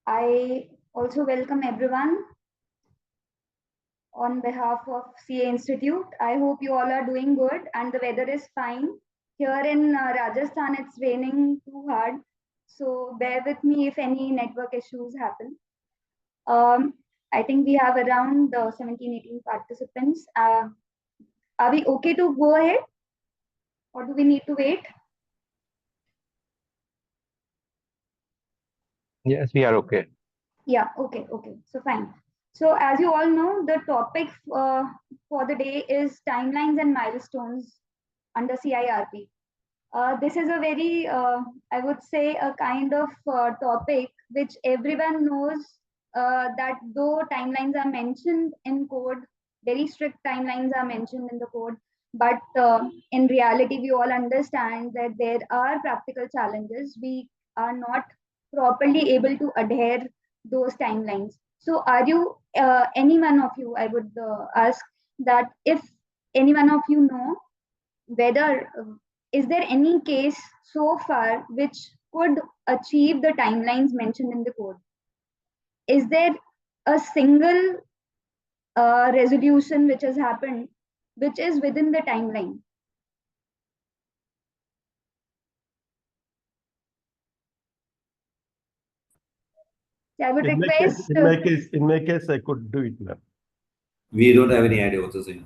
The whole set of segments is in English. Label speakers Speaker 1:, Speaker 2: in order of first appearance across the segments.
Speaker 1: I also welcome everyone on behalf of CA Institute. I hope you all are doing good and the weather is fine. Here in Rajasthan, it's raining too hard. So bear with me if any network issues happen. Um, I think we have around 17, 18 participants. Are we okay to go ahead or do we need to wait?
Speaker 2: Yes, we are okay.
Speaker 1: Yeah, okay. So fine. So as you all know, the topic for the day is timelines and milestones under CIRP. This is a very, I would say, a kind of topic which everyone knows that though timelines are mentioned in code, very strict timelines are mentioned in the code, but in reality, we all understand that there are practical challenges. We are not properly able to adhere those timelines. So, are you, any one of you, I would ask that if any one of you know whether is there any case so far which could achieve the timelines mentioned in the code? Is there a single resolution which has happened which is within the timeline? I would request.
Speaker 3: In my case, I could do it now.
Speaker 4: We don't have any idea what to say.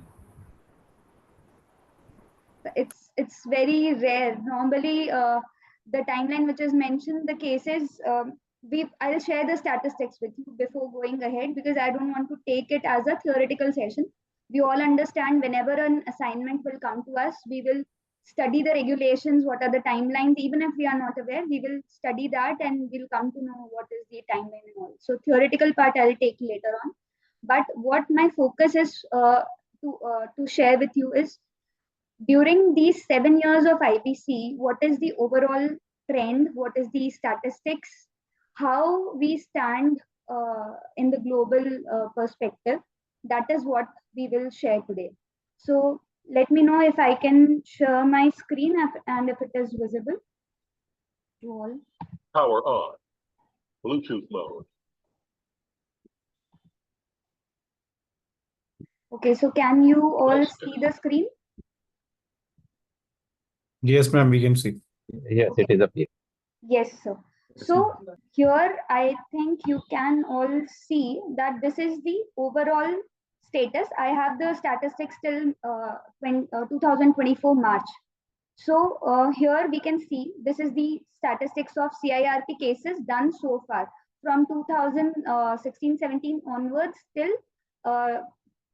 Speaker 1: It's very rare. Normally, the timeline which is mentioned, the cases. I'll share the statistics with you before going ahead because I don't want to take it as a theoretical session. We all understand whenever an assignment will come to us, we will study the regulations, what are the timelines. Even if we are not aware, we will study that and we'll come to know what is the timeline and all. So theoretical part I'll take later on. But what my focus is to share with you is during these 7 years of IBC, what is the overall trend? What is the statistics? How we stand in the global perspective? That is what we will share today. So let me know if I can share my screen and if it is visible to all.
Speaker 3: Power on. Bluetooth mode.
Speaker 1: Okay, so can you all see the screen?
Speaker 5: Yes, ma'am, we can see.
Speaker 2: Yes, it is up here.
Speaker 1: Yes, sir. So here I think you can all see that this is the overall status. I have the statistics till 2024 March. So here we can see this is the statistics of CIRP cases done so far from 2016-17 onwards till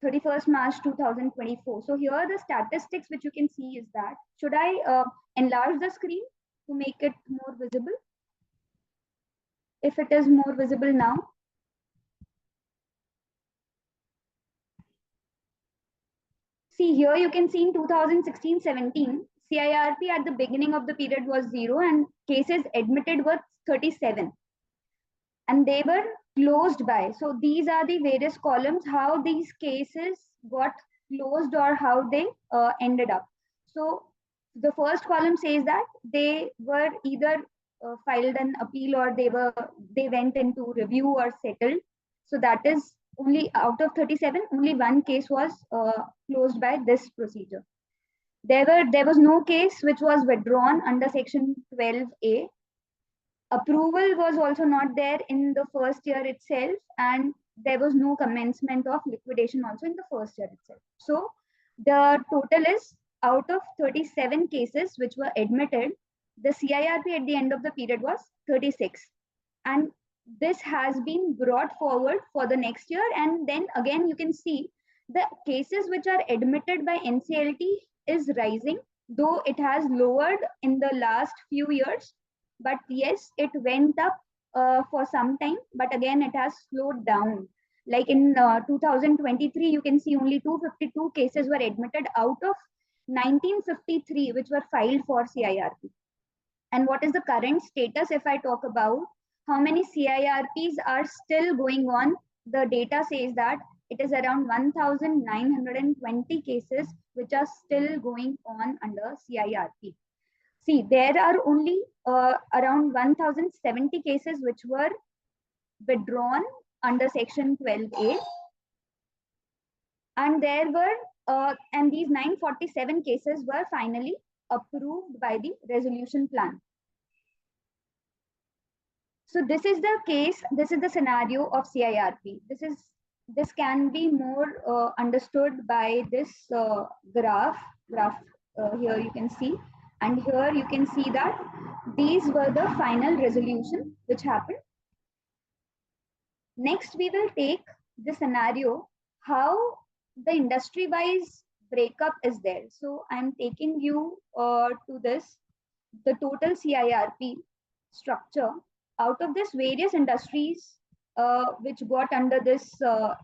Speaker 1: 31st March 2024. So here the statistics which you can see is that, should I enlarge the screen to make it more visible? If it is more visible now. See here you can see in 2016-17, CIRP at the beginning of the period was 0 and cases admitted were 37. And they were closed by. So these are the various columns, how these cases got closed or how they ended up. So the first column says that they were either filed an appeal or they went into review or settled. So that is only out of 37, only one case was closed by this procedure. There was no case which was withdrawn under section 12A. Approval was also not there in the first year itself, and there was no commencement of liquidation also in the first year itself. So the total is out of 37 cases which were admitted, the CIRP at the end of the period was 36. And this has been brought forward for the next year. And then again, you can see the cases which are admitted by NCLT is rising, though it has lowered in the last few years. But yes, it went up for some time, but again, it has slowed down. Like in 2023, you can see only 252 cases were admitted out of 1953, which were filed for CIRP. And what is the current status if I talk about how many CIRPs are still going on? The data says that it is around 1,920 cases which are still going on under CIRP. See, there are only around 1,070 cases which were withdrawn under section 12A. And there were, and these 947 cases were finally approved by the resolution plan. So this is the case, this is the scenario of CIRP. This can be more understood by this graph here you can see, and here you can see that these were the final resolution which happened. Next, we will take the scenario how the industry-wise breakup is there. So I'm taking you to this, the total CIRP structure. Out of this, various industries which got under this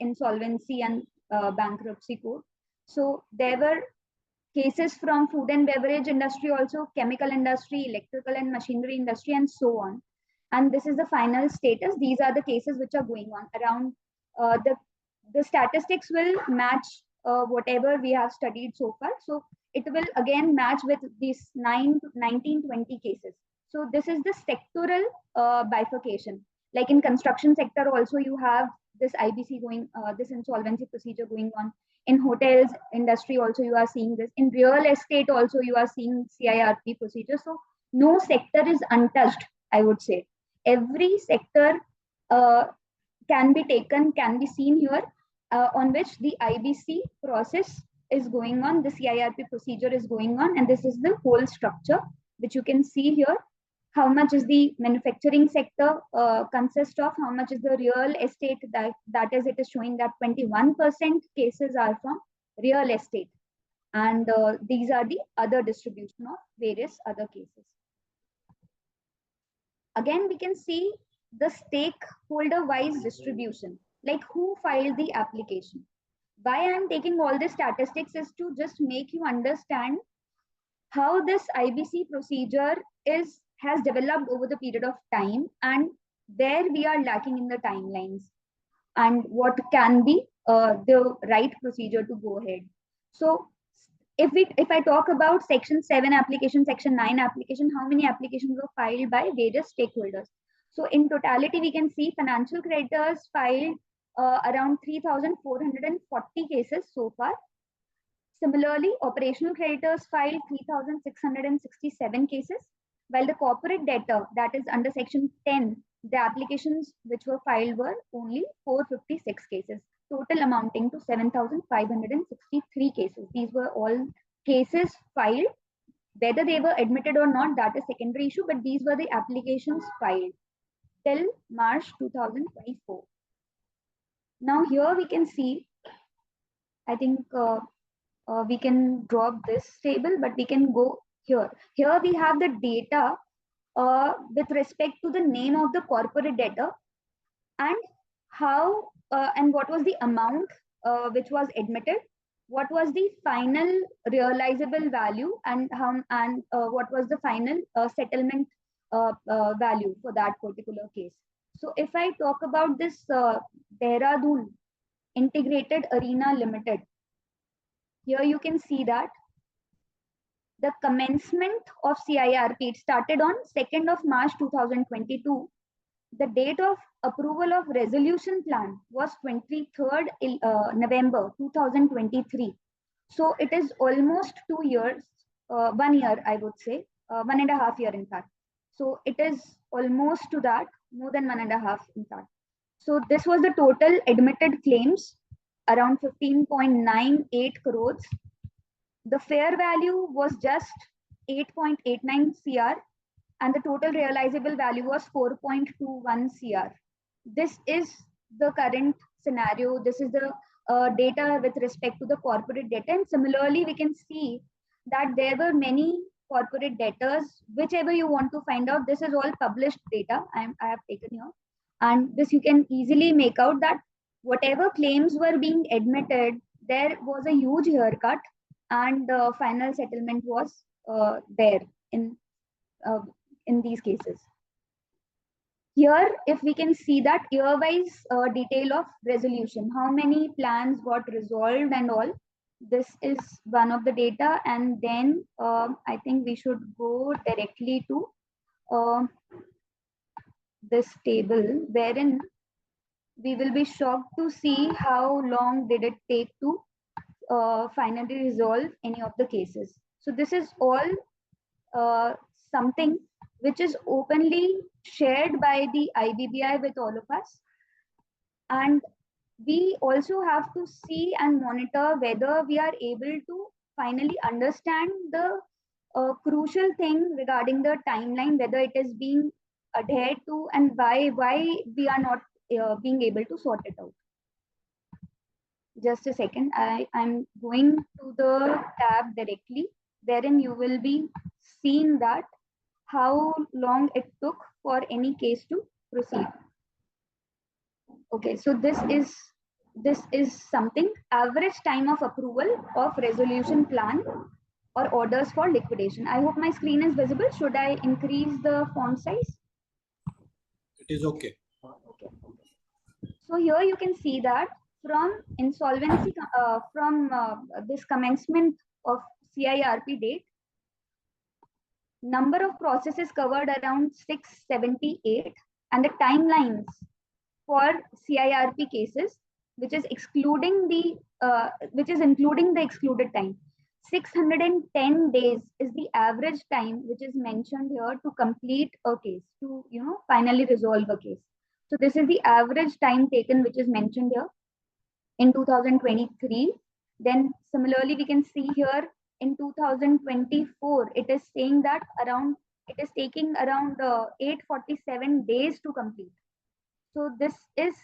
Speaker 1: insolvency and bankruptcy code. So there were cases from food and beverage industry, also chemical industry, electrical and machinery industry, and so on. And this is the final status. These are the cases which are going on around. The statistics will match whatever we have studied so far. So it will again match with these 19, 20 cases. So this is the sectoral bifurcation. Like in construction sector also you have this IBC going, this insolvency procedure going on. In hotels industry also you are seeing this. In real estate also you are seeing CIRP procedure. So no sector is untouched, I would say. Every sector can be taken, can be seen here, on which the IBC process is going on, the CIRP procedure is going on, and this is the whole structure which you can see here. How much is the manufacturing sector consist of, how much is the real estate, that is, it is showing that 21% cases are from real estate, and these are the other distribution of various other cases. Again, we can see the stakeholder wise distribution, like who filed the application. Why I'm taking all these statistics is to just make you understand how this IBC procedure has developed over the period of time, and where we are lacking in the timelines, and what can be the right procedure to go ahead. So if I talk about section 7 application, section 9 application, how many applications were filed by various stakeholders? So in totality, we can see financial creditors filed around 3,440 cases so far. Similarly, operational creditors filed 3,667 cases, while the corporate debtor, that is under section 10, the applications which were filed were only 456 cases, total amounting to 7,563 cases. These were all cases filed. Whether they were admitted or not, that is secondary issue, but these were the applications filed till March 2024. Now here we can see, I think we can drop this table, but we can go here. Here we have the data with respect to the name of the corporate debtor, and how and what was the amount which was admitted, what was the final realizable value, and what was the final settlement value for that particular case. So if I talk about this Dehradun Integrated Arena Limited, here you can see that the commencement of CIRP, it started on 2nd of March 2022. The date of approval of resolution plan was 23rd November 2023. So it is almost 2 years, 1 year, I would say, 1.5 years in fact. So it is almost to that, more than 1.5 in fact. So this was the total admitted claims, around 15.98 crores. The fair value was just 8.89 CR, and the total realizable value was 4.21 CR. This is the current scenario. This is the data with respect to the corporate debtor. And similarly, we can see that there were many corporate debtors, whichever you want to find out. This is all published data I have taken here. And this you can easily make out that whatever claims were being admitted, there was a huge haircut, and the final settlement was there in these cases. Here, if we can see that year-wise detail of resolution, how many plans got resolved and all, this is one of the data. And then I think we should go directly to this table, wherein we will be shocked to see how long did it take to finally resolve any of the cases. So this is all something which is openly shared by the IBBI with all of us. And we also have to see and monitor whether we are able to finally understand the crucial thing regarding the timeline, whether it is being adhered to and why we are not being able to sort it out. Just a second, I'm going to the tab directly, wherein you will be seeing that how long it took for any case to proceed. Okay, so this is something average time of approval of resolution plan or orders for liquidation. I hope my screen is visible. Should I increase the font size?
Speaker 5: It is okay.
Speaker 1: Okay. So here you can see that from insolvency, from this commencement of CIRP date, number of processes covered around 678, and the timelines for CIRP cases, which is excluding the which is including the excluded time. 610 days is the average time which is mentioned here to complete a case, to finally resolve a case. So this is the average time taken which is mentioned here in 2023. Then similarly we can see here in 2024 it is saying that it is taking around 847 days to complete. So this is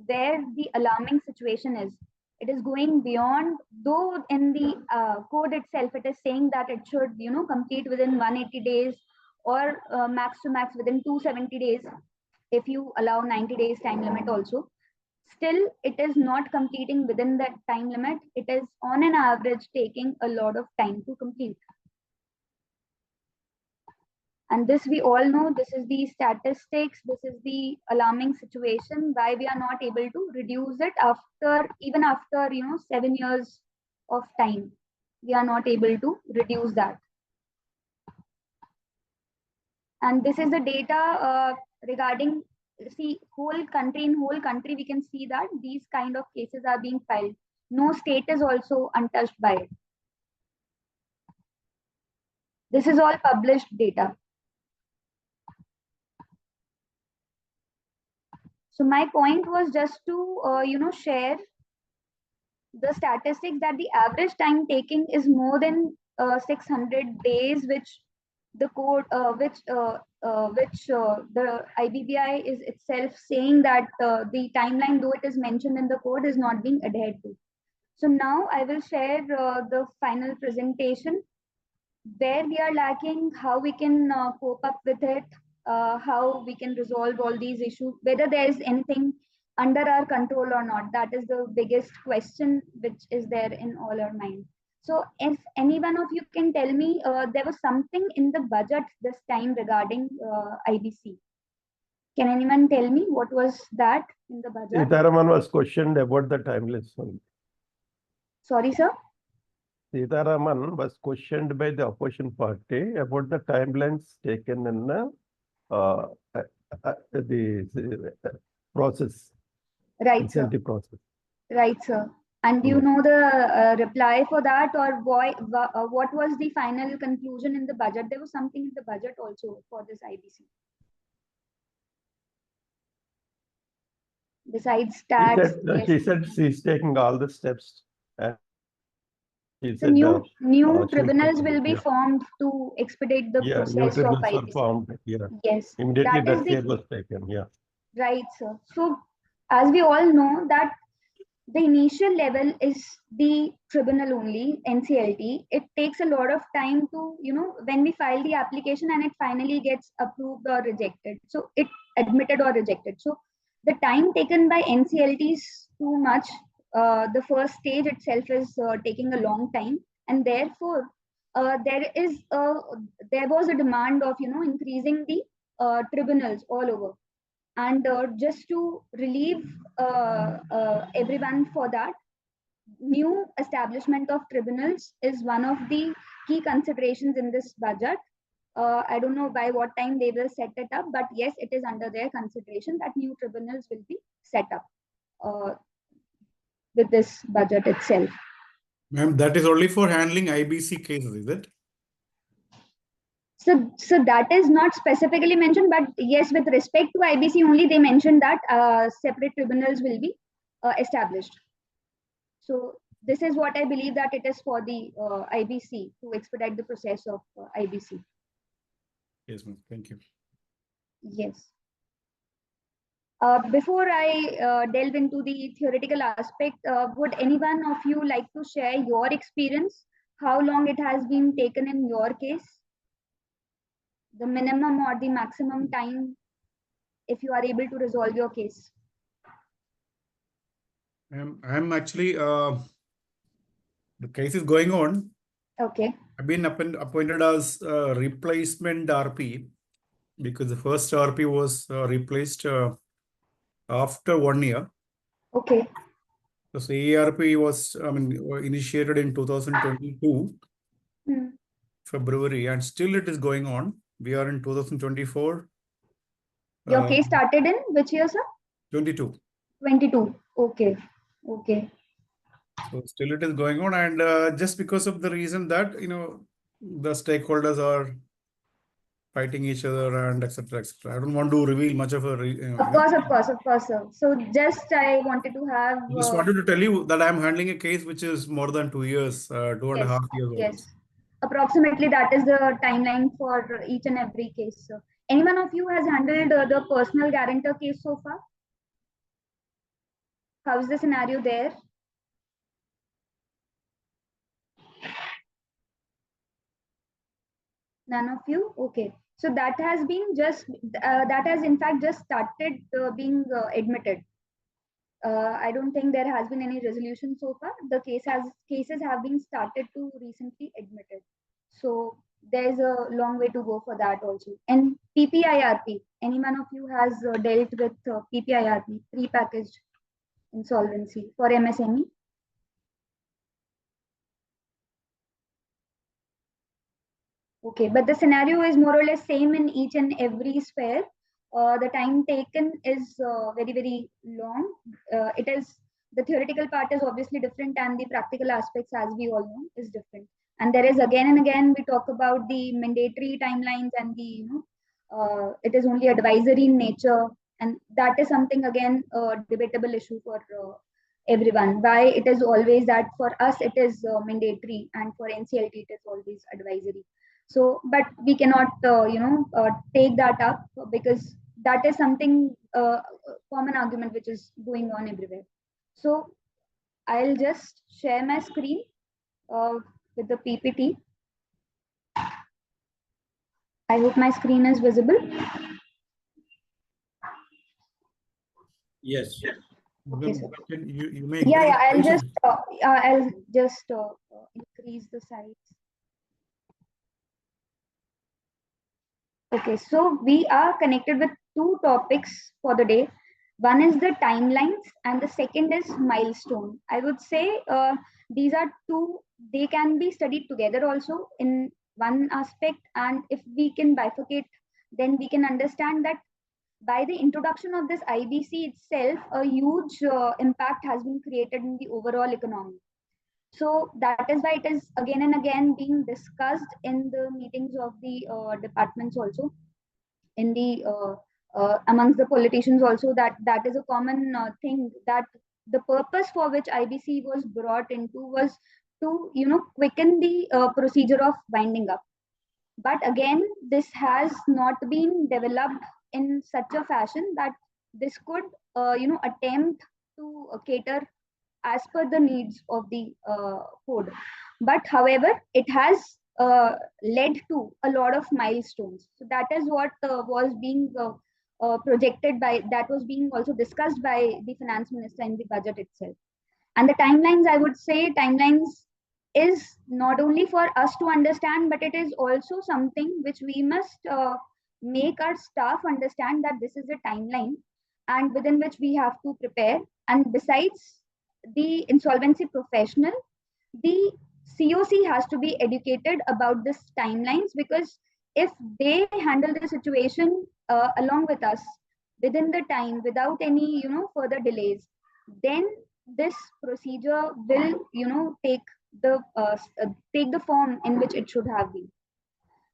Speaker 1: where the alarming situation is. It is going beyond, though in the code itself, it is saying that it should, complete within 180 days or max to max within 270 days, if you allow 90 days time limit also. Still, it is not completing within that time limit. It is on an average taking a lot of time to complete. And this we all know, this is the statistics, this is the alarming situation, why we are not able to reduce it even after 7 years of time. We are not able to reduce that. And this is the data regarding, see, in whole country, we can see that these kind of cases are being filed. No state is also untouched by it. This is all published data. So my point was just to share the statistics that the average time taking is more than 600 days, which the code, which the IBBI is itself saying that the timeline, though it is mentioned in the code, is not being adhered to. So now I will share the final presentation where we are lacking, how we can cope up with it, how we can resolve all these issues, whether there is anything under our control or not. That is the biggest question which is there in all our mind. So if any one of you can tell me, there was something in the budget this time regarding IBC. Can anyone tell me what was that in the budget?
Speaker 3: Sitaraman was questioned about the timeless one.
Speaker 1: Sorry, sir?
Speaker 3: Sitaraman was questioned by the opposition party about the timelines taken in the process.
Speaker 1: Right, sir.
Speaker 3: Process.
Speaker 1: Right, sir. And do you know the reply for that, or what was the final conclusion in the budget? There was something in the budget also for this IBC. Besides tax.
Speaker 3: She said she's taking all the steps. And she
Speaker 1: So
Speaker 3: said,
Speaker 1: new tribunals will be formed to expedite the process
Speaker 3: new
Speaker 1: of
Speaker 3: tribunals
Speaker 1: IBC.
Speaker 3: are formed. Yeah.
Speaker 1: Yes.
Speaker 3: Immediately
Speaker 1: that
Speaker 3: care was taken. Yeah.
Speaker 1: Right, sir. So as we all know that the initial level is the tribunal only, NCLT. It takes a lot of time to, when we file the application and it finally gets approved or rejected. So it admitted or rejected. So the time taken by NCLT is too much. The first stage itself is taking a long time. And therefore, there was a demand of, increasing the tribunals all over. And just to relieve everyone for that, new establishment of tribunals is one of the key considerations in this budget. I don't know by what time they will set it up, but yes, it is under their consideration that new tribunals will be set up. with this budget itself.
Speaker 5: Ma'am, that is only for handling IBC cases, is it?
Speaker 1: So that is not specifically mentioned, but yes, with respect to IBC only, they mentioned that separate tribunals will be established. So this is what I believe, that it is for the IBC to expedite the process of IBC.
Speaker 5: Yes, ma'am. Thank you.
Speaker 1: Yes. Before I delve into the theoretical aspect, would anyone of you like to share your experience? How long it has been taken in your case? The minimum or the maximum time if you are able to resolve your case?
Speaker 5: I'm actually, the case is going on.
Speaker 1: Okay.
Speaker 5: I've been appointed as replacement RP because the first RP was replaced after 1 year.
Speaker 1: Okay.
Speaker 5: The CIRP was, initiated in 2022, February, and still it is going on. We are in 2024.
Speaker 1: Your case started in which year, sir?
Speaker 5: 22.
Speaker 1: 22. Okay. Okay.
Speaker 5: So still it is going on, and just because of the reason that, the stakeholders are fighting each other and etc. etc. I don't want to reveal much of a.
Speaker 1: Of course, sir. So just I wanted to have.
Speaker 5: I just wanted to tell you that I'm handling a case which is more than 2 years, 2.5 years old.
Speaker 1: Yes. Approximately that is the timeline for each and every case. So, any one of you has handled the personal guarantor case so far? How is the scenario there? None of you? Okay. So that has been that has in fact just started being admitted. I don't think there has been any resolution so far. The cases have been started to recently admitted. So there's a long way to go for that also. And PPIRP, any one of you has dealt with PPIRP, pre-packaged insolvency for MSME? Okay, but the scenario is more or less same in each and every sphere. The time taken is very, very long. It is, the theoretical part is obviously different, and the practical aspects, as we all know, is different. And there is again and again, we talk about the mandatory timelines and the, it is only advisory in nature. And that is something, again, a debatable issue for everyone. Why it is always that for us, it is mandatory, and for NCLT, it is always advisory. So, but we cannot, take that up, because that is something, common argument which is going on everywhere. So, I'll just share my screen with the PPT. I hope my screen is visible.
Speaker 5: Yes.
Speaker 1: Okay, sir.
Speaker 5: You may
Speaker 1: Yeah, I'll just increase the size. Okay, so we are connected with two topics for the day. One is the timelines, and the second is milestone. I would say these are two, they can be studied together also in one aspect. And if we can bifurcate, then we can understand that by the introduction of this IBC itself, a huge impact has been created in the overall economy. So that is why it is again and again being discussed in the meetings of the departments also, in the amongst the politicians also, that is a common thing, that the purpose for which IBC was brought into was to quicken the procedure of winding up. But again, this has not been developed in such a fashion that this could attempt to cater as per the needs of the code. But however, it has led to a lot of milestones. So that is what was being projected by, that was being also discussed by the finance minister in the budget itself. And the timelines, I would say, timelines is not only for us to understand, but it is also something which we must make our staff understand, that this is a timeline and within which we have to prepare. And besides the insolvency professional, the COC has to be educated about this timelines, because if they handle the situation along with us within the time, without any further delays, then this procedure will, take the form in which it should have been.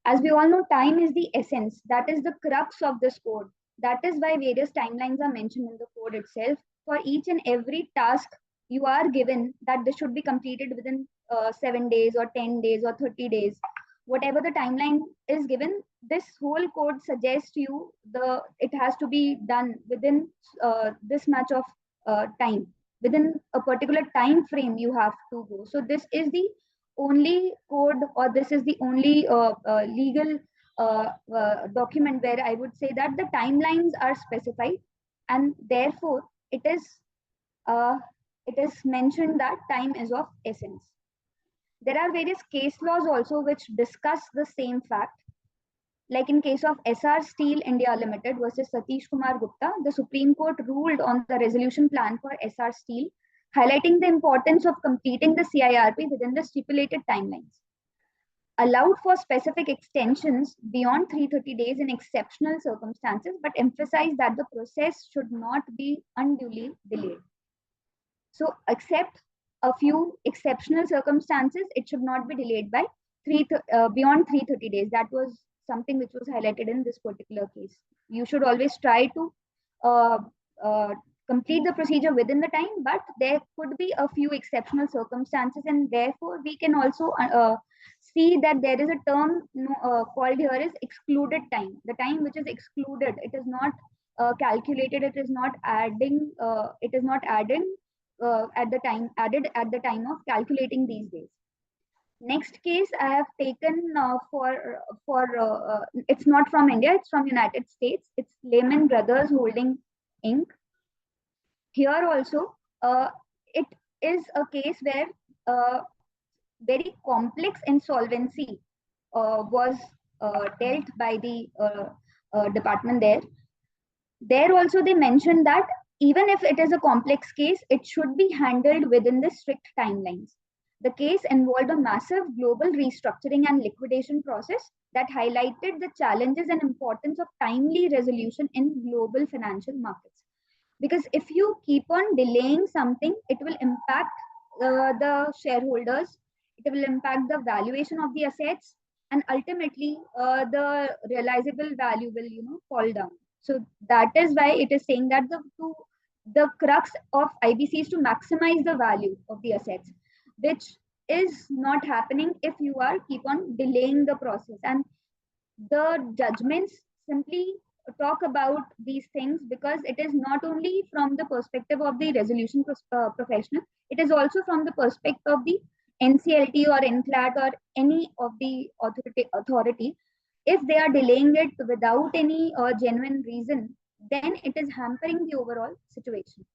Speaker 1: As we all know, time is the essence. That is the crux of this code. That is why various timelines are mentioned in the code itself. For each and every task you are given that this should be completed within 7 days or 10 days or 30 days. Whatever the timeline is given, this whole code suggests you it has to be done within this much of time. Within a particular time frame you have to go. So this is the only code, or this is the only legal document where I would say that the timelines are specified, and therefore it is mentioned that time is of essence. There are various case laws also which discuss the same fact. Like in case of SR Steel India Limited versus Satish Kumar Gupta, the Supreme Court ruled on the resolution plan for SR Steel, highlighting the importance of completing the CIRP within the stipulated timelines. Allowed for specific extensions beyond 330 days in exceptional circumstances, but emphasized that the process should not be unduly delayed. So, except a few exceptional circumstances, it should not be delayed by beyond 330 days. That was something which was highlighted in this particular case. You should always try to complete the procedure within the time, but there could be a few exceptional circumstances, and therefore we can also see that there is a term called here is excluded time. The time which is excluded, it is not calculated, it is not adding, it is not added at the time of calculating these days. Next case I have taken it's not from India, it's from United States. It's Lehman Brothers Holding Inc. Here also, it is a case where very complex insolvency was dealt by the department there. There also they mentioned that even if it is a complex case, it should be handled within the strict timelines. The case involved a massive global restructuring and liquidation process that highlighted the challenges and importance of timely resolution in global financial markets. Because if you keep on delaying something, it will impact the shareholders, it will impact the valuation of the assets, and ultimately the realizable value will fall down. So that is why it is saying that the crux of IBC is to maximize the value of the assets, which is not happening if you are keep on delaying the process. And the judgments simply talk about these things because it is not only from the perspective of the resolution professional, it is also from the perspective of the NCLT or NCLAT or any of the authority. If they are delaying it without any genuine reason, then it is hampering the overall situation.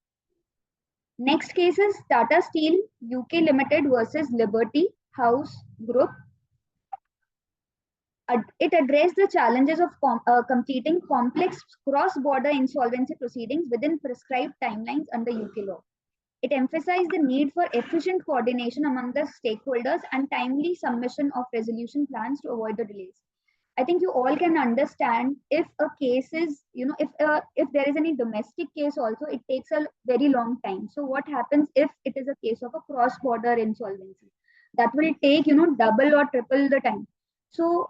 Speaker 1: Next case is Tata Steel UK Limited versus Liberty House Group. It addressed the challenges of completing complex cross-border insolvency proceedings within prescribed timelines under UK law. It emphasized the need for efficient coordination among the stakeholders and timely submission of resolution plans to avoid the delays. I think you all can understand if a case is, if there is any domestic case also, it takes a very long time. So what happens if it is a case of a cross-border insolvency? That will take, double or triple the time. So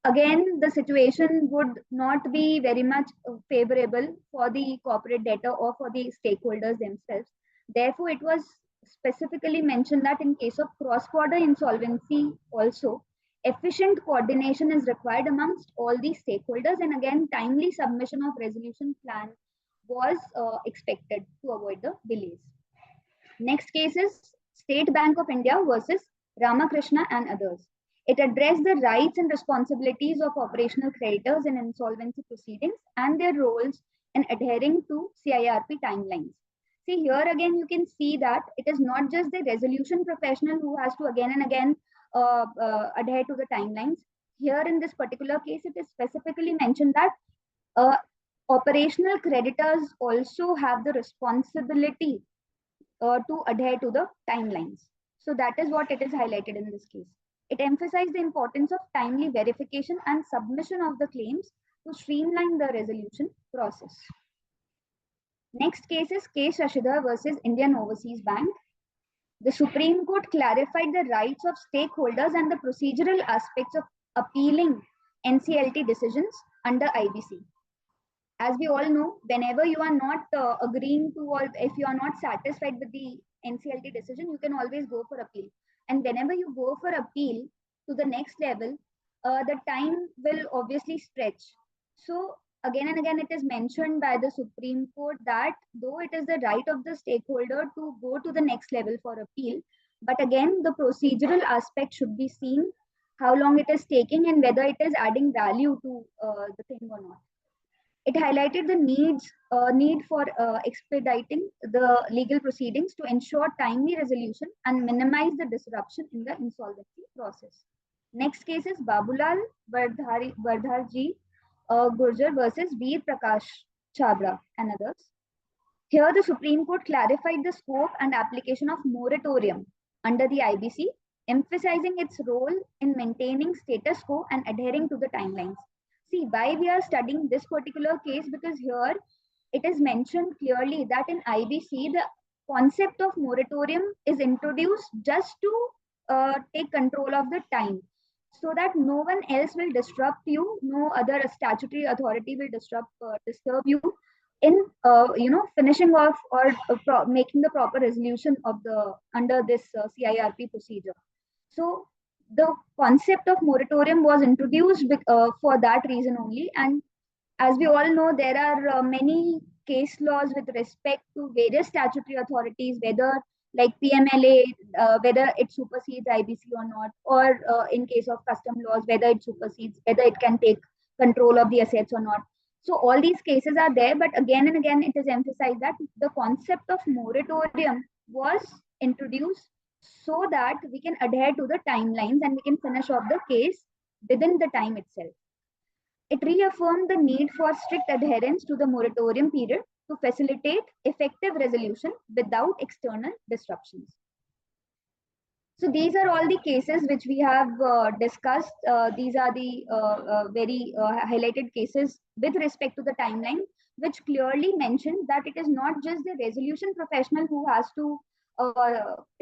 Speaker 1: again, the situation would not be very much favorable for the corporate debtor or for the stakeholders themselves. Therefore, it was specifically mentioned that in case of cross-border insolvency also, efficient coordination is required amongst all the stakeholders, and again, timely submission of resolution plan was expected to avoid the delays. Next case is State Bank of India versus Ramakrishna and others. It addressed the rights and responsibilities of operational creditors in insolvency proceedings and their roles in adhering to CIRP timelines. See, here again, you can see that it is not just the resolution professional who has to again and again adhere to the timelines. Here in this particular case, it is specifically mentioned that operational creditors also have the responsibility to adhere to the timelines. So that is what it is highlighted in this case. It emphasized the importance of timely verification and submission of the claims to streamline the resolution process. Next case is K. Shashidhar versus Indian Overseas Bank. The Supreme Court clarified the rights of stakeholders and the procedural aspects of appealing NCLT decisions under IBC. As we all know, whenever you are not agreeing to, or if you are not satisfied with the NCLT decision, you can always go for appeal. And whenever you go for appeal to the next level, the time will obviously stretch. So again and again, it is mentioned by the Supreme Court that though it is the right of the stakeholder to go to the next level for appeal, but again, the procedural aspect should be seen, how long it is taking and whether it is adding value to the thing or not. It highlighted the need for expediting the legal proceedings to ensure timely resolution and minimize the disruption in the insolvency process. Next case is Babulal Vardharji Gurjar versus Veer Prakash Chabra and others. Here, the Supreme Court clarified the scope and application of moratorium under the IBC, emphasizing its role in maintaining status quo and adhering to the timelines. See, why we are studying this particular case, because here it is mentioned clearly that in IBC, the concept of moratorium is introduced just to take control of the time, so that no one else will disrupt you, no other statutory authority will disturb you in finishing off or making the proper resolution of the under this CIRP procedure. So the concept of moratorium was introduced for that reason only. And as we all know, there are many case laws with respect to various statutory authorities, whether like PMLA, whether it supersedes IBC or not, or in case of custom laws, whether it supersedes, whether it can take control of the assets or not. So all these cases are there, but again and again, it is emphasized that the concept of moratorium was introduced so that we can adhere to the timelines and we can finish off the case within the time itself. It reaffirmed the need for strict adherence to the moratorium period to facilitate effective resolution without external disruptions. So these are all the cases which we have discussed. These are the very highlighted cases with respect to the timeline, which clearly mentions that it is not just the resolution professional who has to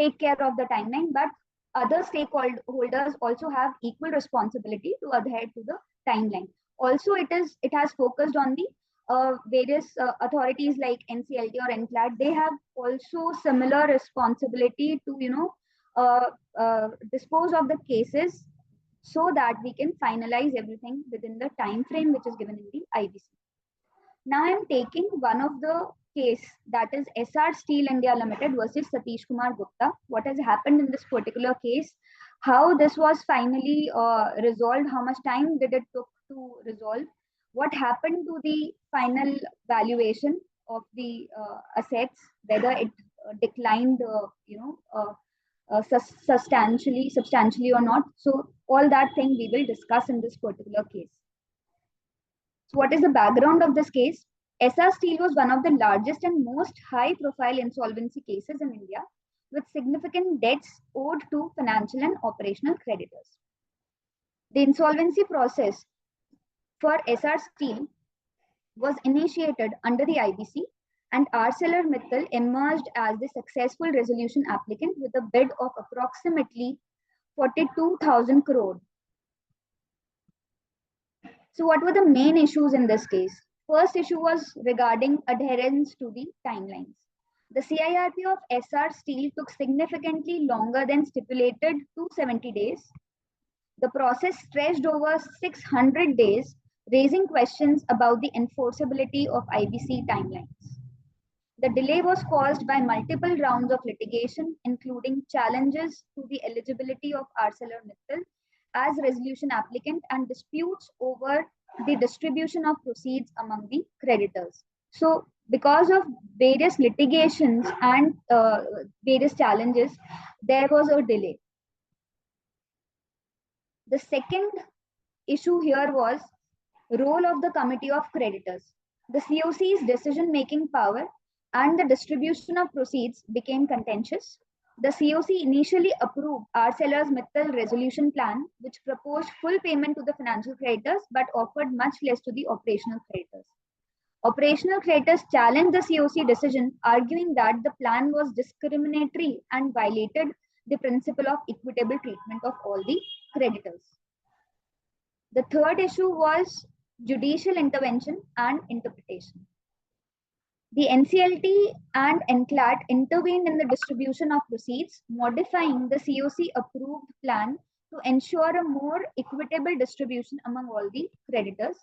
Speaker 1: take care of the timeline, but other stakeholders also have equal responsibility to adhere to the timeline. Also, it has focused on the various authorities like NCLT or NCLAT. They have also similar responsibility to dispose of the cases so that we can finalize everything within the time frame which is given in the IBC. Now I'm taking one of the case, that is SR Steel India Limited versus Satish Kumar Gupta. What has happened in this particular case, how this was finally resolved, how much time did it took to resolve, what happened to the final valuation of the assets, whether it declined substantially or not. So all that thing we will discuss in this particular case. So what is the background of this case? SR Steel was one of the largest and most high-profile insolvency cases in India, with significant debts owed to financial and operational creditors. The insolvency process for SR Steel was initiated under the IBC, and ArcelorMittal emerged as the successful resolution applicant with a bid of approximately 42,000 crore. So what were the main issues in this case? First issue was regarding adherence to the timelines. The CIRP of SR Steel took significantly longer than stipulated 270 days. The process stretched over 600 days, raising questions about the enforceability of IBC timelines. The delay was caused by multiple rounds of litigation, including challenges to the eligibility of ArcelorMittal as resolution applicant and disputes over the distribution of proceeds among the creditors. So because of various litigations and various challenges, there was a delay. The second issue here was role of the committee of creditors. The COC's decision-making power and the distribution of proceeds became contentious. The COC initially approved ArcelorMittal resolution plan, which proposed full payment to the financial creditors, but offered much less to the operational creditors. Operational creditors challenged the COC decision, arguing that the plan was discriminatory and violated the principle of equitable treatment of all the creditors. The third issue was judicial intervention and interpretation. The NCLT and NCLAT intervened in the distribution of proceeds, modifying the COC approved plan to ensure a more equitable distribution among all the creditors.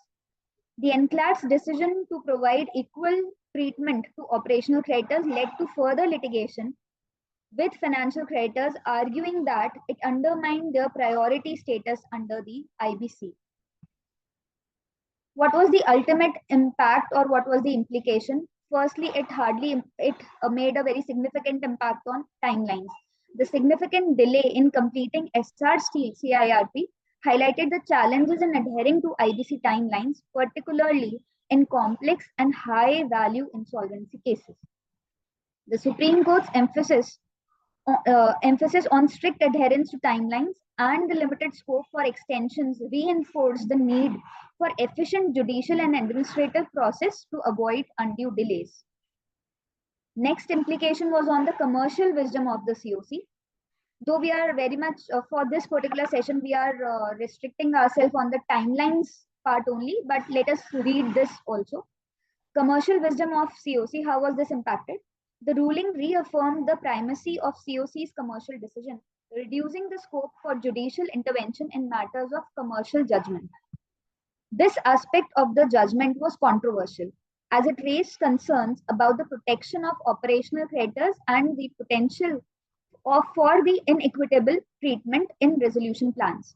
Speaker 1: The NCLAT's decision to provide equal treatment to operational creditors led to further litigation, with financial creditors arguing that it undermined their priority status under the IBC. What was the ultimate impact, or what was the implication? Firstly, it made a very significant impact on timelines. The significant delay in completing CIRP highlighted the challenges in adhering to IBC timelines, particularly in complex and high-value insolvency cases. The Supreme Court's emphasis on strict adherence to timelines and the limited scope for extensions reinforced the need for efficient judicial and administrative process to avoid undue delays. Next implication was on the commercial wisdom of the COC. Though we are very much, for this particular session, we are restricting ourselves on the timelines part only, but let us read this also. Commercial wisdom of COC, how was this impacted? The ruling reaffirmed the primacy of COC's commercial decision, reducing the scope for judicial intervention in matters of commercial judgment. This aspect of the judgment was controversial, as it raised concerns about the protection of operational creditors and the potential for the inequitable treatment in resolution plans.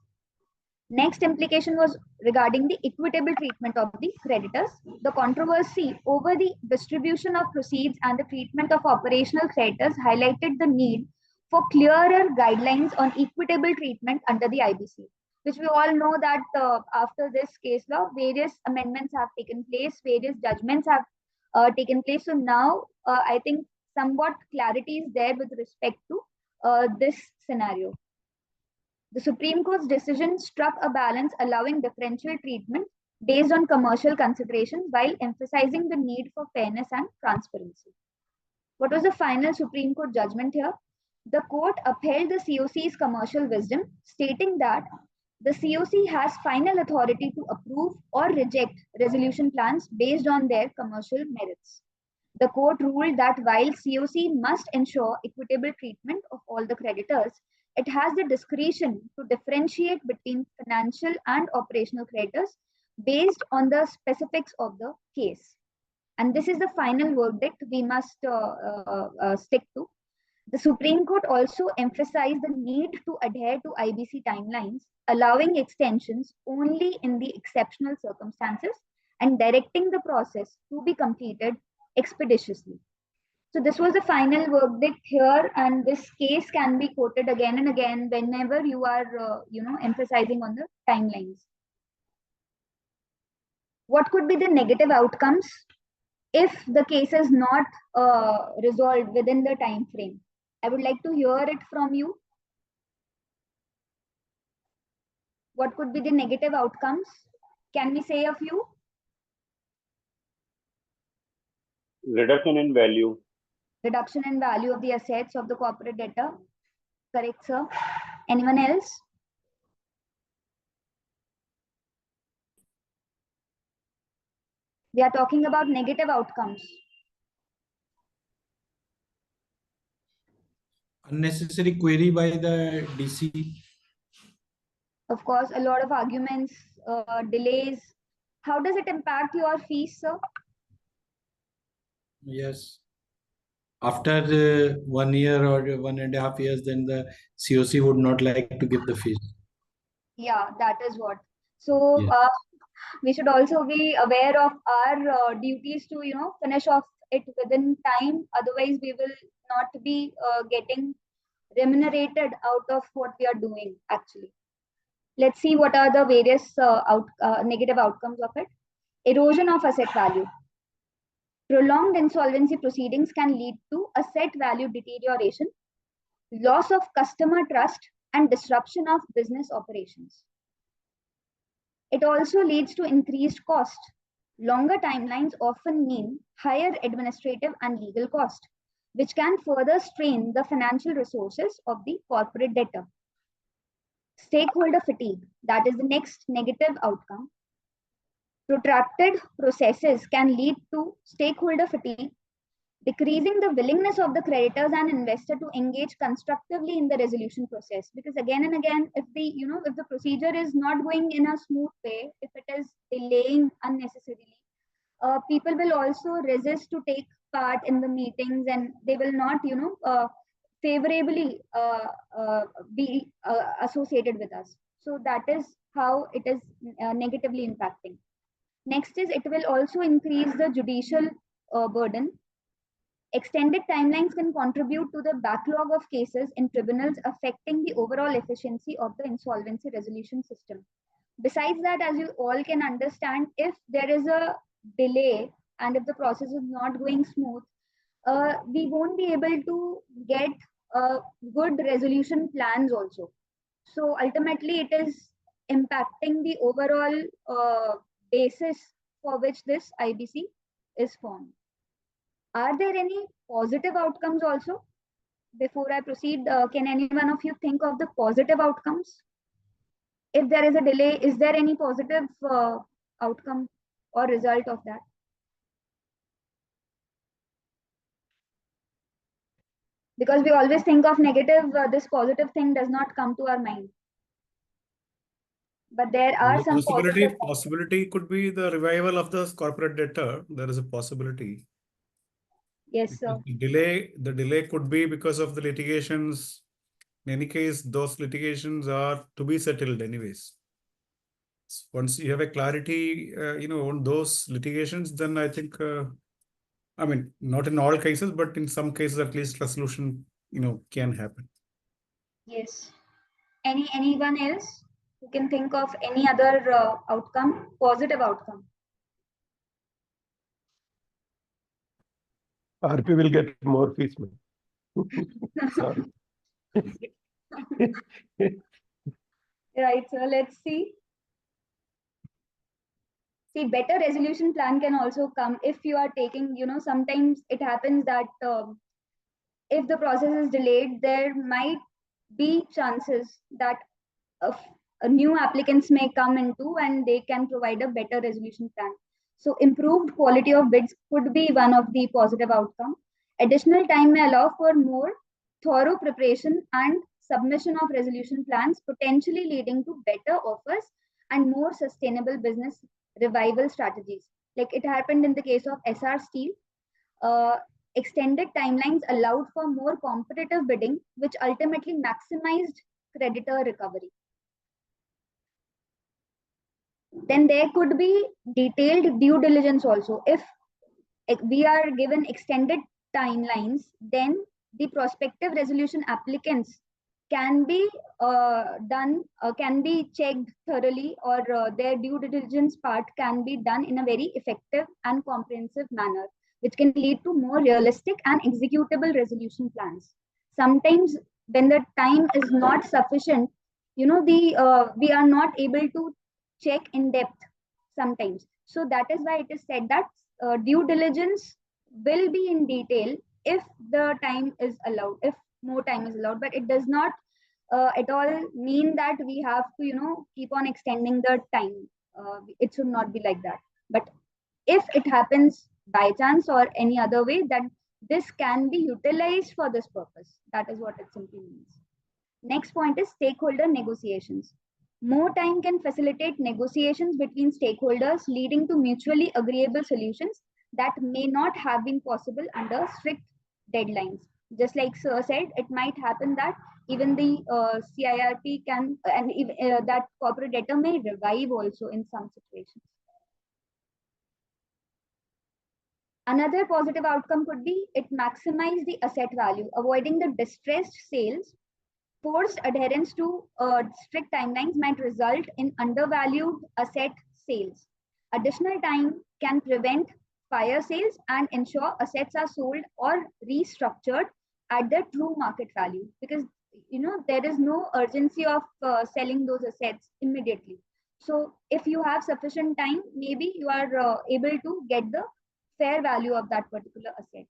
Speaker 1: Next implication was regarding the equitable treatment of the creditors. The controversy over the distribution of proceeds and the treatment of operational creditors highlighted the need for clearer guidelines on equitable treatment under the IBC, which we all know that after this case law, various amendments have taken place, various judgments have taken place. So now I think somewhat clarity is there with respect to this scenario. The Supreme Court's decision struck a balance allowing differential treatment based on commercial considerations while emphasizing the need for fairness and transparency. What was the final Supreme Court judgment here? The court upheld the COC's commercial wisdom, stating that the COC has final authority to approve or reject resolution plans based on their commercial merits. The court ruled that while COC must ensure equitable treatment of all the creditors, it has the discretion to differentiate between financial and operational creditors based on the specifics of the case. And this is the final verdict we must stick to. The Supreme Court also emphasized the need to adhere to IBC timelines, allowing extensions only in the exceptional circumstances and directing the process to be completed expeditiously. So this was the final verdict here, and this case can be quoted again and again whenever you are, emphasizing on the timelines. What could be the negative outcomes if the case is not resolved within the time frame? I would like to hear it from you. What could be the negative outcomes? Can we say a few?
Speaker 6: Reduction in value.
Speaker 1: Reduction in value of the assets of the corporate debtor. Correct, sir. Anyone else? We are talking about negative outcomes.
Speaker 7: Unnecessary query by the DC.
Speaker 1: Of course, a lot of arguments, delays. How does it impact your fees, sir?
Speaker 7: Yes. After 1 year or 1.5 years, then the COC would not like to give the fees.
Speaker 1: Yeah, that is what. So
Speaker 7: Yeah.
Speaker 1: we should also be aware of our duties to, finish off it within time. Otherwise, we will not be getting remunerated out of what we are doing, actually. Let's see what are the various negative outcomes of it. Erosion of asset value. Prolonged insolvency proceedings can lead to asset value deterioration, loss of customer trust, and disruption of business operations. It also leads to increased cost, Longer timelines often mean higher administrative and legal cost, which can further strain the financial resources of the corporate debtor. Stakeholder fatigue, that is the next negative outcome. Protracted processes can lead to stakeholder fatigue, decreasing the willingness of the creditors and investor to engage constructively in the resolution process. Because again and again, if the procedure is not going in a smooth way, if it is delaying unnecessarily, people will also resist to take part in the meetings, and they will not favorably be associated with us. So that is how it is negatively impacting. Next is, it will also increase the judicial burden. Extended timelines can contribute to the backlog of cases in tribunals, affecting the overall efficiency of the insolvency resolution system. Besides that, as you all can understand, if there is a delay and if the process is not going smooth, we won't be able to get good resolution plans also. So ultimately, it is impacting the overall basis for which this IBC is formed. Are there any positive outcomes also? Before I proceed, can any one of you think of the positive outcomes? If there is a delay, is there any positive outcome or result of that? Because we always think of negative, this positive thing does not come to our mind. But there are some
Speaker 5: possibility could be the revival of the corporate debtor. There is a possibility.
Speaker 1: Yes, sir.
Speaker 5: The delay could be because of the litigations. In any case, those litigations are to be settled anyways. Once you have a clarity, on those litigations, then I think, I mean, not in all cases, but in some cases, at least resolution, can happen.
Speaker 1: Yes. Anyone else who can think of any other outcome, positive outcome?
Speaker 3: RP will get more fees, man. Sorry.
Speaker 1: Right, so let's see. See, better resolution plan can also come if you are taking, sometimes it happens that if the process is delayed, there might be chances that new applicants may come into and they can provide a better resolution plan. So improved quality of bids could be one of the positive outcomes. Additional time may allow for more thorough preparation and submission of resolution plans, potentially leading to better offers and more sustainable business revival strategies. Like it happened in the case of SR Steel. Extended timelines allowed for more competitive bidding, which ultimately maximized creditor recovery. Then there could be detailed due diligence also. If we are given extended timelines, then the prospective resolution applicants can be can be checked thoroughly, or their due diligence part can be done in a very effective and comprehensive manner, which can lead to more realistic and executable resolution plans. Sometimes when the time is not sufficient, we are not able to check in depth sometimes. So that is why it is said that due diligence will be in detail if the time is allowed, if more time is allowed, but it does not at all mean that we have to keep on extending the time. It should not be like that. But if it happens by chance or any other way, that this can be utilized for this purpose. That is what it simply means. Next point is stakeholder negotiations. More time can facilitate negotiations between stakeholders, leading to mutually agreeable solutions that may not have been possible under strict deadlines. Just like Sir said, it might happen that even the CIRP can, and that corporate debtor may revive also in some situations. Another positive outcome could be it maximize the asset value, avoiding the distressed sales. Forced adherence to strict timelines might result in undervalued asset sales. Additional time can prevent fire sales and ensure assets are sold or restructured at their true market value, because there is no urgency of selling those assets immediately. So if you have sufficient time, maybe you are able to get the fair value of that particular asset.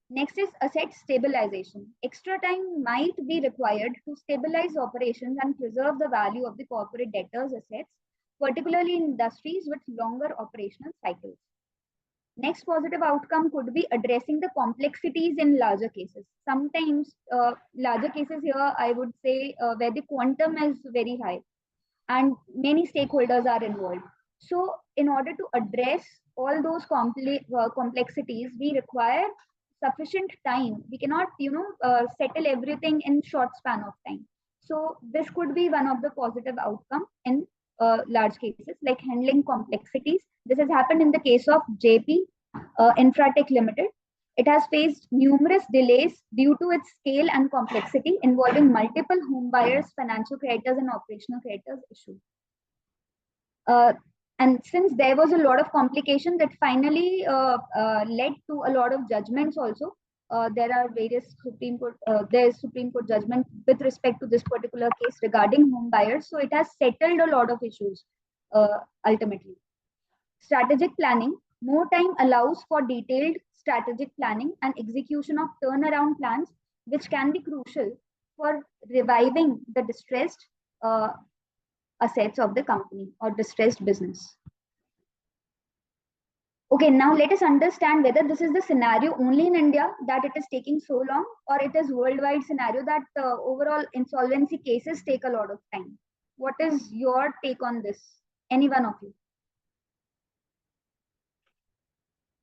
Speaker 1: Next is asset stabilization. Extra time might be required to stabilize operations and preserve the value of the corporate debtors' assets, particularly in industries with longer operational cycles. Next positive outcome could be addressing the complexities in larger cases. Sometimes larger cases here, I would say, where the quantum is very high and many stakeholders are involved. So in order to address all those complexities, we require sufficient time. We cannot, settle everything in short span of time. So this could be one of the positive outcome in large cases, like handling complexities. This has happened in the case of JP Infratech Limited. It has faced numerous delays due to its scale and complexity involving multiple home buyers, financial creditors, and operational creditors issues. And since there was a lot of complication that finally led to a lot of judgments also, there are various Supreme Court, there is Supreme Court judgment with respect to this particular case regarding home buyers. So it has settled a lot of issues ultimately. Strategic planning. More time allows for detailed strategic planning and execution of turnaround plans, which can be crucial for reviving the distressed assets of the company or distressed business. Okay, now let us understand whether this is the scenario only in India that it is taking so long, or it is worldwide scenario that overall insolvency cases take a lot of time. What is your take on this? Any one of you?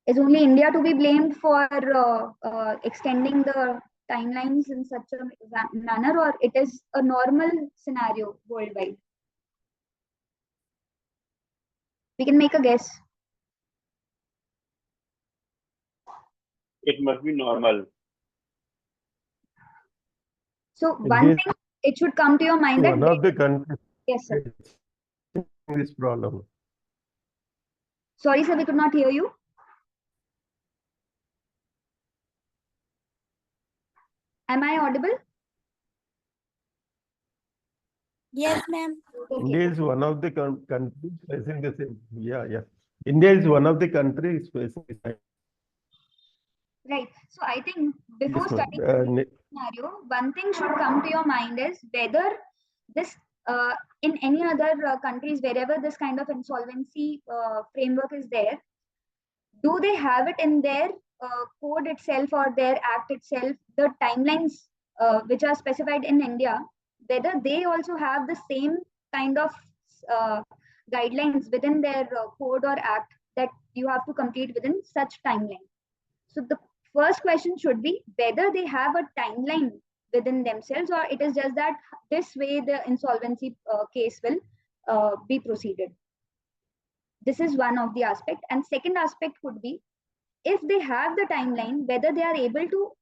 Speaker 1: Is only India to be blamed for extending the timelines in such a manner, or it is a normal scenario worldwide? We can make a guess.
Speaker 6: It must be normal.
Speaker 1: So one
Speaker 3: India
Speaker 1: thing it should come to your mind that
Speaker 3: one of the countries
Speaker 1: yes, sir.
Speaker 3: facing this problem.
Speaker 1: Sorry, sir, we could not hear you. Am I audible?
Speaker 8: Yes, ma'am.
Speaker 1: Okay.
Speaker 3: India is one of the countries facing the same. Yeah. India is one of the countries facing this.
Speaker 1: Right. So I think before
Speaker 3: Yes, ma'am.
Speaker 1: studying this scenario, one thing should come to your mind is whether this in any other countries, wherever this kind of insolvency framework is there, do they have it in their code itself or their act itself, the timelines which are specified in India, whether they also have the same kind of guidelines within their code or act that you have to complete within such timeline. So the first question should be whether they have a timeline within themselves, or it is just that this way the insolvency case will be proceeded. This is one of the aspect. And second aspect could be if they have the timeline, whether they are able to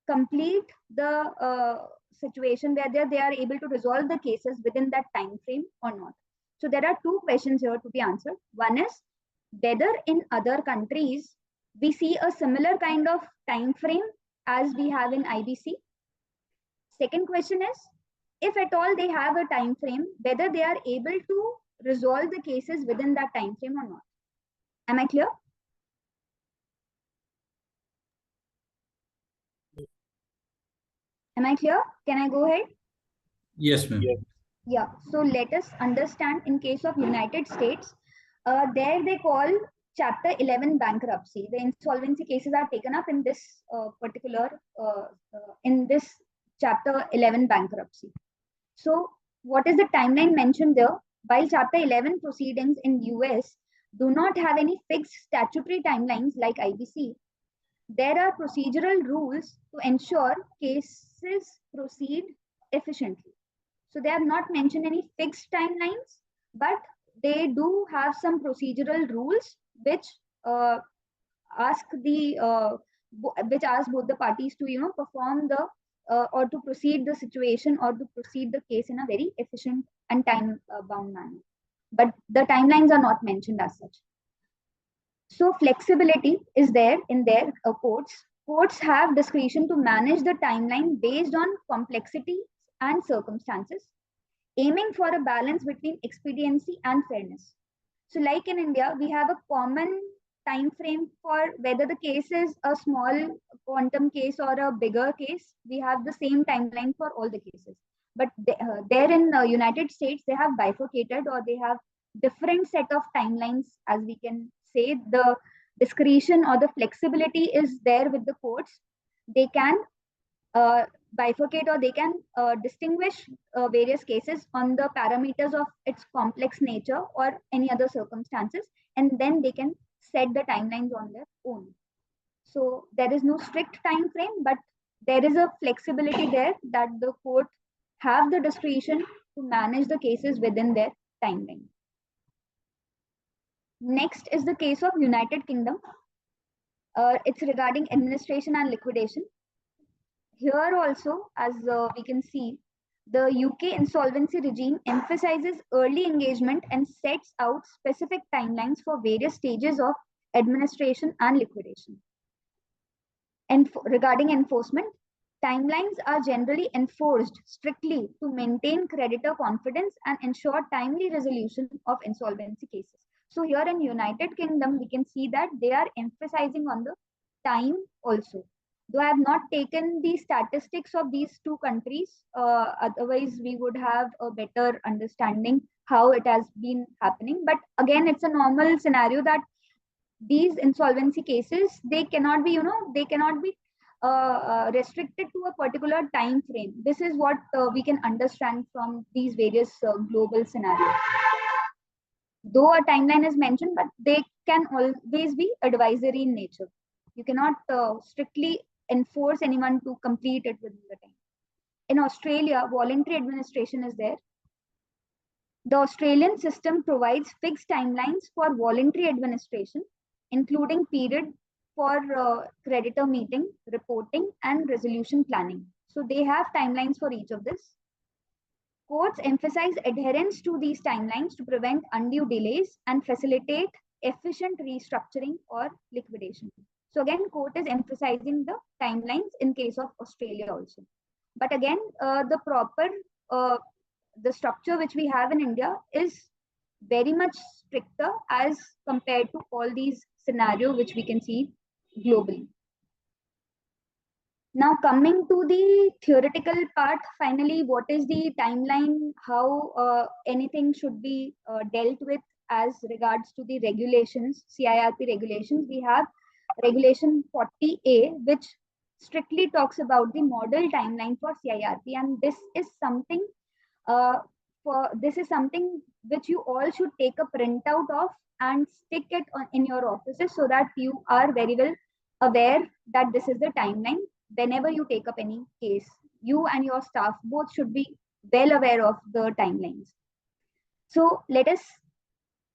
Speaker 1: complete the situation where they are able to resolve the cases within that time frame or not. So there are two questions here to be answered. One is whether in other countries we see a similar kind of time frame as we have in IBC. Second question is, if at all they have a time frame, whether they are able to resolve the cases within that time frame or not. Am I clear? Am I clear? Can I go ahead?
Speaker 7: Yes, ma'am.
Speaker 6: Yes.
Speaker 1: Yeah. So let us understand in case of United States, there they call Chapter 11 bankruptcy. The insolvency cases are taken up in this in this Chapter 11 bankruptcy. So what is the timeline mentioned there? While Chapter 11 proceedings in US do not have any fixed statutory timelines like IBC, there are procedural rules to ensure cases proceed efficiently. So they have not mentioned any fixed timelines, but they do have some procedural rules which ask both the parties to perform the or to proceed the situation or to proceed the case in a very efficient and time bound manner. But the timelines are not mentioned as such. So flexibility is there in their courts. Courts have discretion to manage the timeline based on complexity and circumstances. aiming for a balance between expediency and fairness. So like in India, we have a common time frame for whether the case is a small quantum case or a bigger case. We have the same timeline for all the cases. But there in the United States, they have bifurcated, or they have different set of timelines, as we can say. The discretion or the flexibility is there with the courts. They can bifurcate, or they can distinguish various cases on the parameters of its complex nature or any other circumstances, and then they can set the timelines on their own. So there is no strict time frame, but there is a flexibility there that the court have the discretion to manage the cases within their timeline. Next is the case of United Kingdom. It's regarding administration and liquidation. Here also, as we can see, the UK insolvency regime emphasizes early engagement and sets out specific timelines for various stages of administration and liquidation. And regarding enforcement, timelines are generally enforced strictly to maintain creditor confidence and ensure timely resolution of insolvency cases. So here in United Kingdom, we can see that they are emphasizing on the time also. Though I have not taken the statistics of these two countries, otherwise we would have a better understanding how it has been happening. But again, it's a normal scenario that these insolvency cases, they cannot be, they cannot be restricted to a particular time frame. This is what we can understand from these various global scenarios. Though a timeline is mentioned, but they can always be advisory in nature. You cannot strictly enforce anyone to complete it within the time. In Australia, voluntary administration is there. The Australian system provides fixed timelines for voluntary administration, including period for creditor meeting, reporting, and resolution planning. So they have timelines for each of this. Courts emphasize adherence to these timelines to prevent undue delays and facilitate efficient restructuring or liquidation. So again, court is emphasizing the timelines in case of Australia also. But again, the structure which we have in India is very much stricter as compared to all these scenarios which we can see globally. Now coming to the theoretical part, finally, what is the timeline, how anything should be dealt with as regards to the regulations, CIRP regulations. We have Regulation 40A, which strictly talks about the model timeline for CIRP, and this is something which you all should take a printout of and stick it in your offices, so that you are very well aware that this is the timeline. Whenever you take up any case, you and your staff both should be well aware of the timelines. So let us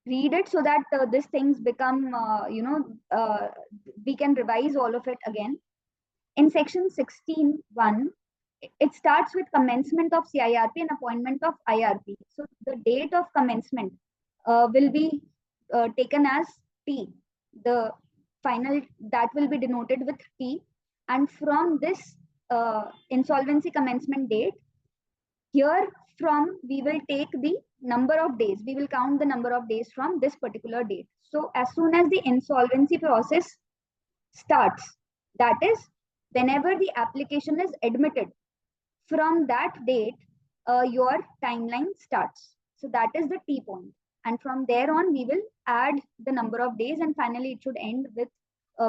Speaker 1: read it so that these things become, we can revise all of it again. In section 16(1), it starts with commencement of CIRP and appointment of IRP. So the date of commencement will be taken as T. The final, that will be denoted with T. And from this insolvency commencement date, here from we will take the number of days. We will count the number of days from this particular date. So as soon as the insolvency process starts, that is whenever the application is admitted, from that date, your timeline starts. So that is the T point. And from there on, we will add the number of days, and finally it should end with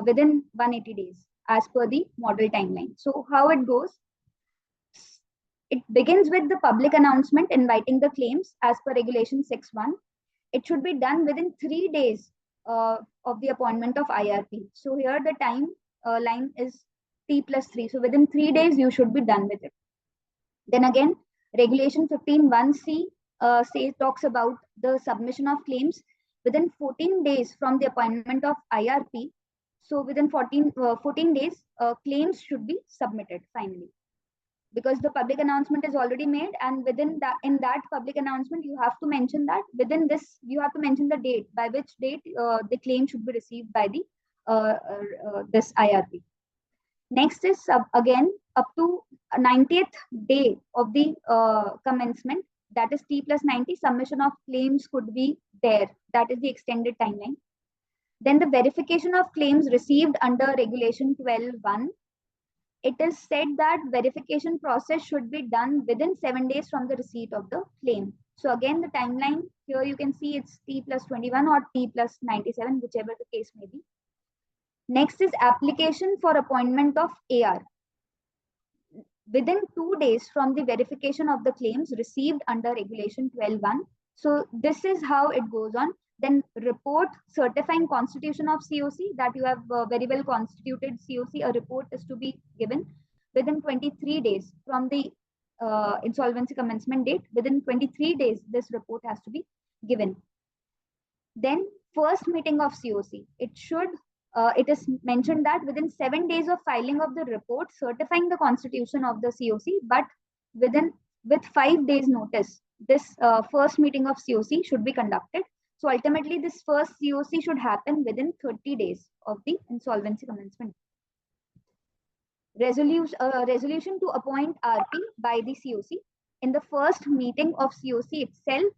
Speaker 1: within 180 days as per the model timeline. So how it goes? It begins with the public announcement inviting the claims as per Regulation 6(1). It should be done within 3 days of the appointment of IRP. So here the time line is T plus 3. So within 3 days, you should be done with it. Then again, Regulation 15(1)(c) talks about the submission of claims within 14 days from the appointment of IRP. So within 14 days, claims should be submitted finally, because the public announcement is already made, and within that, in that public announcement, you have to mention that within this, you have to mention the date, by which date the claim should be received by the this IRP. Next is again up to 90th day of the commencement, that is T plus 90, submission of claims could be there. That is the extended timeline. Then the verification of claims received under regulation 12(1). It is said that verification process should be done within 7 days from the receipt of the claim. So again, the timeline here you can see it's T plus 21 or T plus 97, whichever the case may be. Next is application for appointment of AR. Within 2 days from the verification of the claims received under regulation 12(1). So this is how it goes on. Then report certifying constitution of COC, that you have very well constituted COC, a report is to be given within 23 days from the insolvency commencement date. Within 23 days, this report has to be given. Then first meeting of COC, it is mentioned that within 7 days of filing of the report certifying the constitution of the COC, but with 5 days notice, this first meeting of COC should be conducted. So ultimately, this first COC should happen within 30 days of the insolvency commencement. Resolution to appoint RP by the COC. In the first meeting of COC itself,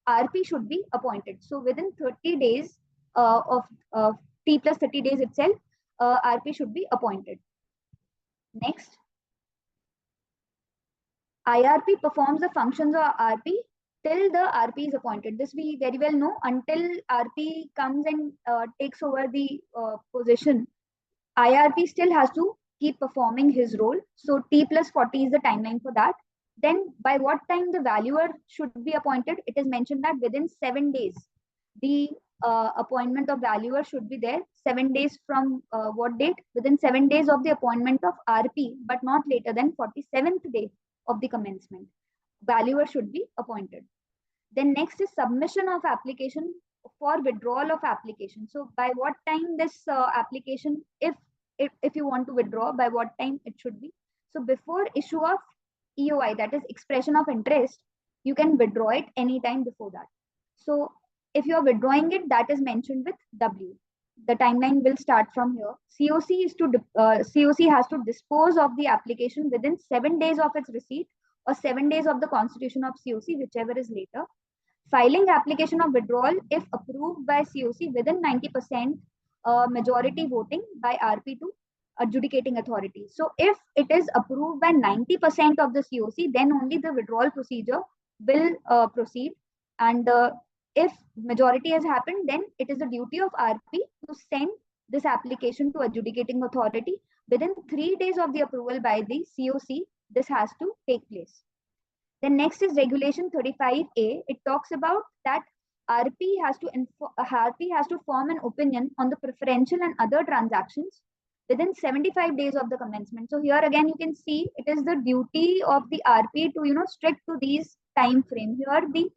Speaker 1: RP should be appointed. So within 30 days of T plus 30 days itself, RP should be appointed. Next, IRP performs the functions of RP till the RP is appointed. This we very well know. Until RP comes and takes over the position, IRP still has to keep performing his role. So T plus 40 is the timeline for that. Then by what time the valuer should be appointed? It is mentioned that within 7 days, the appointment of valuer should be there. 7 days from what date? Within 7 days of the appointment of RP, but not later than 47th day of the commencement. Valuer should be appointed. Then next is submission of application for withdrawal of application. So by what time this application, if you want to withdraw, by what time it should be? So before issue of EOI, that is expression of interest, you can withdraw it anytime before that. So if you are withdrawing it, that is mentioned with W. The timeline will start from here. COC has to dispose of the application within 7 days of its receipt or 7 days of the constitution of COC, whichever is later. Filing application of withdrawal if approved by COC within 90% majority voting by RP to adjudicating authority. So if it is approved by 90% of the COC, then only the withdrawal procedure will proceed. And if majority has happened, then it is the duty of RP to send this application to adjudicating authority. Within 3 days of the approval by the COC, this has to take place. Then next is regulation 35A. It talks about that RP has to form an opinion on the preferential and other transactions within 75 days of the commencement. So here again you can see it is the duty of the RP to stick to these time frame. Here the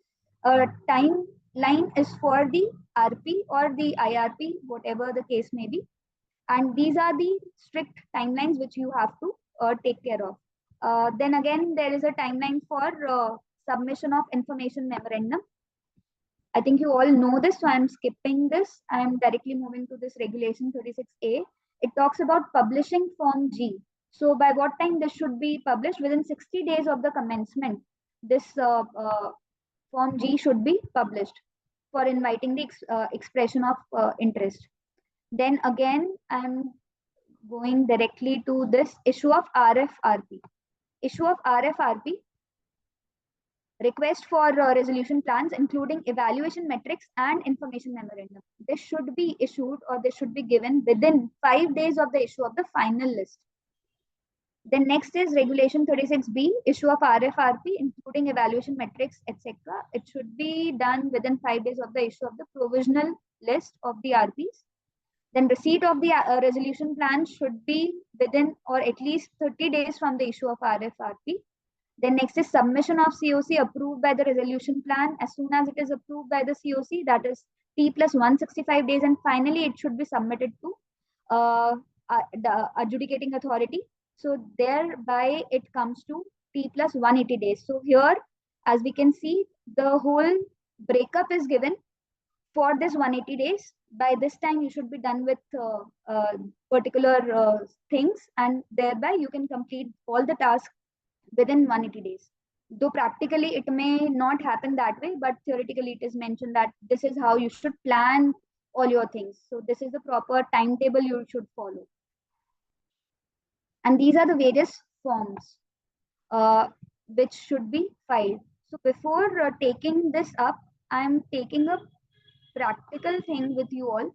Speaker 1: timeline is for the RP or the IRP, whatever the case may be, and these are the strict timelines which you have to take care of. Then again there is a timeline for submission of information memorandum. I think you all know this, so I'm skipping this. I'm directly moving to this regulation 36A. It talks about publishing Form G. So by what time this should be published? Within 60 days of the commencement, this Form G should be published for inviting the expression of interest. Then again, I'm going directly to this issue of RFRP. Issue of RFRP. Request for resolution plans, including evaluation metrics and information memorandum. This should be issued or this should be given within 5 days of the issue of the final list. Then next is regulation 36B, issue of RFRP, including evaluation metrics, etc. It should be done within 5 days of the issue of the provisional list of the RPs. Then receipt of the resolution plan should be within or at least 30 days from the issue of RFRP. Then next is submission of COC approved by the resolution plan. As soon as it is approved by the COC, that is T plus 165 days. And finally, it should be submitted to the adjudicating authority. So thereby it comes to T plus 180 days. So here, as we can see, the whole breakup is given for this 180 days. By this time, you should be done with particular things, and thereby you can complete all the tasks within 180 days. Though practically it may not happen that way, but theoretically it is mentioned that this is how you should plan all your things. So this is the proper timetable you should follow. And these are the various forms which should be filed. So before taking this up, I'm taking a practical thing with you all.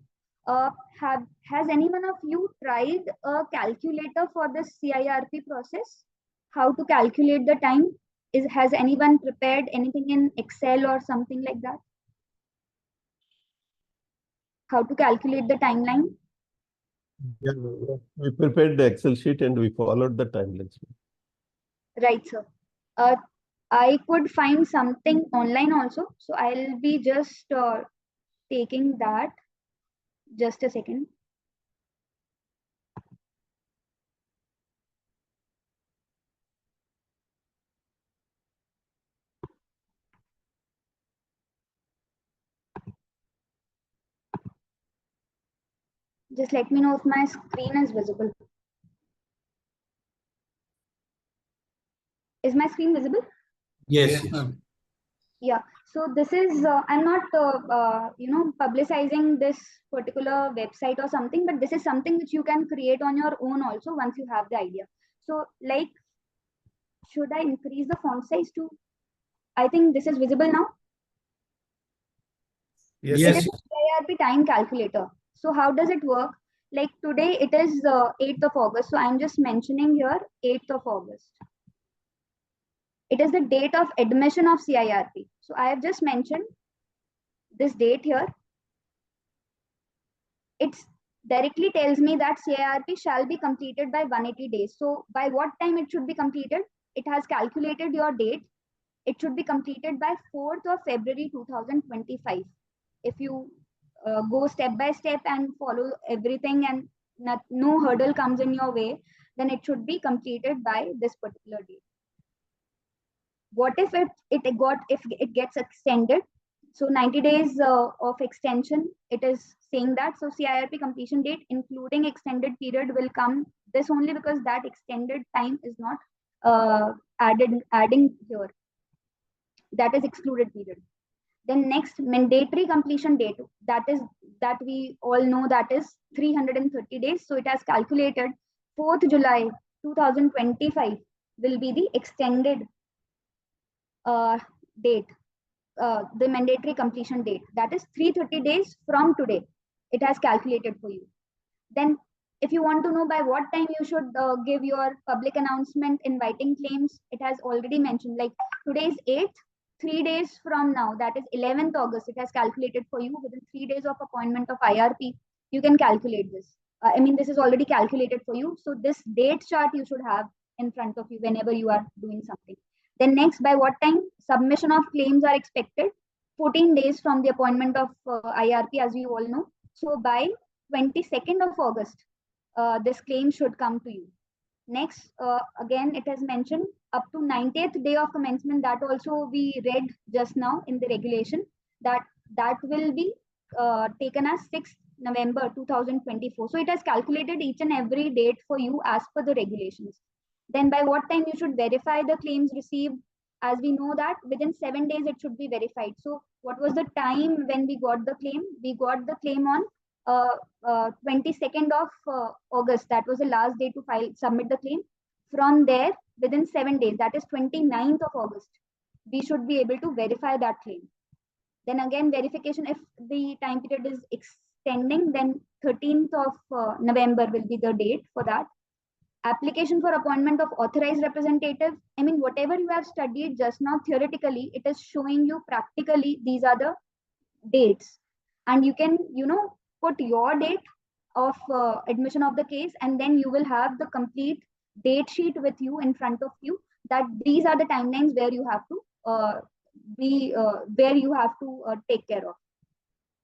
Speaker 1: Has anyone of you tried a calculator for the CIRP process? How to calculate the time? Has anyone prepared anything in Excel or something like that? How to calculate the timeline?
Speaker 3: Yeah, we prepared the Excel sheet and we followed the timelines.
Speaker 1: Right, sir. I could find something online also. So I'll be just taking that. Just a second. Just let me know if my screen is visible. Is my screen visible?
Speaker 7: Yes.
Speaker 5: ma'am.
Speaker 1: Yeah. So this is, I'm not, publicizing this particular website or something, but this is something which you can create on your own also once you have the idea. So like, should I increase the font size to, I think this is visible now.
Speaker 5: Yes.
Speaker 1: It
Speaker 7: Yes.
Speaker 1: is CIRP time calculator. So how does it work? Like today it is 8th of August. So I'm just mentioning here 8th of August. It is the date of admission of CIRP. So I have just mentioned this date here. It directly tells me that CIRP shall be completed by 180 days. So by what time it should be completed? It has calculated your date. It should be completed by 4th of February 2025. If you go step by step and follow everything and no hurdle comes in your way, then it should be completed by this particular date. What if it gets extended? So 90 days of extension, it is saying that. So CIRP completion date, including extended period, will come this only because that extended time is not adding here. That is excluded period. Then next, mandatory completion date, that we all know, that is 330 days. So it has calculated 4th July 2025 will be the extended date, the mandatory completion date. That is 330 days from today. It has calculated for you. Then if you want to know by what time you should give your public announcement inviting claims, it has already mentioned, like today is 8th, 3 days from now, that is 11th August, it has calculated for you within 3 days of appointment of IRP. You can calculate this. This is already calculated for you. So this date chart you should have in front of you whenever you are doing something. Then next, by what time submission of claims are expected? 14 days from the appointment of IRP, as you all know. So by 22nd of August, this claim should come to you. Next, again, it has mentioned up to 90th day of commencement. That also we read just now in the regulation, that will be taken as 6th November 2024. So it has calculated each and every date for you as per the regulations. Then by what time you should verify the claims received? As we know that within 7 days it should be verified. So what was the time when we got the claim? We got the claim on 22nd of August. That was the last day to submit the claim. From there, within 7 days, that is 29th of August, we should be able to verify that claim. Then again, verification, if the time period is extending, then 13th of November will be the date for that. Application for appointment of authorized representative. Whatever you have studied just now theoretically, it is showing you practically these are the dates. And you can, put your date of admission of the case, and then you will have the complete date sheet with you in front of you, that these are the timelines where you have to take care of.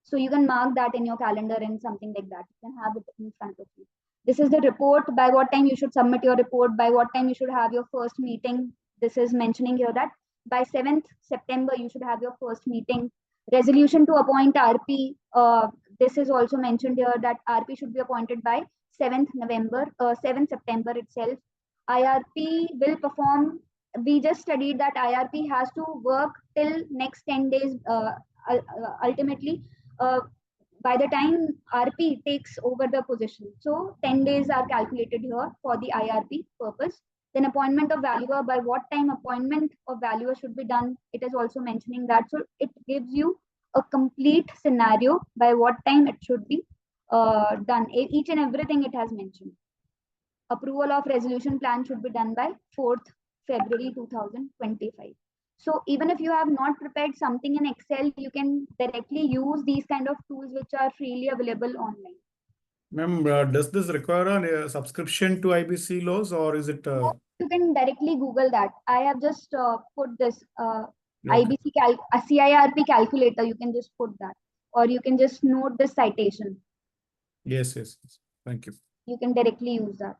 Speaker 1: So you can mark that in your calendar and something like that. You can have it in front of you. This is the report, by what time you should submit your report, by what time you should have your first meeting. This is mentioning here that by 7th September, you should have your first meeting. Resolution to appoint RP. This is also mentioned here that RP should be appointed by 7th September itself. IRP will perform we just studied that IRP has to work till next 10 days. Ultimately, by the time RP takes over the position. So 10 days are calculated here for the IRP purpose. Then appointment of valuer, by what time appointment of valuer should be done. It is also mentioning that. So it gives you a complete scenario by what time it should be done. Each and everything it has mentioned. Approval of resolution plan should be done by 4th February 2025. So even if you have not prepared something in Excel, you can directly use these kind of tools which are freely available online.
Speaker 5: Ma'am, does this require a subscription to IBC laws, or is it?
Speaker 1: You can directly Google that. I have just put this
Speaker 5: Okay.
Speaker 1: IBC a CIRP calculator. You can just put that, or you can just note the citation.
Speaker 5: Yes. Thank you.
Speaker 1: You can directly use that.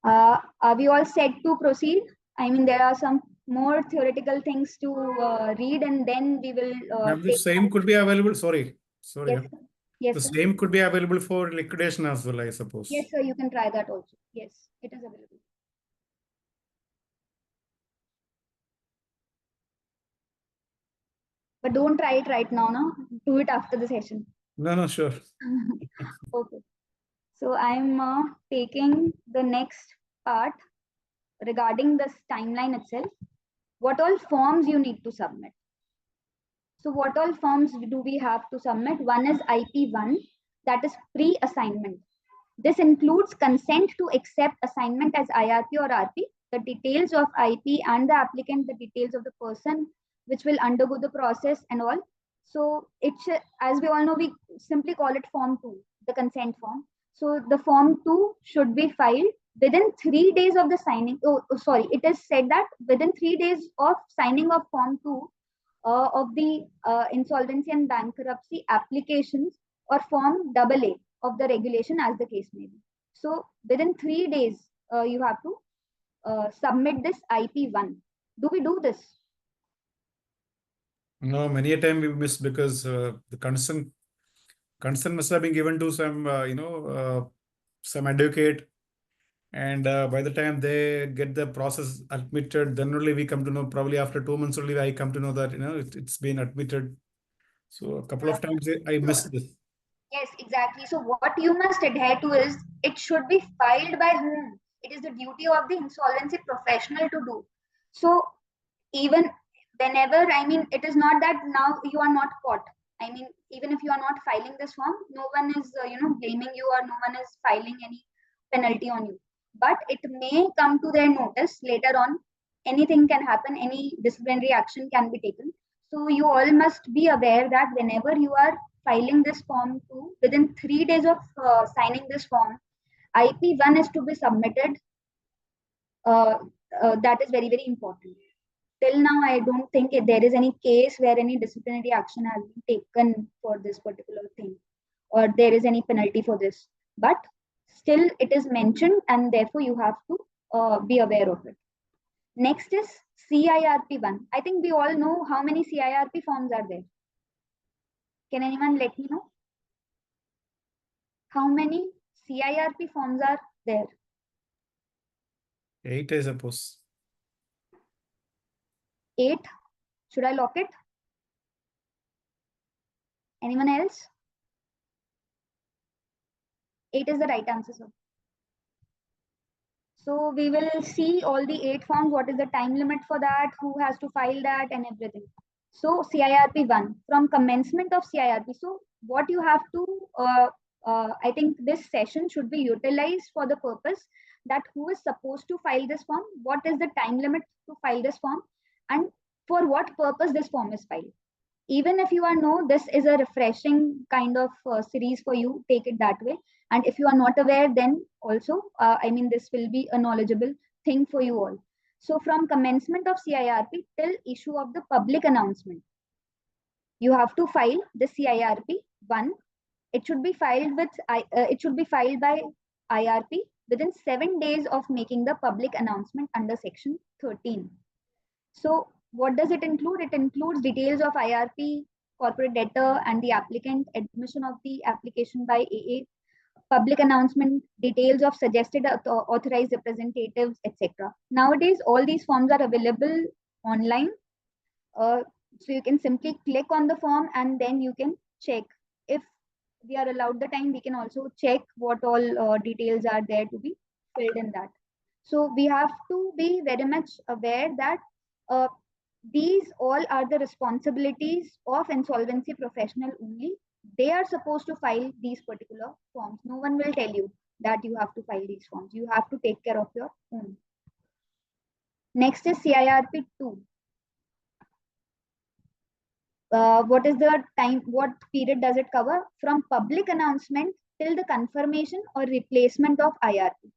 Speaker 1: Are we all set to proceed? I mean, there are some more theoretical things to read, and then we will.
Speaker 5: Ma'am, the same could be available. Sorry.
Speaker 1: Yes, sir. Yes,
Speaker 5: The
Speaker 1: sir.
Speaker 5: same could be available for liquidation as well, I suppose.
Speaker 1: Yes, sir. You can try that also. Yes, it is available. But don't try it right now, no? Do it after the session.
Speaker 5: No, sure.
Speaker 1: Okay. So I'm taking the next part regarding this timeline itself. What all forms you need to submit? So what all forms do we have to submit? One is IP1, that is pre-assignment. This includes consent to accept assignment as IRP or RP, the details of IP and the applicant, the details of the person which will undergo the process and all. So it's, as we all know, we simply call it Form 2, the consent form. So the Form 2 should be filed within 3 days of the signing. Sorry, it is said that within 3 days of signing of Form 2 of the insolvency and bankruptcy applications or Form AA of the regulation, as the case may be. So within 3 days, you have to submit this IP1. Do we do this?
Speaker 5: No, many a time we miss because the consent must have been given to some, some advocate. And by the time they get the process admitted, then only we come to know, probably after 2 months only I come to know that, it's been admitted. So a couple of times I missed this.
Speaker 1: Yes, exactly. So what you must adhere to is, it should be filed by whom? It is the duty of the insolvency professional to do. So even whenever, I mean, it is not that now you are not caught. I mean, even if you are not filing this form, no one is, blaming you, or no one is filing any penalty on you. But it may come to their notice later on. Anything can happen, any disciplinary action can be taken. So you all must be aware that whenever you are filing this form 2, within 3 days of signing this form, IP1 is to be submitted. That is very, very important. Till now, I don't think there is any case where any disciplinary action has been taken for this particular thing, or there is any penalty for this. But still, it is mentioned, and therefore you have to be aware of it. Next is CIRP1. I think we all know how many CIRP forms are there. Can anyone let me know? How many CIRP forms are there?
Speaker 5: 8, I suppose.
Speaker 1: 8. Should I lock it? Anyone else? 8 is the right answer, sir. So we will see all the 8 forms, what is the time limit for that, who has to file that, and everything. So CIRP1, from commencement of CIRP. So what you have to, I think this session should be utilized for the purpose that who is supposed to file this form, what is the time limit to file this form, and for what purpose this form is filed. Even if you are this is a refreshing kind of series for you, take it that way. And if you are not aware, then also, I mean, this will be a knowledgeable thing for you all. So from commencement of CIRP till issue of the public announcement, you have to file the CIRP1. It should be filed with, it should be filed by IRP within 7 days of making the public announcement under section 13. So what does it include? It includes details of IRP, corporate debtor, and the applicant, admission of the application by AA, public announcement, details of suggested authorized representatives, etc. Nowadays, all these forms are available online. So you can simply click on the form and then you can check. If we are allowed the time, we can also check what all details are there to be filled in that. So we have to be very much aware that these all are the responsibilities of insolvency professional only. They are supposed to file these particular forms. No one will tell you that you have to file these forms. You have to take care of your own. Next is CIRP 2. What is the time, what period does it cover? From public announcement till the confirmation or replacement of IRP.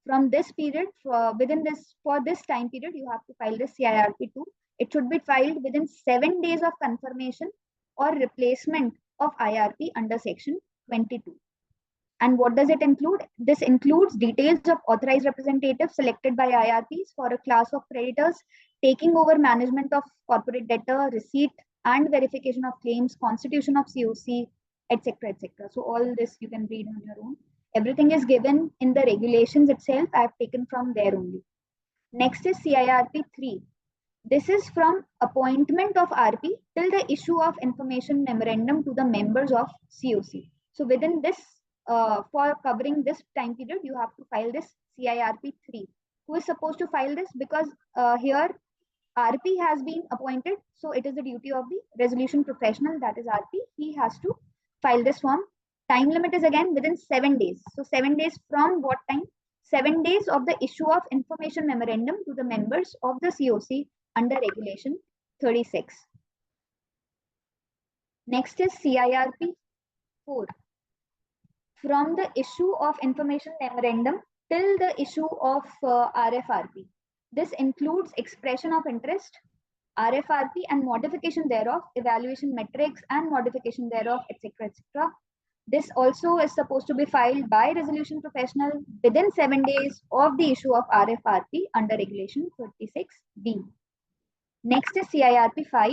Speaker 1: From this period, for this time period, you have to file the CIRP 2. It should be filed within 7 days of confirmation or replacement of IRP under section 22. And what does it include? This includes details of authorized representatives selected by IRPs for a class of creditors, taking over management of corporate debtor, receipt and verification of claims, constitution of COC, etc., etc. So all this you can read on your own. Everything is given in the regulations itself. I have taken from there only. Next is CIRP 3. This is from appointment of RP till the issue of information memorandum to the members of COC. So within this, for covering this time period, you have to file this CIRP 3. Who is supposed to file this? Because here RP has been appointed, so it is the duty of the resolution professional, that is RP. He has to file this form. Time limit is again within 7 days. So 7 days from what time? 7 days of the issue of information memorandum to the members of the COC under regulation 36. Next is CIRP 4. From the issue of information memorandum till the issue of RFRP. This includes expression of interest, RFRP and modification thereof, evaluation metrics and modification thereof, etc., etc. This also is supposed to be filed by resolution professional within 7 days of the issue of RFRP under regulation 36B. Next is CIRP 5.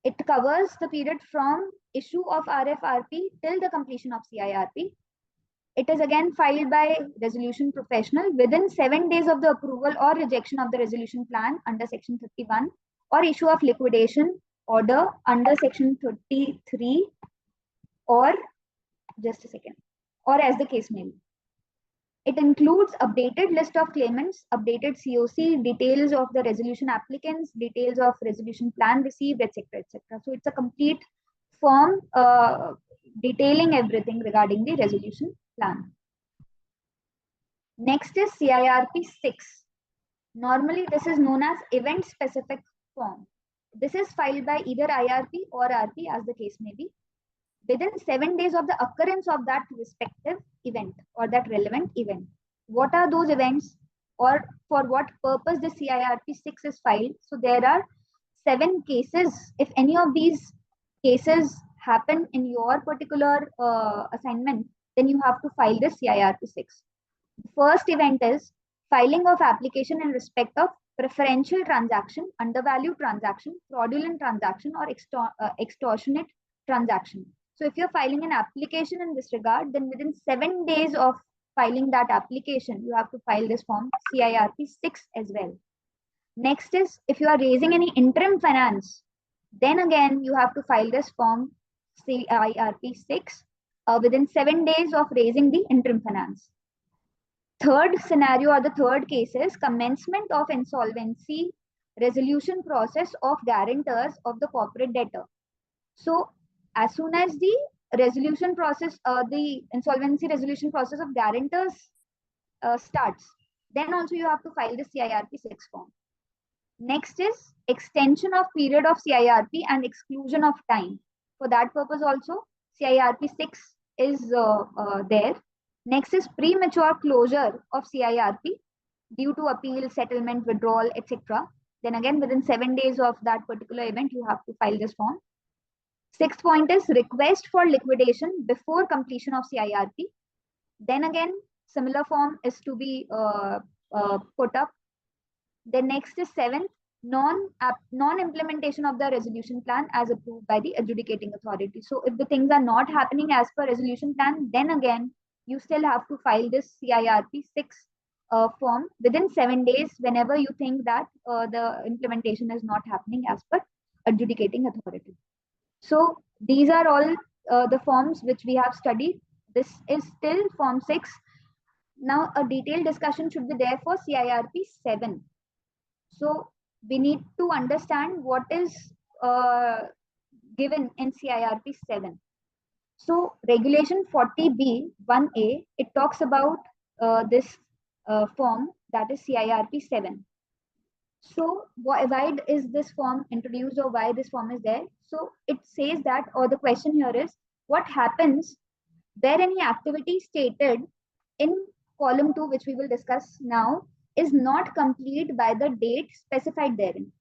Speaker 1: It covers the period from issue of RFRP till the completion of CIRP. It is again filed by resolution professional within 7 days of the approval or rejection of the resolution plan under section 31 or issue of liquidation order under section 33 or just a second, or as the case may be. It includes updated list of claimants, updated COC, details of the resolution applicants, details of resolution plan received, etc., etc. So it's a complete form detailing everything regarding the resolution plan. Next is CIRP 6. Normally, this is known as event-specific form. This is filed by either IRP or RP, as the case may be, within 7 days of the occurrence of that respective event or that relevant event. What are those events, or for what purpose the CIRP 6 is filed? So there are 7 cases. If any of these cases happen in your particular assignment, then you have to file the CIRP 6. The first event is filing of application in respect of preferential transaction, undervalued transaction, fraudulent transaction, or extortionate transaction. So if you're filing an application in this regard, then within 7 days of filing that application, you have to file this form CIRP 6 as well. Next is if you are raising any interim finance, then again you have to file this form CIRP 6 within 7 days of raising the interim finance. Third scenario or the third case is commencement of insolvency resolution process of guarantors of the corporate debtor. So as soon as the resolution process, the insolvency resolution process of guarantors starts, then also you have to file the CIRP 6 form. Next is extension of period of CIRP and exclusion of time. For that purpose also, CIRP 6 is there. Next is premature closure of CIRP due to appeal, settlement, withdrawal, etc. Then again, within 7 days of that particular event, you have to file this form. Sixth point is request for liquidation before completion of CIRP. Then again, similar form is to be put up. The next is 7th, non-implementation of the resolution plan as approved by the adjudicating authority. So if the things are not happening as per resolution plan, then again you still have to file this CIRP 6 form within 7 days whenever you think that the implementation is not happening as per adjudicating authority. So these are all the forms which we have studied. This is still form 6. Now a detailed discussion should be there for CIRP 7. So we need to understand what is given in CIRP 7. So regulation 40B 1A, it talks about this form, that is CIRP 7. So why is this form introduced, or why this form is there? So it says that, or the question here is, what happens where any activity stated in column 2, which we will discuss now, is not complete by the date specified therein.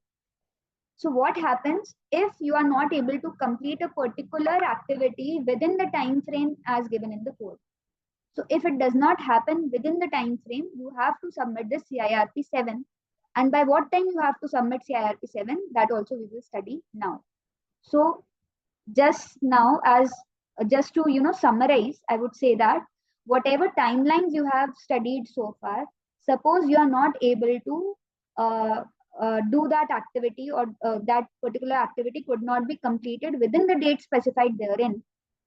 Speaker 1: So what happens if you are not able to complete a particular activity within the time frame as given in the code? So if it does not happen within the time frame, you have to submit this CIRP 7. And by what time you have to submit CIRP 7, that also we will study now. So just now, as just to summarize, I would say that whatever timelines you have studied so far, suppose you are not able to do that activity, or that particular activity could not be completed within the date specified therein,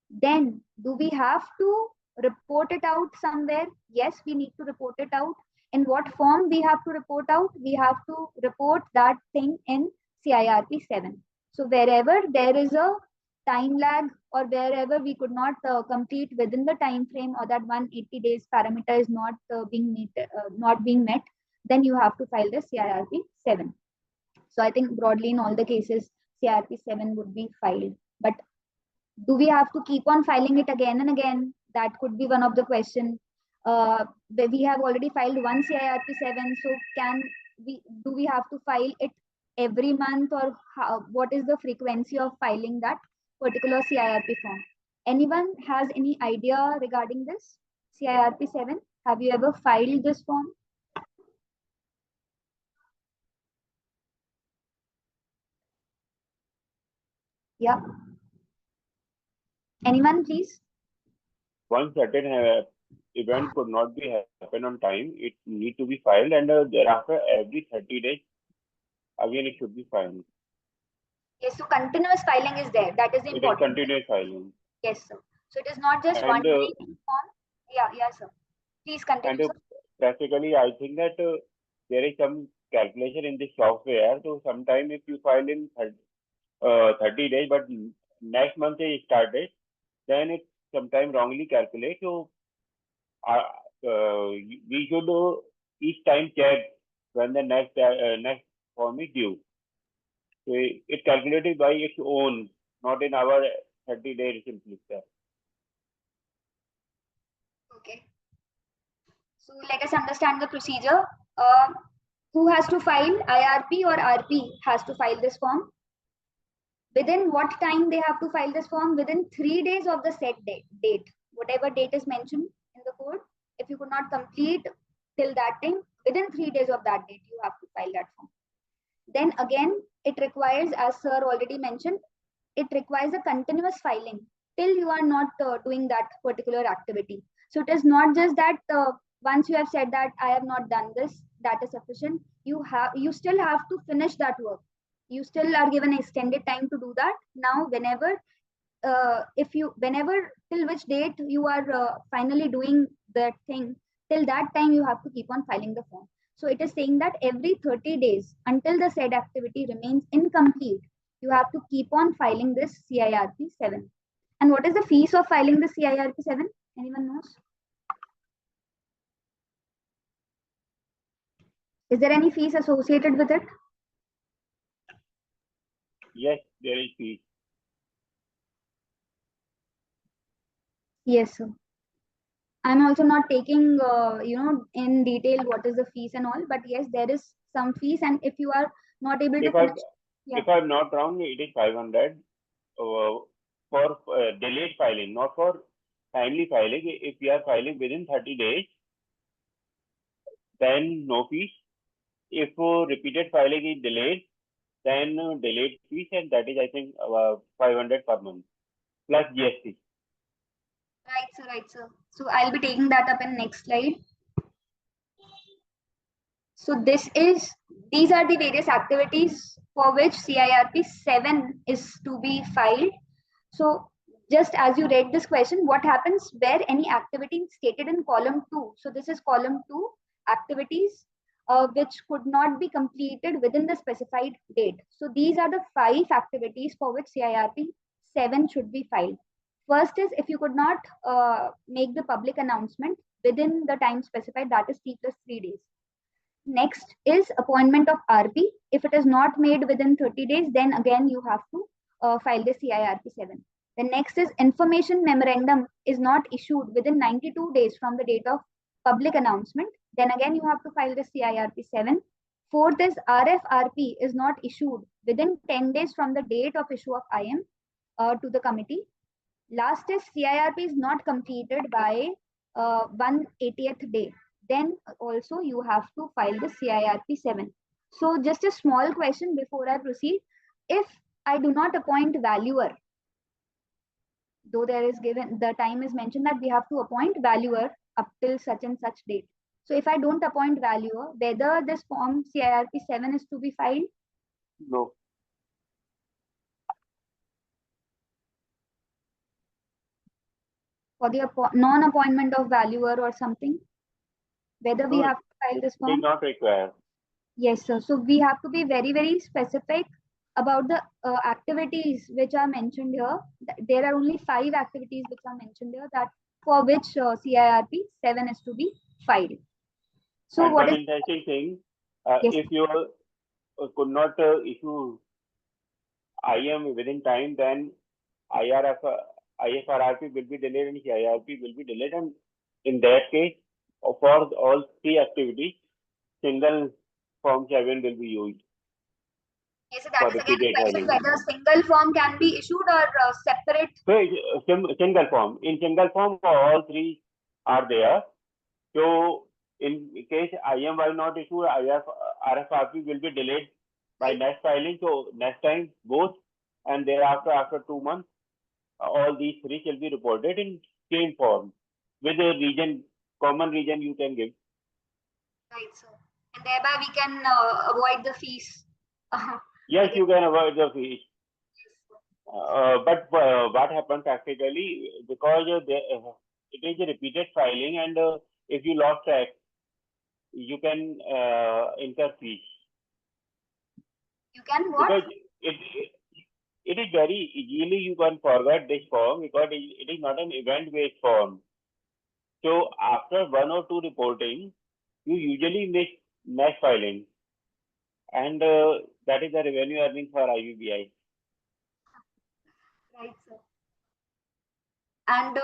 Speaker 1: then do we have to report it out somewhere? Yes, we need to report it out. In what form we have to report out? We have to report that thing in CIRP 7. So wherever there is a time lag, or wherever we could not complete within the time frame, or that 180 days parameter is not being met, then you have to file the CIRP 7. So I think broadly in all the cases, CIRP 7 would be filed. But do we have to keep on filing it again and again? That could be one of the questions. We have already filed one CIRP 7, so do we have to file it every month, or what is the frequency of filing that particular CIRP form? Anyone has any idea regarding this CIRP 7? Have you ever filed this form? Yeah. Anyone, please?
Speaker 6: One certain event could not be happen on time, it need to be filed, and thereafter every 30 days again it should be filed.
Speaker 1: Yes, so continuous filing is there. That is the
Speaker 6: It is
Speaker 1: important.
Speaker 6: continuous filing.
Speaker 1: Yes, sir. So it is not just
Speaker 6: And,
Speaker 1: one time form. Yeah, sir. Please continue.
Speaker 6: And practically, I think that there is some calculation in the software. So sometime if you file in 30 days, but next month is started, then it sometime wrongly calculate. So we should each time check when the next form is due. So it calculated by its own, not in our 30-day simplifier.
Speaker 1: Okay. So let us understand the procedure. Who has to file? IRP or RP has to file this form. Within what time they have to file this form? Within 3 days of the set date. Whatever date is mentioned in the code, if you could not complete till that time, within 3 days of that date, you have to file that form. Then again, it requires, as sir already mentioned, it requires a continuous filing till you are not doing that particular activity. So it is not just that once you have said that I have not done this, that is sufficient. You still have to finish that work. You still are given extended time to do that. Now, whenever till which date you are finally doing that thing, till that time you have to keep on filing the form. So it is saying that every 30 days until the said activity remains incomplete, you have to keep on filing this CIRP 7. And what is the fees of filing the CIRP 7? Anyone knows? Is there any fees associated with it?
Speaker 6: Yes, there is fee.
Speaker 1: Yes, sir. I'm also not taking, in detail what is the fees and all, but yes, there is some fees, and if you are not able to finish,
Speaker 6: If I'm not wrong, it is 500 for delayed filing, not for timely filing. If we are filing within 30 days, then no fees. if repeated filing is delayed, then delayed fees, and that is, I think, 500 per month plus GST.
Speaker 1: Right, sir. Right, sir. So I'll be taking that up in next slide. So these are the various activities for which CIRP 7 is to be filed. So just as you read this question, what happens where any activity stated in column 2? So this is column 2, activities which could not be completed within the specified date. So these are the 5 activities for which CIRP 7 should be filed. First is if you could not make the public announcement within the time specified, that is T plus 3 days. Next is appointment of RP. If it is not made within 30 days, then again you have to file the CIRP 7. The next is information memorandum is not issued within 92 days from the date of public announcement. Then again you have to file the CIRP 7. Fourth is RFRP is not issued within 10 days from the date of issue of IM to the committee. Last is CIRP is not completed by 180th day. Then also you have to file the CIRP 7. So just a small question before I proceed. If I do not appoint valuer, though there is given, the time is mentioned that we have to appoint valuer up till such and such date. So if I don't appoint valuer, whether this form CIRP 7 is to be filed?
Speaker 6: No.
Speaker 1: For the non-appointment of valuer or something? Whether we
Speaker 6: No,
Speaker 1: have to file this
Speaker 6: It
Speaker 1: form?
Speaker 6: is not required.
Speaker 1: Yes, sir. So we have to be very, very specific about the activities which are mentioned here. There are only 5 activities which are mentioned here that for which CIRP 7 is to be filed. So
Speaker 6: And
Speaker 1: what
Speaker 6: one
Speaker 1: is
Speaker 6: interesting thing,
Speaker 1: yes,
Speaker 6: if you could not issue IM within time, then IFRRP will be delayed and CIRP will be delayed. And in that case, for all 3 activities, single form 7 will be used.
Speaker 1: yes, so
Speaker 6: for
Speaker 1: that is again
Speaker 6: repeated
Speaker 1: a question
Speaker 6: filing.
Speaker 1: whether single form can be issued or separate.
Speaker 6: So single form. In single form, all 3 are there. So in case IM was not issued, RFRP will be delayed by next filing. So next time both, and thereafter after 2 months, all these 3 shall be reported in same form with a region, common region you can give.
Speaker 1: Right, sir. And thereby we can avoid the fees.
Speaker 6: Yes, you can avoid the fees. But what happens practically, because it is a repeated filing, and if you lost track, you can incur fees.
Speaker 1: You can what?
Speaker 6: Because it is very easily you can forget this form because it is not an event-based form. So after 1 or 2 reporting, you usually miss next filing, and that is the revenue earning for IBBI.
Speaker 1: Right, sir. And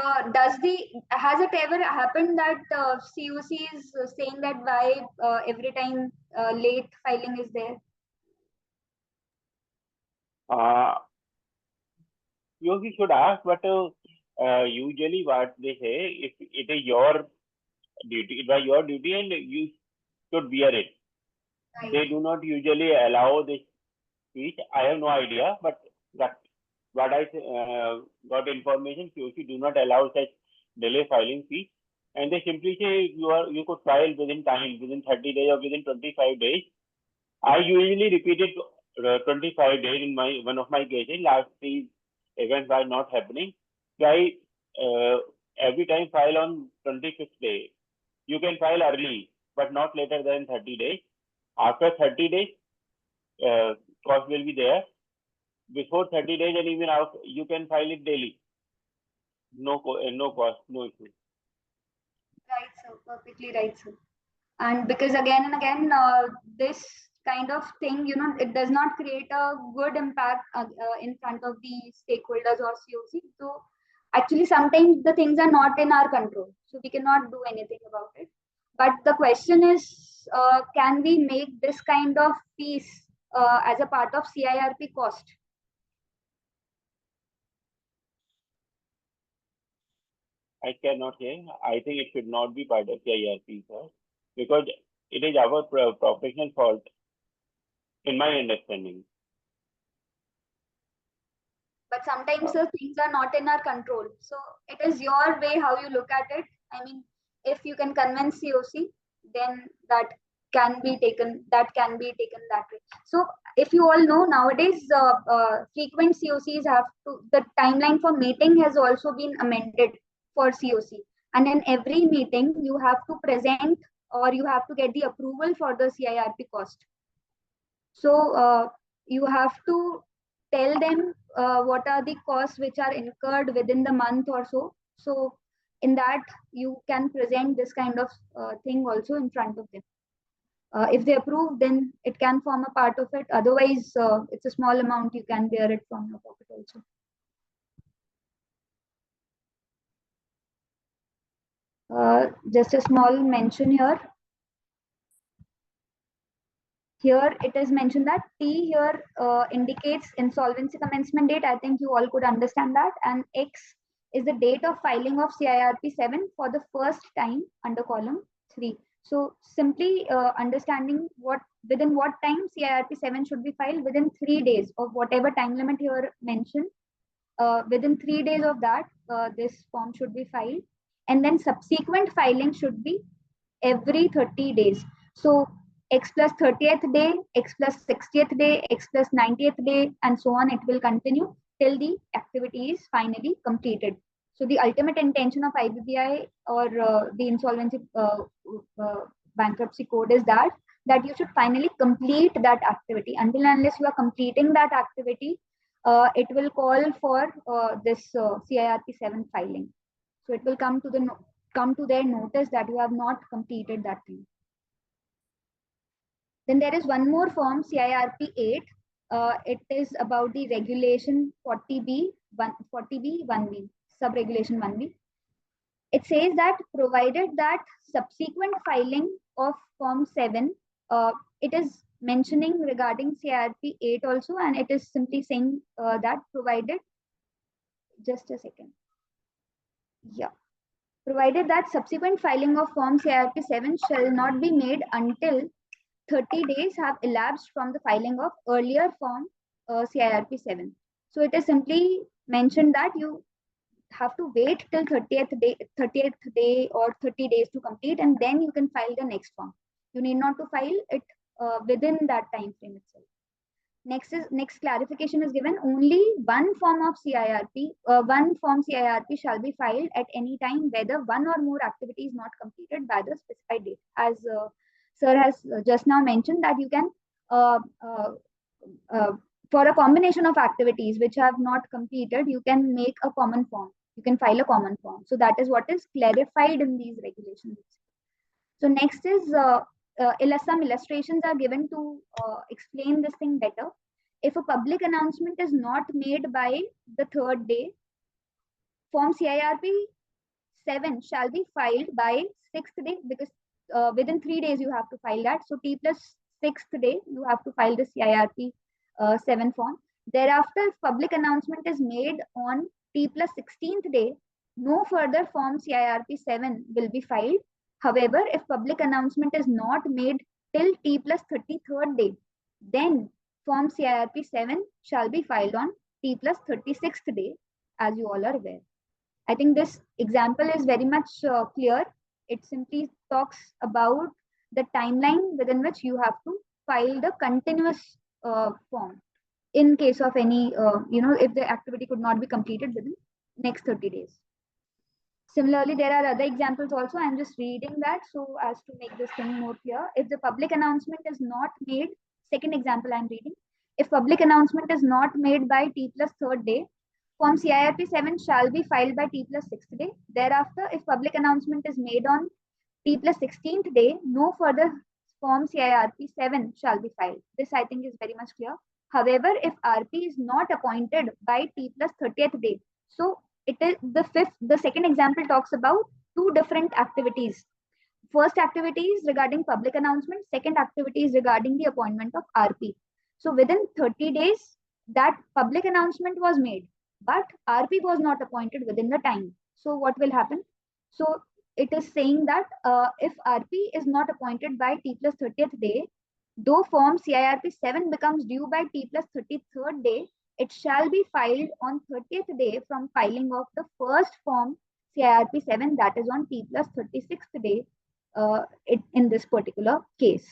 Speaker 1: has it ever happened that COC is saying that why every time late filing is there?
Speaker 6: You should ask, but usually what they say, if it is your duty, it was your duty and you should bear it.
Speaker 1: Right.
Speaker 6: They do not usually allow this speech. I have no idea, but that what I got information, COC do not allow such delay filing fee, and they simply say you could file within time, within 30 days or within 25 days. I usually repeat it 25 days in one of my cases. Last 3 events are not happening. So I every time file on 25th day. You can file early, but not later than 30 days. After 30 days, cost will be there. Before 30 days and even out, you can file it daily. No cost, no issue.
Speaker 1: Right, sir. Perfectly right, sir. And because again and again, this kind of thing, it does not create a good impact in front of the stakeholders or COC. So actually, sometimes the things are not in our control, so we cannot do anything about it. But the question is, can we make this kind of fees as a part of CIRP cost?
Speaker 6: I cannot say. I think it should not be part of CIRP, sir, because it is our professional fault, in my understanding.
Speaker 1: But sometimes the things are not in our control. So it is your way how you look at it. I mean, if you can convince COC, then that can be taken that way. So if you all know, nowadays frequent COCs have to, the timeline for meeting has also been amended for COC, and in every meeting you have to present or you have to get the approval for the CIRP cost. So you have to tell them what are the costs which are incurred within the month or so. So in that you can present this kind of thing also in front of them. If they approve, then it can form a part of it. Otherwise, it's a small amount, you can bear it from your pocket also. Just a small mention here. Here it is mentioned that T here indicates insolvency commencement date. I think you all could understand that. And X is the date of filing of CIRP 7 for the first time under column 3. So simply understanding within what time CIRP 7 should be filed, within 3 days of whatever time limit here mentioned. Within 3 days of that, this form should be filed. And then subsequent filing should be every 30 days. So X plus 30th day, X plus 60th day, X plus 90th day, and so on. It will continue till the activity is finally completed. So the ultimate intention of IBBI or the insolvency bankruptcy code is that you should finally complete that activity. Until and unless you are completing that activity, it will call for this CIRP 7 filing. So it will come to their notice that you have not completed that thing. Then there is one more form, CIRP 8. It is about the regulation 40B 1B, sub-regulation 1B. It says that provided that subsequent filing of form 7, it is mentioning regarding CIRP 8 also, and it is simply saying that provided, just a second. Yeah. Provided that subsequent filing of form CIRP 7 shall not be made until 30 days have elapsed from the filing of earlier form CIRP 7. So it is simply mentioned that you have to wait till 30th day or 30 days to complete, and then you can file the next form. You need not to file it within that time frame itself. Next clarification is given. Only one form of CIRP, shall be filed at any time, whether one or more activity is not completed by the specified date. As Sir has just now mentioned, that you can, for a combination of activities which have not completed, you can make a common form. You can file a common form. So that is what is clarified in these regulations. So next is some illustrations are given to explain this thing better. If a public announcement is not made by the 3rd day, form CIRP 7 shall be filed by 6th day, because within 3 days you have to file that. So T plus 6th day you have to file the CIRP 7 form. Thereafter, if public announcement is made on T plus 16th day, no further form CIRP 7 will be filed. However, if public announcement is not made till T plus 33rd day, then form CIRP 7 shall be filed on T plus 36th day, as you all are aware. I think this example is very much clear. It simply talks about the timeline within which you have to file the continuous form in case of any, if the activity could not be completed within next 30 days. Similarly, there are other examples also. I'm just reading that so as to make this thing more clear. If the public announcement is not made, second example I'm reading. If public announcement is not made by T plus 3rd day, form CIRP 7 shall be filed by T plus 6th day. Thereafter, if public announcement is made on T plus 16th day, no further form CIRP 7 shall be filed. This I think is very much clear. However, if RP is not appointed by T plus 30th day, so it is the second example talks about 2 different activities. First activity is regarding public announcement. Second activity is regarding the appointment of RP. So within 30 days, that public announcement was made, but RP was not appointed within the time. So what will happen? So it is saying that if RP is not appointed by T plus 30th day, though form CIRP 7 becomes due by T plus 33rd day, it shall be filed on 30th day from filing of the first form CIRP 7, that is on T plus 36th day in this particular case.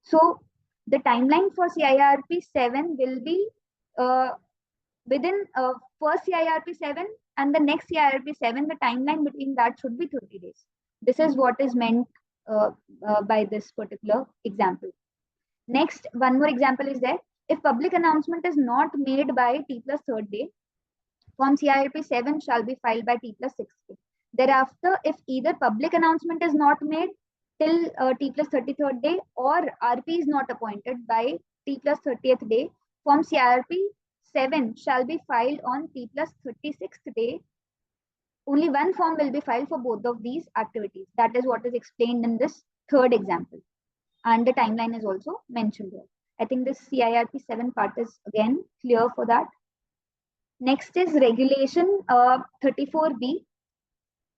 Speaker 1: So the timeline for CIRP 7 will be within first CIRP 7 and the next CIRP 7, the timeline between that should be 30 days. This is what is meant by this particular example. Next, one more example is there. If public announcement is not made by T plus 3rd day, form CIRP 7 shall be filed by T plus 6th day. Thereafter, if either public announcement is not made till T plus 33rd day or RP is not appointed by T plus 30th day, form CIRP 7 shall be filed on T plus 36th day. Only one form will be filed for both of these activities. That is what is explained in this third example. And the timeline is also mentioned here. I think this CIRP 7 part is again clear for that. Next is regulation 34B.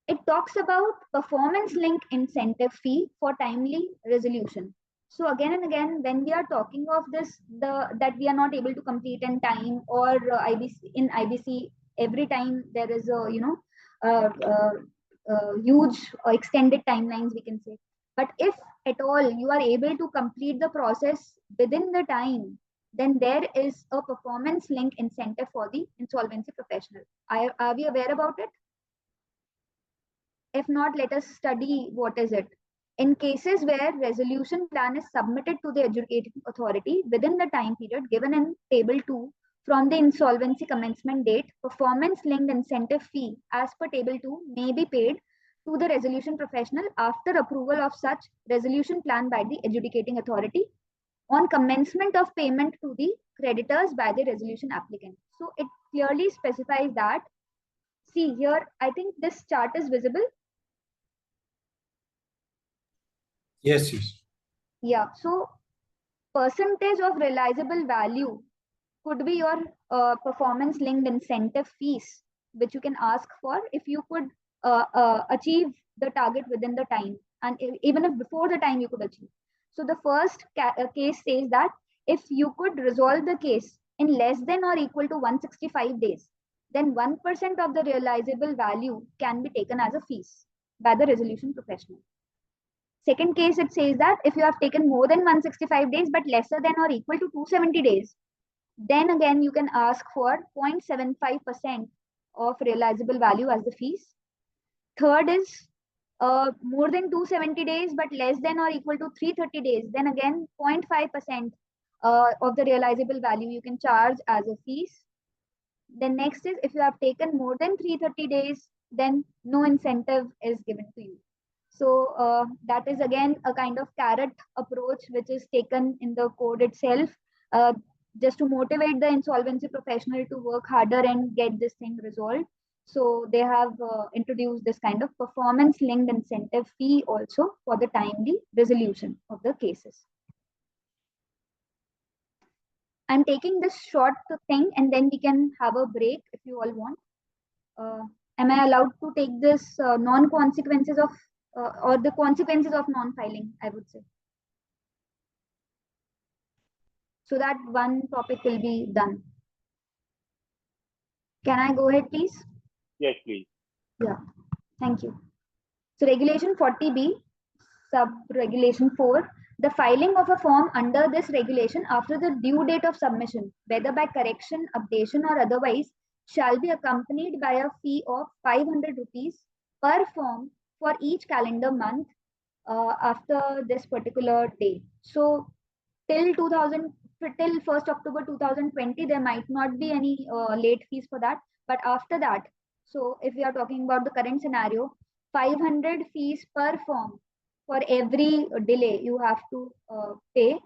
Speaker 1: It talks about performance link incentive fee for timely resolution. So again and again, when we are talking of this, that we are not able to complete in time, or IBC, every time there is a huge extended timelines, we can say. But if at all you are able to complete the process within the time, then there is a performance link incentive for the insolvency professional. Are we aware about it? If not, let us study what is it. In cases where resolution plan is submitted to the adjudicating authority within the time period given in table 2 from the insolvency commencement date, performance linked incentive fee as per table 2 may be paid to the resolution professional after approval of such resolution plan by the adjudicating authority on commencement of payment to the creditors by the resolution applicant. So it clearly specifies that. See here, I think this chart is visible.
Speaker 7: Yes, yes.
Speaker 1: Yeah, so percentage of realizable value could be your performance linked incentive fees, which you can ask for if you could achieve the target within the time, and even if before the time you could achieve. So the first case says that if you could resolve the case in less than or equal to 165 days, then 1% of the realizable value can be taken as a fees by the resolution professional. Second case, it says that if you have taken more than 165 days but lesser than or equal to 270 days, then again you can ask for 0.75% of realizable value as the fees. Third is more than 270 days but less than or equal to 330 days, then again 0.5% of the realizable value you can charge as a fees. Then next is if you have taken more than 330 days, then no incentive is given to you. So that is again a kind of carrot approach which is taken in the code itself, just to motivate the insolvency professional to work harder and get this thing resolved. So they have introduced this kind of performance linked incentive fee also for the timely resolution of the cases. I'm taking this short thing and then we can have a break if you all want. Am I allowed to take this non-consequences of or the consequences of non-filing, I would say, so that one topic will be done. Can I go ahead, please?
Speaker 6: Yes, please.
Speaker 1: Yeah, thank you. So regulation 40B, sub-regulation 4, the filing of a form under this regulation after the due date of submission, whether by correction, updation or otherwise, shall be accompanied by a fee of 500 rupees per form for each calendar month after this particular day. So till 1st October 2020, there might not be any late fees for that. But after that, so if we are talking about the current scenario, 500 fees per form for every delay you have to pay.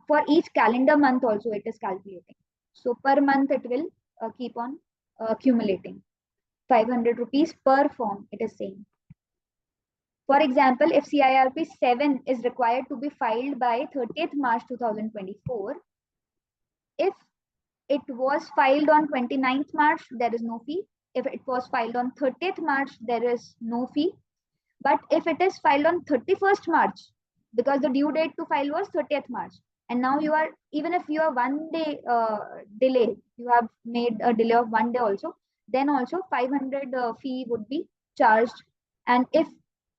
Speaker 1: For each calendar month also it is calculating. So per month it will keep on accumulating. 500 rupees per form, it is saying. For example, if CIRP 7 is required to be filed by 30th March 2024, if it was filed on 29th March, there is no fee. If it was filed on 30th March, there is no fee. But if it is filed on 31st March, because the due date to file was 30th March, and now you are, even if you are 1 day delay, you have made a delay of 1 day also, then also 500 fee would be charged. And if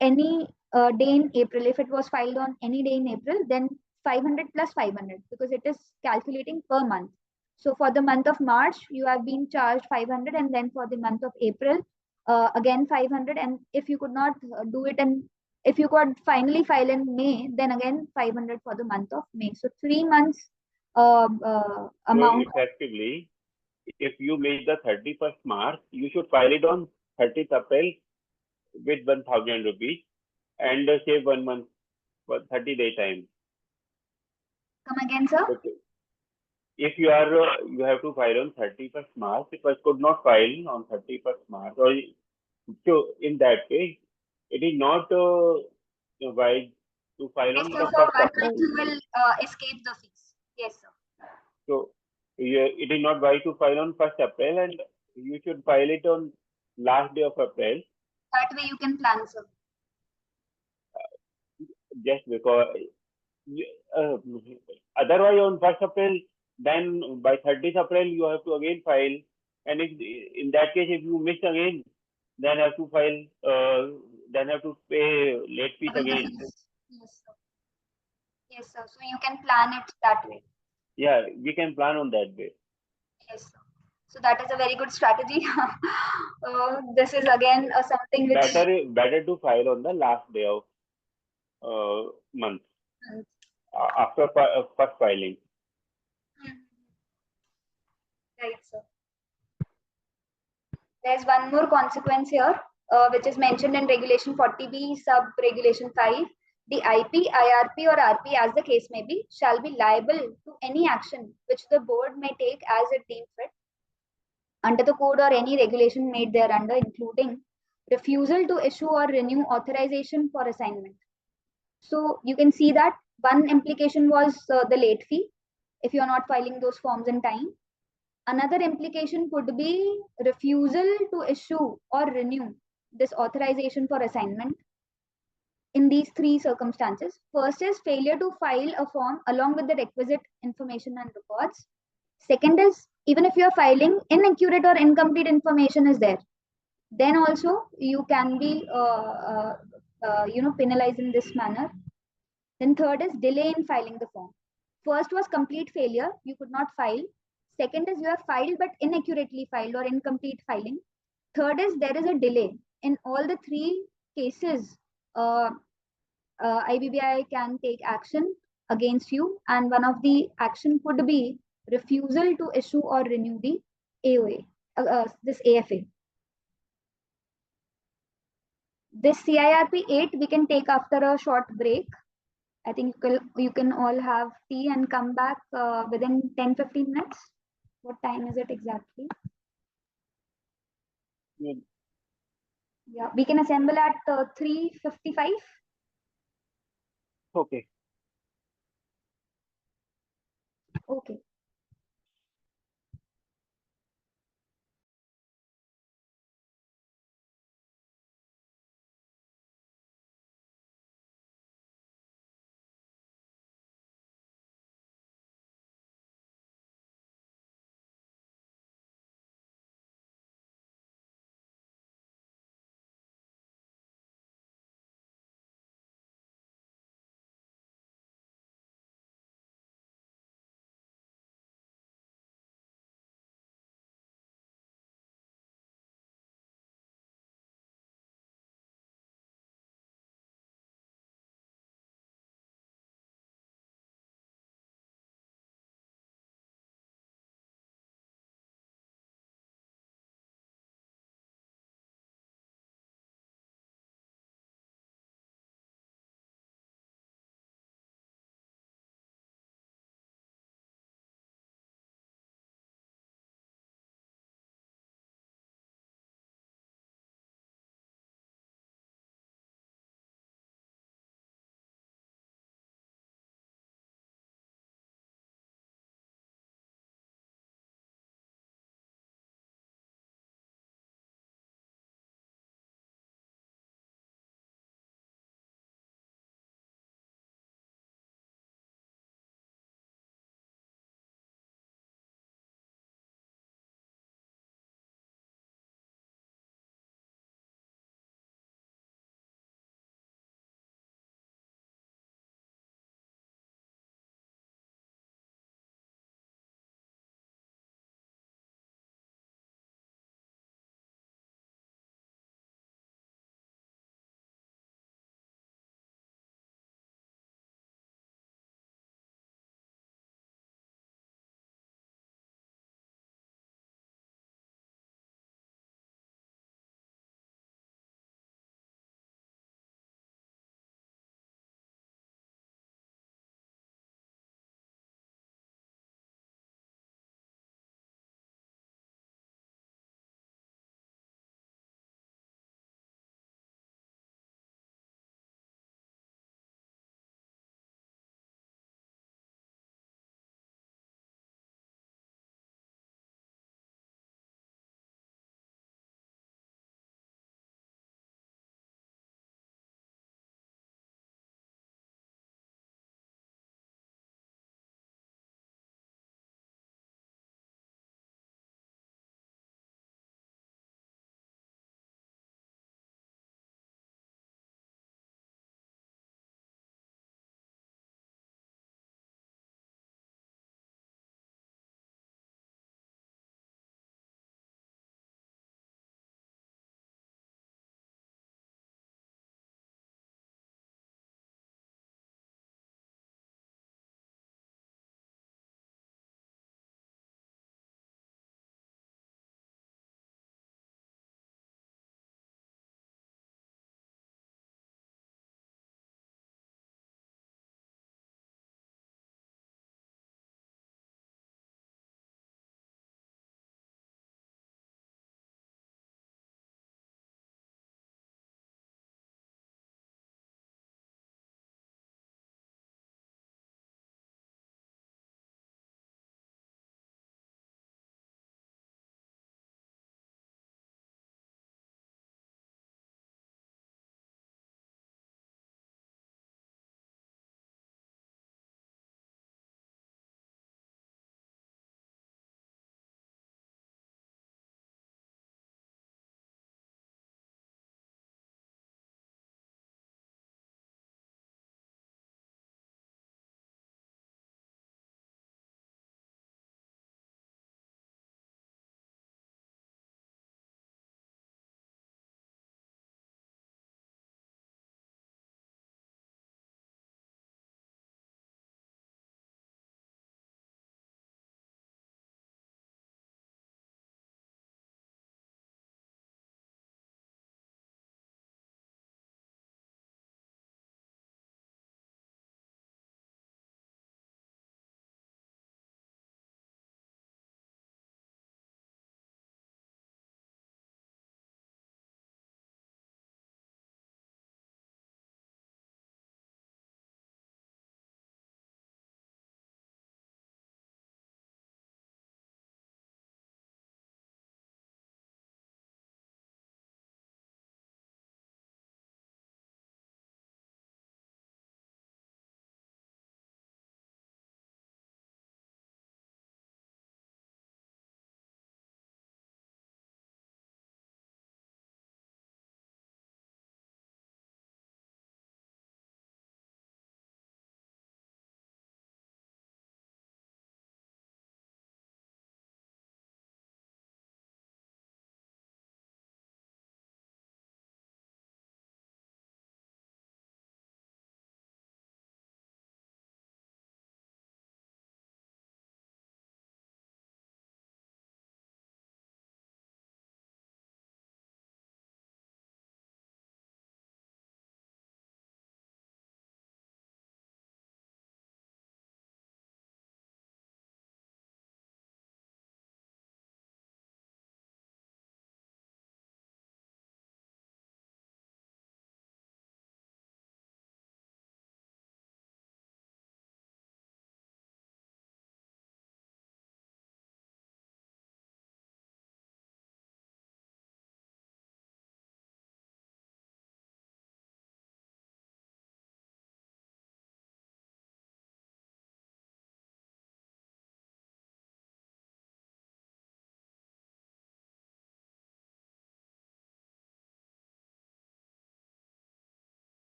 Speaker 1: any day in April, if it was filed on any day in April, then 500 plus 500, because it is calculating per month. So for the month of March, you have been charged 500, and then for the month of April, again 500. And if you could not do it, and if you could finally file in May, then again 500 for the month of May. So 3 months
Speaker 6: So
Speaker 1: amount.
Speaker 6: effectively, if you make the 31st March, you should file it on 30th April with 1,000 rupees and save 1 month for 30-day time.
Speaker 1: Come again, sir?
Speaker 6: But if you are you have to file on 31st March, if I could not file on 31st March, or so in that case, it is not wise to file
Speaker 1: Yes,
Speaker 6: on
Speaker 1: sir.
Speaker 6: the
Speaker 1: For
Speaker 6: 1st
Speaker 1: 1
Speaker 6: April.
Speaker 1: month, you will escape the fees. Yes, sir.
Speaker 6: So it is not wise to file on 1st April, and you should file it on last day of April.
Speaker 1: That way you can plan, sir.
Speaker 6: Just because otherwise on 1st April, then by 30th April you have to again file, and if in that case if you miss again, then have to file, then have to pay late fees
Speaker 1: Double the
Speaker 6: again.
Speaker 1: fees. Yes, sir. Yes, sir. So you can plan it that way.
Speaker 6: Yeah, we can plan on that way.
Speaker 1: Yes, sir. So that is a very good strategy. This is again something which
Speaker 6: Better to file on the last day of month after first filing.
Speaker 1: Right, sir. There's one more consequence here, which is mentioned in Regulation 40B, Sub Regulation 5. The IP, IRP, or RP, as the case may be, shall be liable to any action which the board may take as it deems fit under the code or any regulation made thereunder, including refusal to issue or renew authorization for assignment. So you can see that one implication was the late fee if you are not filing those forms in time. Another implication could be refusal to issue or renew this authorization for assignment in these three circumstances. First is failure to file a form along with the requisite information and records. Second is, even if you are filing, inaccurate or incomplete information is there, then also you can be penalized in this manner. Then third is delay in filing the form. First was complete failure, you could not file. Second is you have filed but inaccurately filed or incomplete filing. Third is there is a delay. In all the three cases, IBBI can take action against you, and one of the action could be refusal to issue or renew the AOA, this AFA. This CIRP 8 we can take after a short break. I think you can all have tea and come back within 10-15 minutes. What time is it exactly? Yeah, we can assemble at 3:55.
Speaker 6: Okay.
Speaker 1: Okay.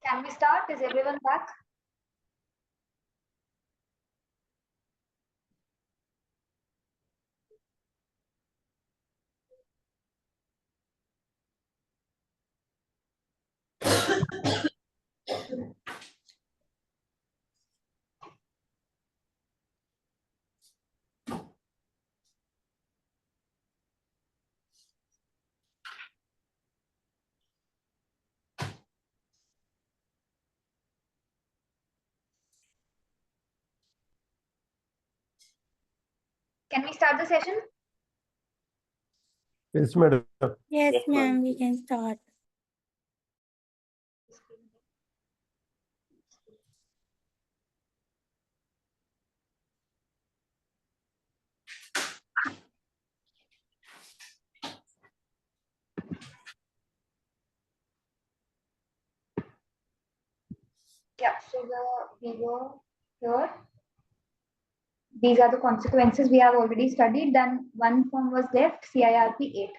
Speaker 1: Can we start? Is everyone back? Can we start the session?
Speaker 3: Yes, madam.
Speaker 8: Yes,
Speaker 6: Yes, ma'am.
Speaker 8: ma'am, we can start.
Speaker 1: Yeah, so we were here. These are the consequences we have already studied. Then one form was left, CIRP 8.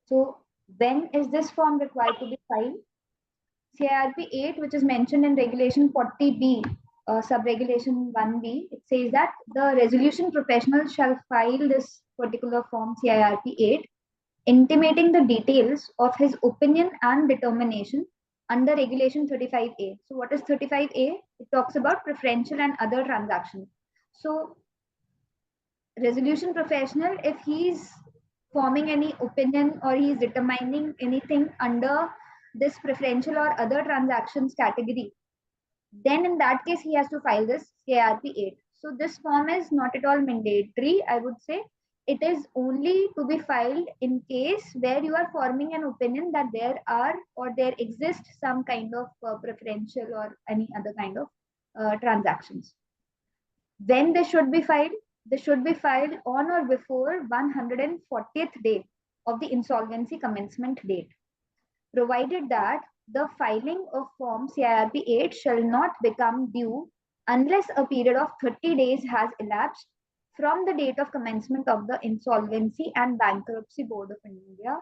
Speaker 1: So when is this form required to be filed? CIRP 8, which is mentioned in regulation 40B, sub-regulation 1B, it says that the resolution professional shall file this particular form CIRP 8, intimating the details of his opinion and determination under regulation 35A. So what is 35A? It talks about preferential and other transactions. So resolution professional, if he's forming any opinion or he's determining anything under this preferential or other transactions category, then in that case he has to file this CIRP 8. So this form is not at all mandatory, I would say. It is only to be filed in case where you are forming an opinion that there are or there exist some kind of preferential or any other kind of transactions. When they should be filed? They should be filed on or before 140th day of the insolvency commencement date, provided that the filing of form CIRP 8 shall not become due unless a period of 30 days has elapsed from the date of commencement of the Insolvency and Bankruptcy Board of India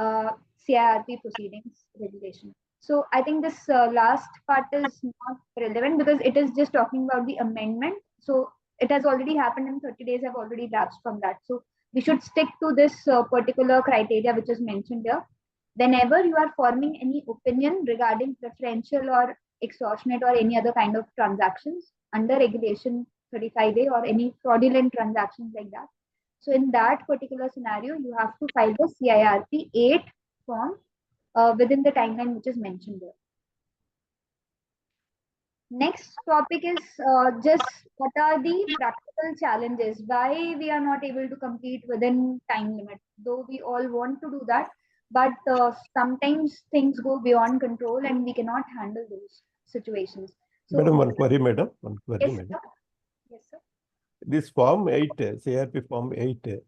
Speaker 1: CIRP proceedings regulation. So I think this last part is not relevant because it is just talking about the amendment. So it has already happened and 30 days have already lapsed from that. So we should stick to this particular criteria which is mentioned here. Whenever you are forming any opinion regarding preferential or extortionate or any other kind of transactions under regulation 35A or any fraudulent transactions like that. So in that particular scenario, you have to file the CIRP 8 form within the timeline which is mentioned there. Next topic is just what are the practical challenges, why we are not able to complete within time limit, though we all want to do that, but sometimes things go beyond control and we cannot handle those situations. So,
Speaker 3: Madam, one query, madam. One query,
Speaker 1: yes,
Speaker 3: madam.
Speaker 1: sir. Yes, sir.
Speaker 3: This form 8, CIRP form 8,
Speaker 1: Should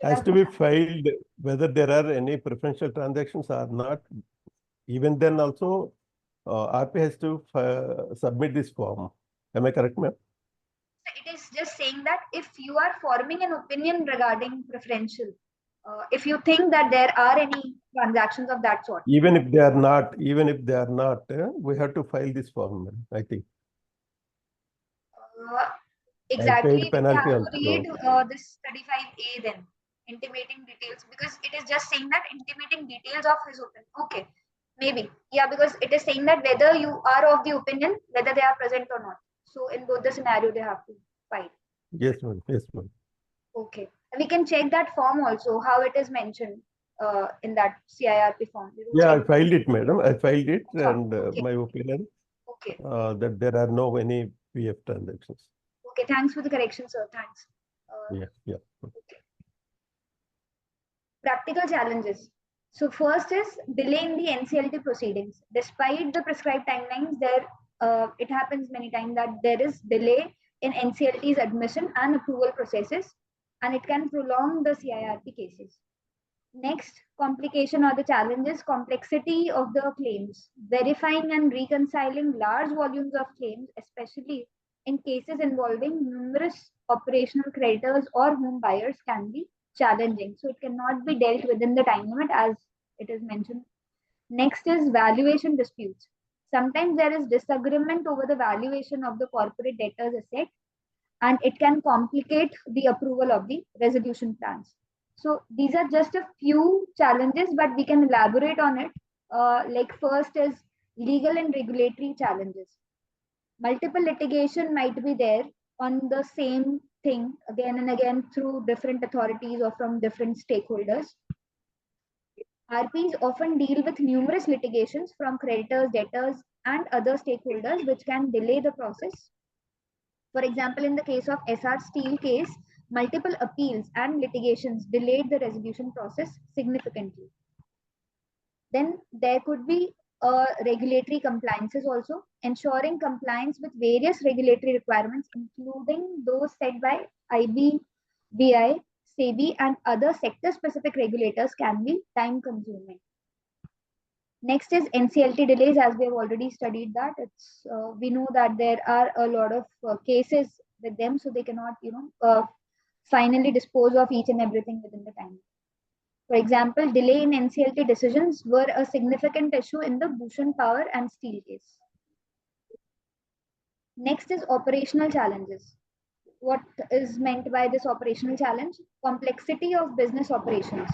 Speaker 3: has
Speaker 1: have
Speaker 3: to
Speaker 1: been-
Speaker 3: be filed whether there are any preferential transactions or not. Even then also, RP has to submit this form. Am I correct, ma'am?
Speaker 1: It is just saying that if you are forming an opinion regarding preferential, if you think that there are any transactions of that sort,
Speaker 3: Even if they are not, we have to file this form, ma'am, I think.
Speaker 1: exactly, we
Speaker 3: penalty
Speaker 1: have to
Speaker 3: also.
Speaker 1: read this 35A then, intimating details, because it is just saying that intimating details of his opinion. Okay, maybe, yeah, because it is saying that whether you are of the opinion, whether they are present or not. So in both the scenario, they have to file.
Speaker 3: Yes, ma'am. Yes, ma'am.
Speaker 1: Okay, and we can check that form also, how it is mentioned in that CIRP form. We will
Speaker 3: Yeah, I
Speaker 1: check.
Speaker 3: filed it, madam. I filed it,
Speaker 1: Sure.
Speaker 3: and
Speaker 1: Okay.
Speaker 3: my opinion
Speaker 1: Okay.
Speaker 3: that there are no any PF transactions.
Speaker 1: Okay, thanks for the correction, sir. Thanks.
Speaker 3: Yeah, yeah.
Speaker 1: Okay. Practical challenges. So first is delay in the NCLT proceedings. Despite the prescribed timelines, it happens many times that there is delay in NCLT's admission and approval processes, and it can prolong the CIRP cases. Next, complication or the challenges, complexity of the claims. Verifying and reconciling large volumes of claims, especially in cases involving numerous operational creditors or home buyers, can be challenging. So it cannot be dealt within the time limit as it is mentioned. Next is valuation disputes. Sometimes there is disagreement over the valuation of the corporate debtors asset, and it can complicate the approval of the resolution plans. So these are just a few challenges, but we can elaborate on it. Like first is legal and regulatory challenges. Multiple litigation might be there on the same thing again and again through different authorities or from different stakeholders. RPs often deal with numerous litigations from creditors, debtors, and other stakeholders, which can delay the process. For example, in the case of SR Steel case, multiple appeals and litigations delayed the resolution process significantly. Then there could be regulatory compliances also, ensuring compliance with various regulatory requirements, including those set by IBC, SEBI, and other sector-specific regulators can be time-consuming. Next is NCLT delays, as we have already studied that. We know that there are a lot of cases with them, so they cannot, finally dispose of each and everything within the time. For example, delay in NCLT decisions were a significant issue in the Bhushan Power and Steel case. Next is operational challenges. What is meant by this operational challenge? Complexity of business operations.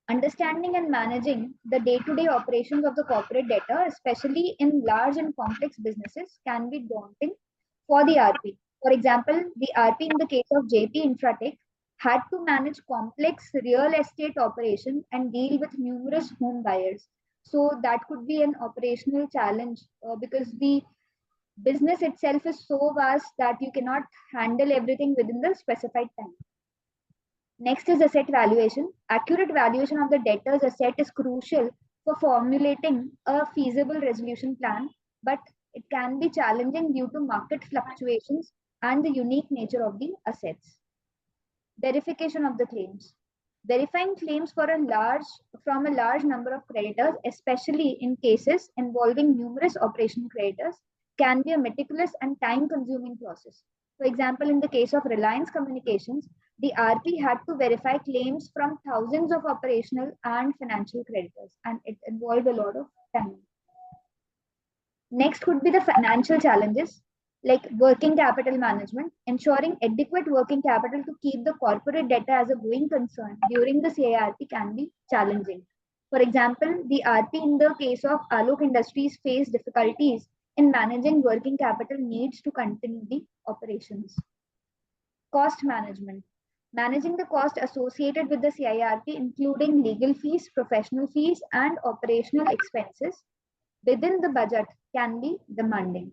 Speaker 1: Understanding and managing the day-to-day operations of the corporate debtor, especially in large and complex businesses, can be daunting for the RP. For example, the RP in the case of JP Infratech had to manage complex real estate operation and deal with numerous home buyers. So that could be an operational challenge because the business itself is so vast that you cannot handle everything within the specified time. Next is asset valuation. Accurate valuation of the debtor's asset is crucial for formulating a feasible resolution plan, but it can be challenging due to market fluctuations and the unique nature of the assets. Verification of the claims. Verifying claims from a large number of creditors, especially in cases involving numerous operational creditors, can be a meticulous and time-consuming process. For example, in the case of Reliance Communications, the RP had to verify claims from thousands of operational and financial creditors, and it involved a lot of time. Next could be the financial challenges, like working capital management. Ensuring adequate working capital to keep the corporate debtor as a going concern during the CIRP can be challenging. For example, the RP in the case of Alok Industries faced difficulties in managing working capital needs to continue the operations. Cost management. Managing the cost associated with the CIRP, including legal fees, professional fees, and operational expenses within the budget, can be demanding.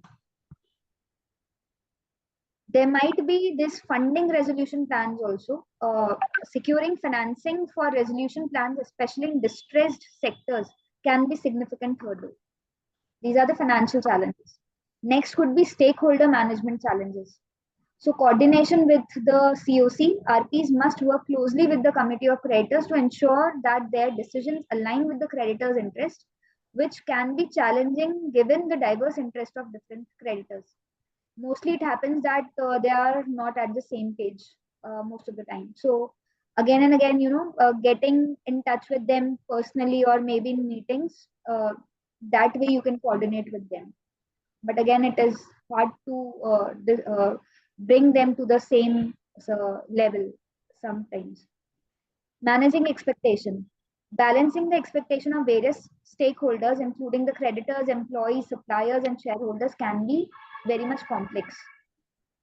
Speaker 1: There might be this funding resolution plans also. Securing financing for resolution plans, especially in distressed sectors, can be significant hurdle. These are the financial challenges. Next could be stakeholder management challenges. So coordination with the COC, RPs must work closely with the committee of creditors to ensure that their decisions align with the creditor's interest, which can be challenging given the diverse interest of different creditors. Mostly it happens that they are not at the same page most of the time. So again and again, getting in touch with them personally or maybe in meetings, that way you can coordinate with them. But again, it is hard to bring them to the same level sometimes. Managing expectation. Balancing the expectation of various stakeholders, including the creditors, employees, suppliers, and shareholders, can be very much complex.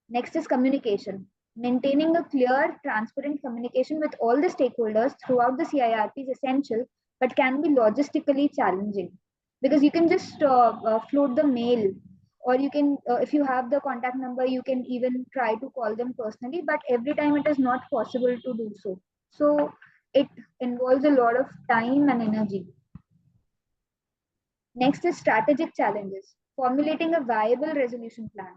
Speaker 1: Next is communication. Maintaining a clear, transparent communication with all the stakeholders throughout the CIRP is essential, but can be logistically challenging because you can just float the mail, or you can, if you have the contact number, you can even try to call them personally, but every time it is not possible to do so. So it involves a lot of time and energy. Next is strategic challenges. Formulating a viable resolution plan.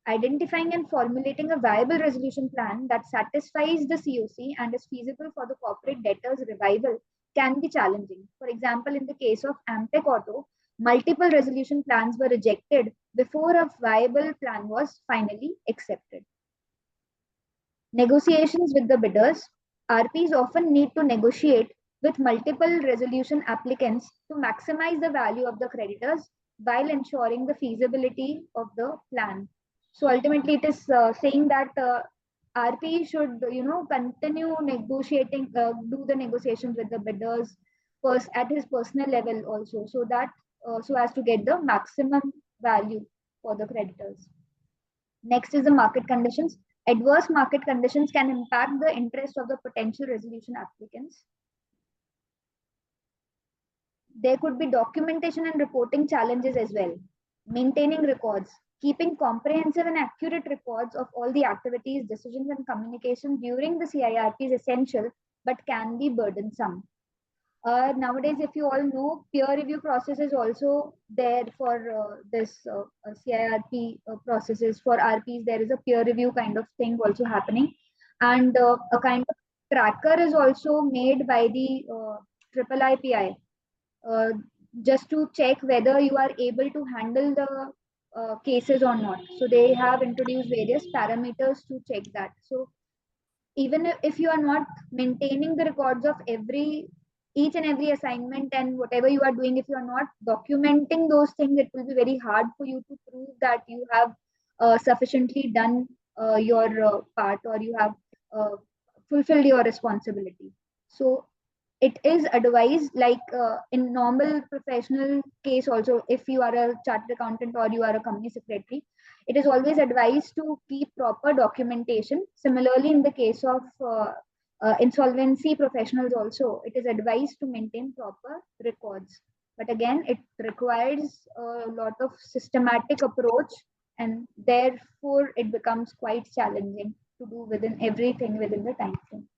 Speaker 1: Identifying and formulating a viable resolution plan that satisfies the COC and is feasible for the corporate debtor's revival can be challenging. For example, in the case of Amtech Auto, multiple resolution plans were rejected before a viable plan was finally accepted. Negotiations with the bidders. RPs often need to negotiate with multiple resolution applicants to maximize the value of the creditors while ensuring the feasibility of the plan. So ultimately, it is saying that RP should, continue negotiating, do the negotiations with the bidders first at his personal level also, so that so as to get the maximum value for the creditors. Next is the market conditions. Adverse market conditions can impact the interest of the potential resolution applicants. There could be documentation and reporting challenges as well. Maintaining records. Keeping comprehensive and accurate records of all the activities, decisions, and communication during the CIRP is essential, but can be burdensome. Nowadays, if you all know, peer review process is also there for this CIRP processes. For RPs, there is a peer review kind of thing also happening. And a kind of tracker is also made by the IIIPI just to check whether you are able to handle the cases or not. So they have introduced various parameters to check that. So even if you are not maintaining the records of each and every assignment and whatever you are doing, if you are not documenting those things, it will be very hard for you to prove that you have sufficiently done your part, or you have fulfilled your responsibility. So it is advised, like in normal professional case also, if you are a chartered accountant or you are a company secretary, it is always advised to keep proper documentation. Similarly, in the case of insolvency professionals also, it is advised to maintain proper records. But again, it requires a lot of systematic approach, and therefore it becomes quite challenging to do within everything within the time frame.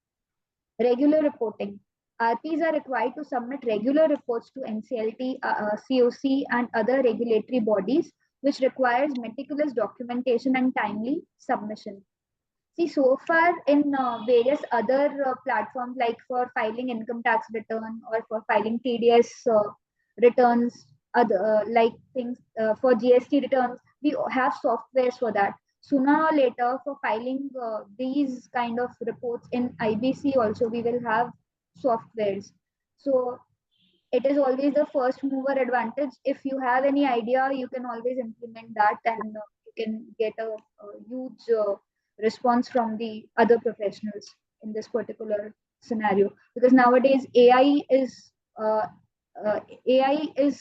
Speaker 1: Regular reporting. RPs are required to submit regular reports to NCLT, COC, and other regulatory bodies, which requires meticulous documentation and timely submission. See, so far in various other platforms, like for filing income tax return or for filing TDS returns, other like things for GST returns, we have softwares for that. Sooner or later, for filing these kind of reports in IBC also, we will have softwares. So it is always the first mover advantage. If you have any idea, you can always implement that, and you can get a huge response from the other professionals in this particular scenario. Because nowadays AI is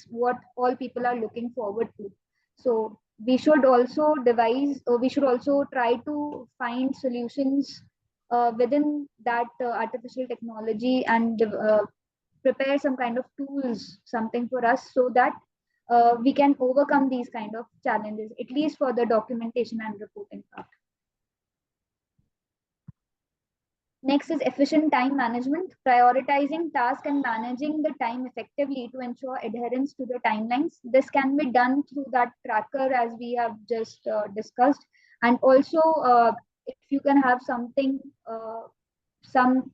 Speaker 1: what all people are looking forward to. So we should also devise, or we should also try to find solutions within that artificial technology, and prepare some kind of tools, something for us, so that we can overcome these kind of challenges, at least for the documentation and reporting part. Next is efficient time management, prioritizing tasks and managing the time effectively to ensure adherence to the timelines. This can be done through that tracker, as we have just discussed. And also, if you can have something, some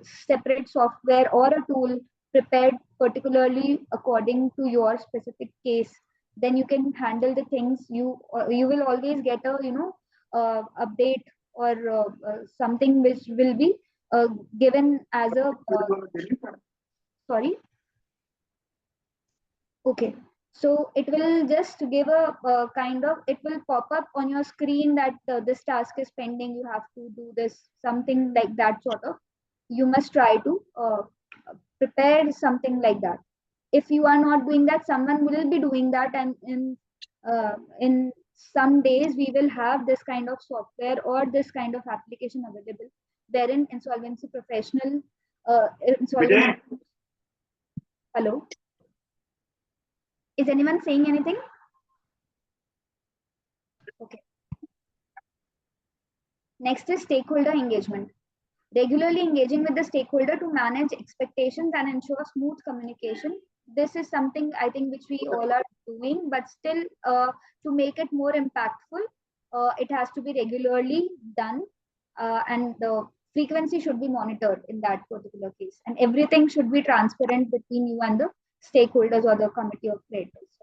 Speaker 1: separate software or a tool prepared particularly according to your specific case, then you can handle the things. You will always get a update, or something which will be given as a sorry. Okay, so it will just give a kind of, it will pop up on your screen that this task is pending, you have to do this, something like that sort of. You must try to prepare something like that. If you are not doing that, someone will be doing that, and in some days we will have this kind of software or this kind of application available, wherein insolvency professional hello, is anyone saying anything? Okay. Next is stakeholder engagement. Regularly engaging with the stakeholder to manage expectations and ensure smooth communication. This is something I think which we all are doing, but still to make it more impactful, it has to be regularly done, and the frequency should be monitored in that particular case, and everything should be transparent between you and the stakeholders or the committee of creditors.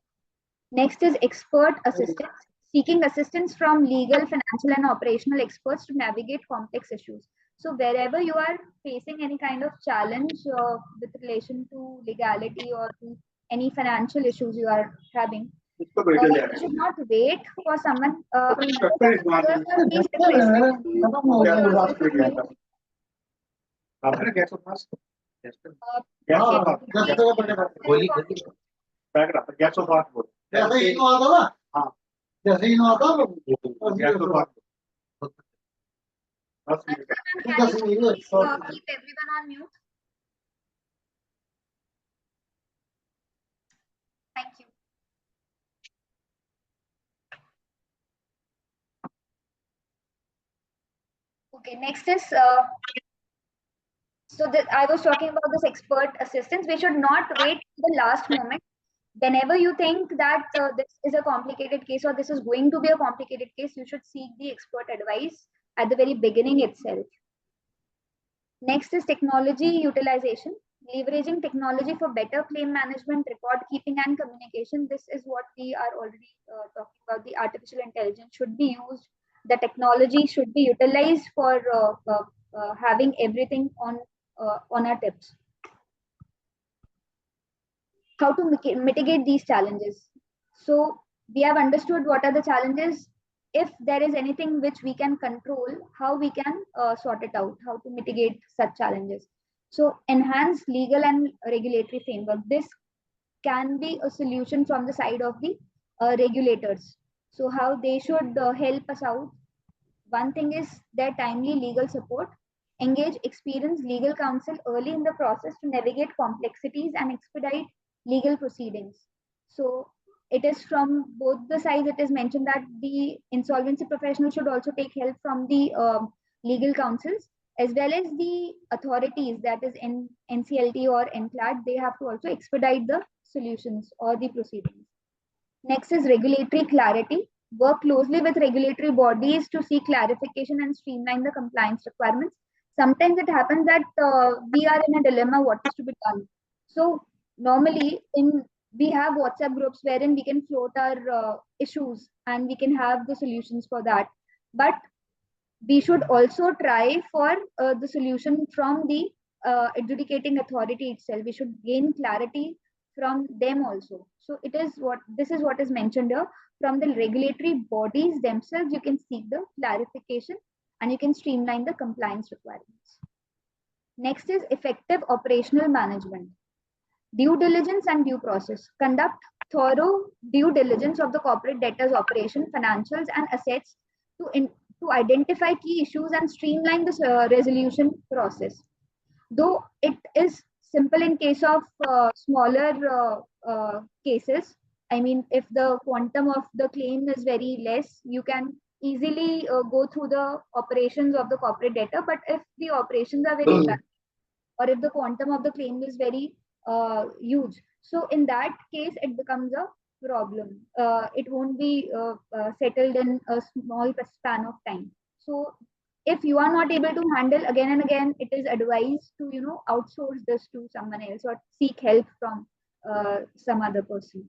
Speaker 1: Next is expert assistance, seeking assistance from legal, financial, and operational experts to navigate complex issues. So wherever you are facing any kind of challenge with relation to legality or to any financial issues you are having. You should not wait for someone. Please request to keep everyone on mute. Thank you. Okay, next is so that I was talking about this expert assistance. We should not wait to the last moment. Whenever you think that this is a complicated case or this is going to be a complicated case, you should seek the expert advice at the very beginning itself. Next is technology utilization, leveraging technology for better claim management, record keeping, and communication. This is what we are already talking about. The artificial intelligence should be used. The technology should be utilized for having everything on our tips. How to mitigate these challenges? So we have understood what are the challenges. If there is anything which we can control, how we can sort it out, how to mitigate such challenges. So enhance legal and regulatory framework. This can be a solution from the side of the regulators. So how they should help us out. One thing is their timely legal support. Engage experienced legal counsel early in the process to navigate complexities and expedite legal proceedings. So it is from both the sides. It is mentioned that the insolvency professional should also take help from the legal counsels as well as the authorities, that is in NCLT or NCLAT. They have to also expedite the solutions or the proceedings. Next is regulatory clarity. Work closely with regulatory bodies to seek clarification and streamline the compliance requirements. Sometimes it happens that we are in a dilemma what is to be done. So normally we have WhatsApp groups wherein we can float our issues and we can have the solutions for that. But we should also try for the solution from the adjudicating authority itself. We should gain clarity from them also. So this is what is mentioned here. From the regulatory bodies themselves, you can seek the clarification and you can streamline the compliance requirements. Next is effective operational management. Due diligence and due process. Conduct thorough due diligence of the corporate debtors operation, financials and assets to identify key issues and streamline the resolution process. Though it is simple in case of smaller cases, I mean, if the quantum of the claim is very less, you can easily go through the operations of the corporate debtor. But if the operations are very large, or if the quantum of the claim is very huge, so in that case, it becomes a problem. It won't be settled in a small span of time. So if you are not able to handle again and again, it is advised to outsource this to someone else or seek help from some other person.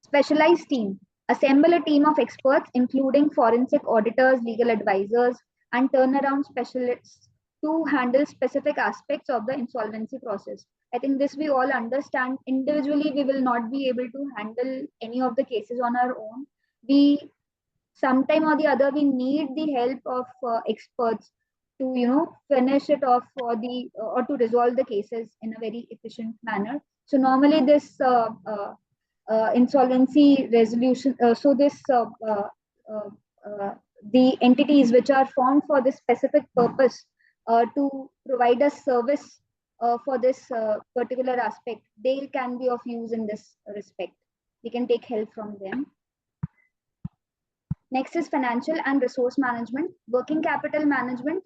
Speaker 1: Specialized team. Assemble a team of experts, including forensic auditors, legal advisors, and turnaround specialists to handle specific aspects of the insolvency process. I think this we all understand. Individually, we will not be able to handle any of the cases on our own. We sometime or the other, we need the help of experts to finish it off or to resolve the cases in a very efficient manner. So normally this insolvency resolution, the entities which are formed for this specific purpose to provide us service for this particular aspect, they can be of use in this respect. We can take help from them. Next is financial and resource management, working capital management,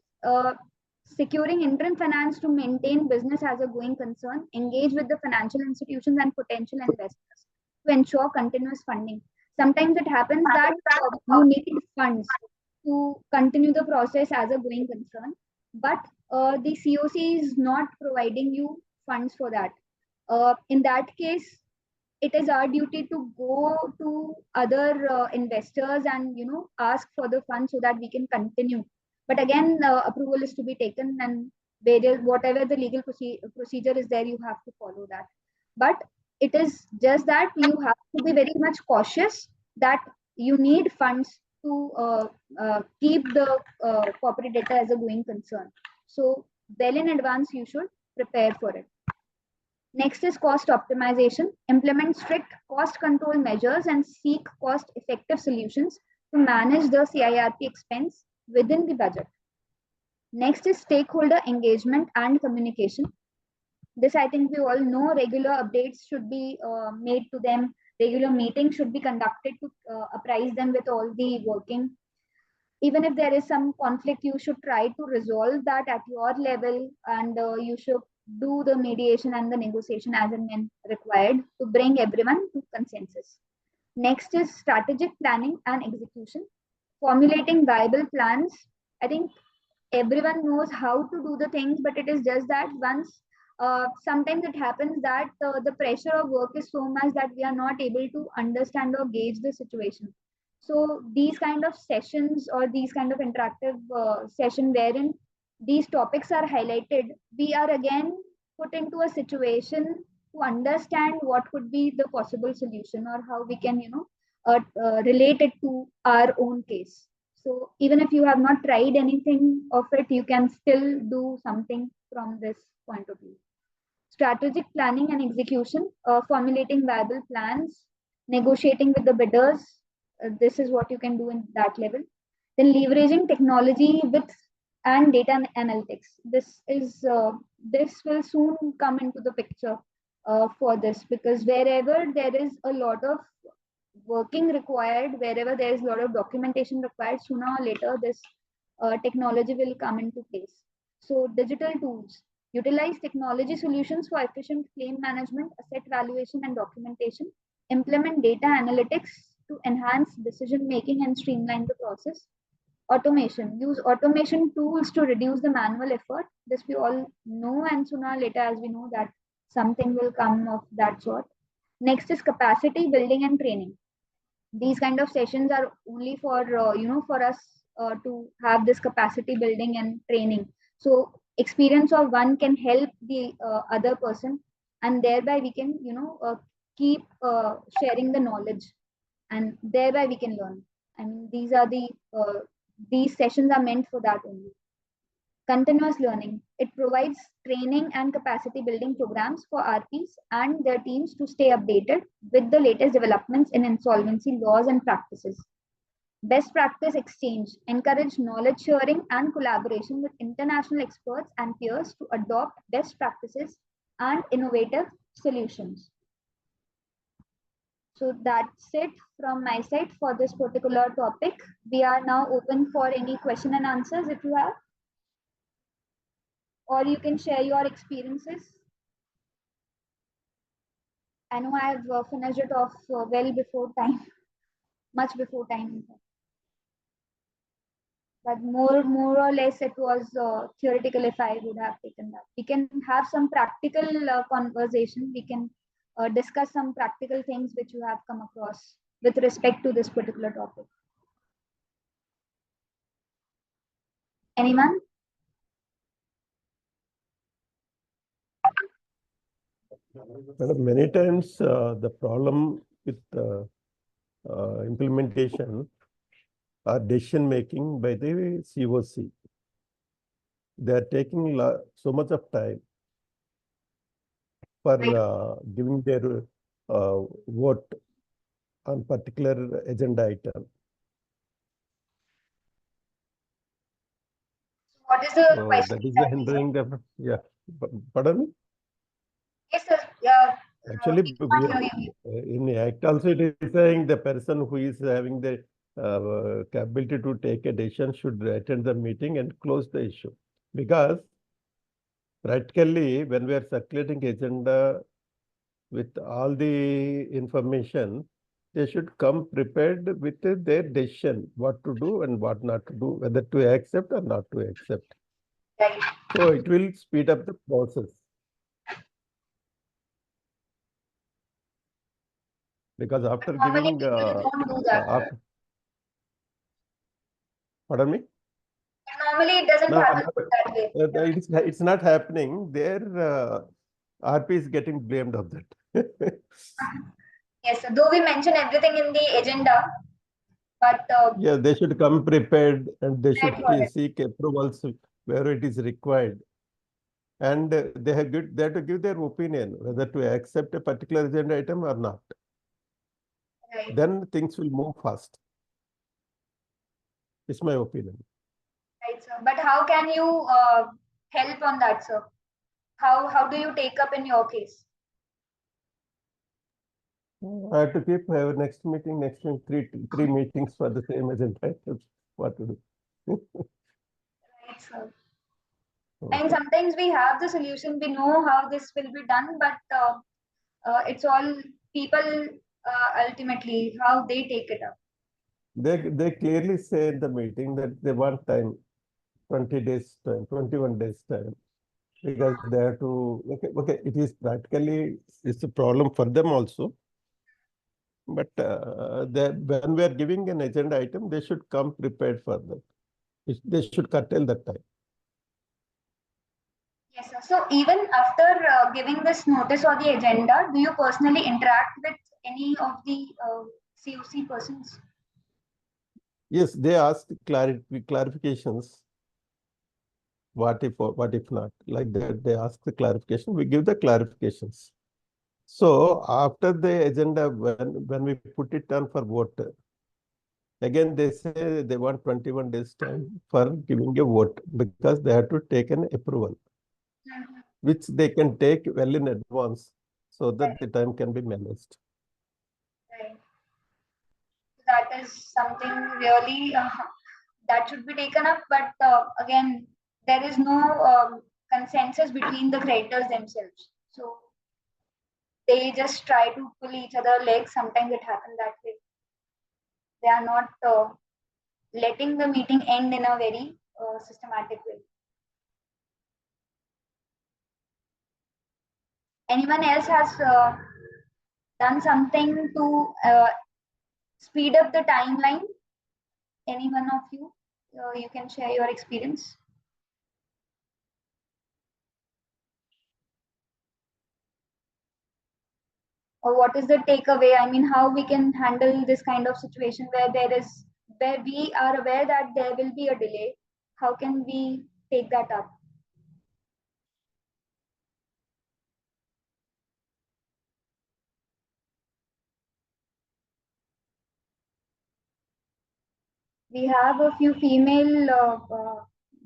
Speaker 1: securing interim finance to maintain business as a going concern, engage with the financial institutions and potential investors to ensure continuous funding. Sometimes it happens that you need funds to continue the process as a going concern, but the COC is not providing you funds for that. In that case, it is our duty to go to other investors and ask for the funds so that we can continue. But again, approval is to be taken, and whatever the legal procedure is there, you have to follow that. but it is just that you have to be very much cautious that you need funds to keep the corporate data as a going concern. So well in advance, you should prepare for it. Next is cost optimization. Implement strict cost control measures and seek cost-effective solutions to manage the CIRP expense within the budget. Next is stakeholder engagement and communication. This I think we all know. Regular updates should be made to them. Regular meetings should be conducted to apprise them with all the working. Even if there is some conflict, you should try to resolve that at your level, and you should do the mediation and the negotiation as and when required to bring everyone to consensus. Next is strategic planning and execution. Formulating viable plans. I think everyone knows how to do the things, but it is just that once sometimes it happens that the pressure of work is so much that we are not able to understand or gauge the situation. So these kind of sessions or these kind of interactive session wherein these topics are highlighted, we are again put into a situation to understand what could be the possible solution or how we can, relate it to our own case. So even if you have not tried anything of it, you can still do something from this point of view. Strategic planning and execution, formulating viable plans, negotiating with the bidders. This is what you can do in that level. Then leveraging technology with and data analytics. This will soon come into the picture for this, because wherever there is a lot of working required, wherever there is a lot of documentation required, sooner or later this technology will come into place. So digital tools, utilize technology solutions for efficient claim management, asset valuation and documentation, implement data analytics to enhance decision making and streamline the process. Automation, use automation tools to reduce the manual effort. This we all know, and sooner or later, as we know, that something will come of that sort. Next is capacity building and training. These kind of sessions are only for for us to have this capacity building and training. So experience of one can help the other person, and thereby we can keep sharing the knowledge, and thereby we can learn. And these sessions are meant for that only. Continuous learning. It provides training and capacity building programs for RPs and their teams to stay updated with the latest developments in insolvency laws and practices. Best practice exchange. Encourage knowledge sharing and collaboration with international experts and peers to adopt best practices and innovative solutions. So that's it from my side for this particular topic. We are now open for any question and answers if you have, or you can share your experiences. I know I have finished it off well before time, much before time. But more or less it was theoretical if I would have taken that. We can have some practical conversation. We can discuss some practical things which you have come across with respect to this particular topic. Anyone?
Speaker 3: Many times the problem with implementation or decision making by the COC. They are taking so much of time for giving their vote on particular agenda item.
Speaker 1: What is the question?
Speaker 3: That is the hindering the, yeah. Pardon me?
Speaker 1: Yes, sir.
Speaker 3: Actually, in Act also it is saying the person who is having the capability to take a decision should attend the meeting and close the issue. Because practically, when we are circulating agenda with all the information, they should come prepared with their decision, what to do and what not to do, whether to accept or not to accept.
Speaker 1: Right.
Speaker 3: So it will speed up the process. Because after
Speaker 1: Normally
Speaker 3: giving,
Speaker 1: people don't do that.
Speaker 3: Pardon me?
Speaker 1: Normally it doesn't happen that way.
Speaker 3: It's not happening. Their RP is getting blamed of that.
Speaker 1: Yes, sir. Though we mention everything in the agenda, but
Speaker 3: Yeah, they should come prepared and they should
Speaker 1: for it.
Speaker 3: seek approvals where it is required. And they have to give their opinion whether to accept a particular agenda item or not.
Speaker 1: Right.
Speaker 3: Then things will move fast. It's my opinion.
Speaker 1: Right, sir. But how can you help on that, sir? How do you take up in your case?
Speaker 3: I have to keep our next meeting, three meetings for the same agenda items. What to do?
Speaker 1: Right, sir. And sometimes we have the solution, we know how this will be done, but it's all people ultimately how they take it up.
Speaker 3: They clearly say in the meeting that they want time, 20 days time, 21 days time, because they have to, okay, it is practically, it's a problem for them also. But when we are giving an agenda item, they should come prepared for that. They should curtail that time.
Speaker 1: Yes, sir. So even after giving this notice or the agenda, do you personally interact with any of the COC persons?
Speaker 3: Yes, they ask clarifications. What if not? Like that, they ask the clarification, we give the clarifications. So after the agenda, when we put it on for vote, again they say they want 21 days time for giving a vote because they have to take an approval, which they can take well in advance so that the time can be managed.
Speaker 1: Right. That is something really that should be taken up. But again, there is no consensus between the creditors themselves. So they just try to pull each other legs. Sometimes it happens that way. They are not letting the meeting end in a very systematic way. Anyone else has done something to speed up the timeline? Any one of you? You can share your experience. Or what is the takeaway? I mean, how we can handle this kind of situation where we are aware that there will be a delay. How can we take that up? We have a few female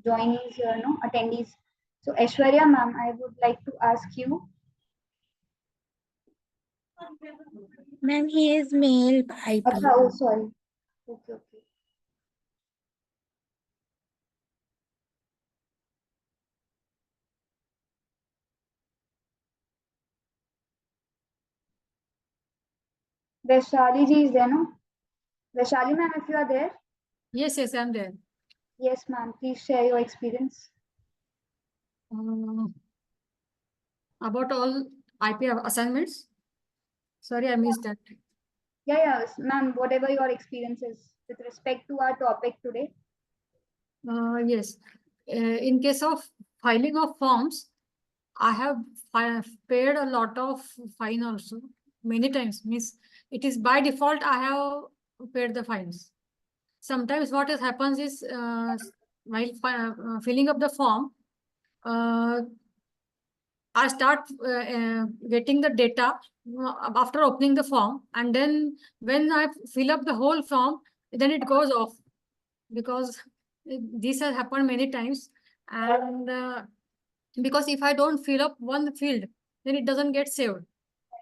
Speaker 1: joinees here, no attendees. So Aishwarya ma'am, I would like to ask you.
Speaker 8: Ma'am, he is male IP.
Speaker 1: Oh, sorry. Okay. Vaishali ji is there, no? Vaishali ma'am, if you are there.
Speaker 9: Yes, I'm there.
Speaker 1: Yes, ma'am. Please share your experience.
Speaker 9: About all IP assignments. Sorry, I missed that.
Speaker 1: Yeah, ma'am. Whatever your experience is with respect to our topic today.
Speaker 9: Yes. In case of filing of forms, I have paid a lot of fine also many times. Means it is by default I have paid the fines. Sometimes what happens is while filling up the form, I start getting the data after opening the form, and then when I fill up the whole form, then it goes off, because this has happened many times. And because if I don't fill up one field, then it doesn't get saved.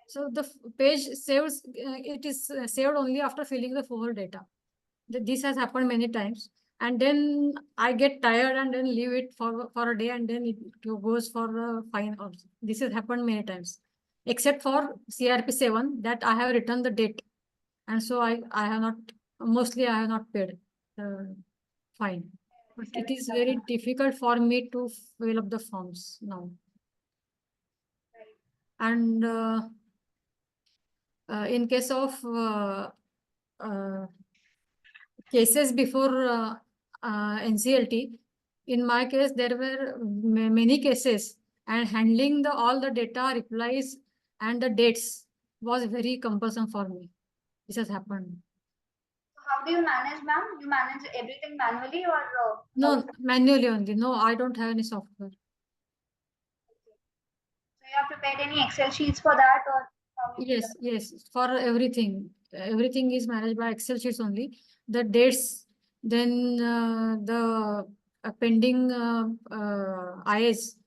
Speaker 9: So the page saves, it is saved only after filling the full data. This has happened many times. And then I get tired and then leave it for a day, and then it goes for a fine also. This has happened many times, except for CIRP 7 that I have written the date. And so I have not, mostly I have not paid the fine. But it is very difficult for me to fill up the forms now. And in case of cases before NCLT, in my case, there were many cases, and handling all the data, replies, and the dates was very cumbersome for me. This has happened.
Speaker 1: How do you manage, ma'am? You manage everything manually or?
Speaker 9: No, manually only. No, I don't have any software.
Speaker 1: So you have prepared any Excel sheets for that or? how you do
Speaker 9: Yes,
Speaker 1: that?
Speaker 9: yes, for everything. Everything is managed by Excel sheets only. The dates, then the pending IS,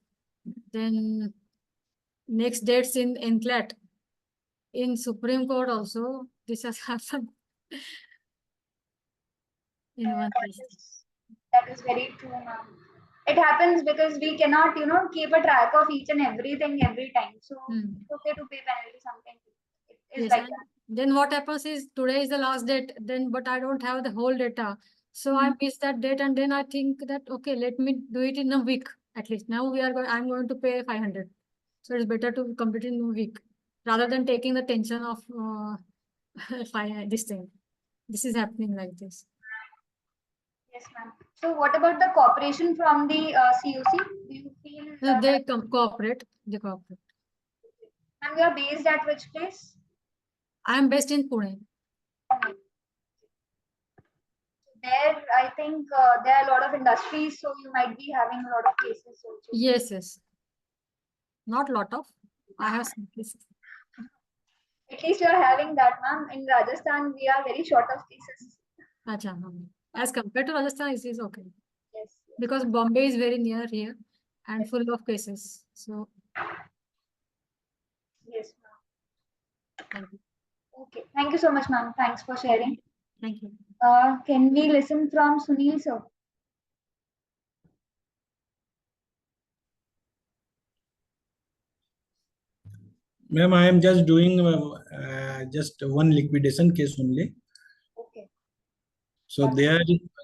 Speaker 9: then next dates in NCLAT, in Supreme Court also. This has happened in one case.
Speaker 1: That is very true, ma'am. It happens because we cannot, keep a track of each and everything every time. So it's okay to pay penalty sometimes. It is
Speaker 9: Yes,
Speaker 1: like
Speaker 9: and
Speaker 1: that.
Speaker 9: then what happens is today is the last date, then but I don't have the whole data. So I miss that date, and then I think that okay, let me do it in a week at least. Now I'm going to pay 500. So it's better to complete it in a week rather than taking the tension of this thing. This is happening like this.
Speaker 1: Yes, ma'am. So what about the cooperation from the COC? Do you feel
Speaker 9: So they cooperate. They cooperate.
Speaker 1: and you are based at which place?
Speaker 9: I am based in Pune.
Speaker 1: There, I think there are a lot of industries, so you might be having a lot of cases also.
Speaker 9: Yes, yes. Not lot of. I have some cases.
Speaker 1: At least you are having that, ma'am. In Rajasthan, we are very short of cases.
Speaker 9: Acha, as compared to Rajasthan, it is okay.
Speaker 1: Yes.
Speaker 9: Because Bombay is very near here and full of cases. So
Speaker 1: Yes, ma'am.
Speaker 9: thank you.
Speaker 1: Okay. Thank you so much, ma'am. Thanks for sharing.
Speaker 9: Thank you.
Speaker 1: Can we listen from Sunil, sir?
Speaker 7: Ma'am, I am just doing just one liquidation case only.
Speaker 1: Okay.
Speaker 7: So there,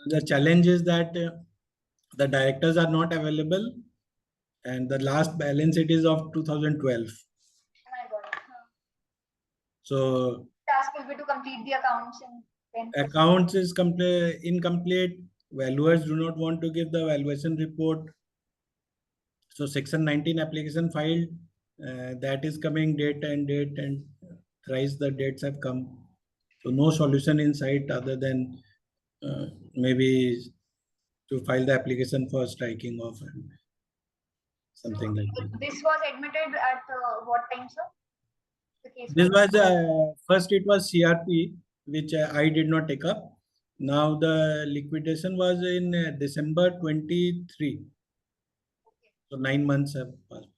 Speaker 7: the challenge is that the directors are not available, and the last balance it is of 2012.
Speaker 1: I got it.
Speaker 7: So
Speaker 1: Task will be to complete the accounts in 10%.
Speaker 7: accounts is incomplete. Valuers do not want to give the valuation report. So section 19 application filed, that is coming date and thrice the dates have come. So no solution in sight other than maybe to file the application for striking off and something like that.
Speaker 1: This was admitted at what time, sir? The case
Speaker 7: This was first it was CRP, which I did not take up. Now the liquidation was in December 23. So 9 months have passed.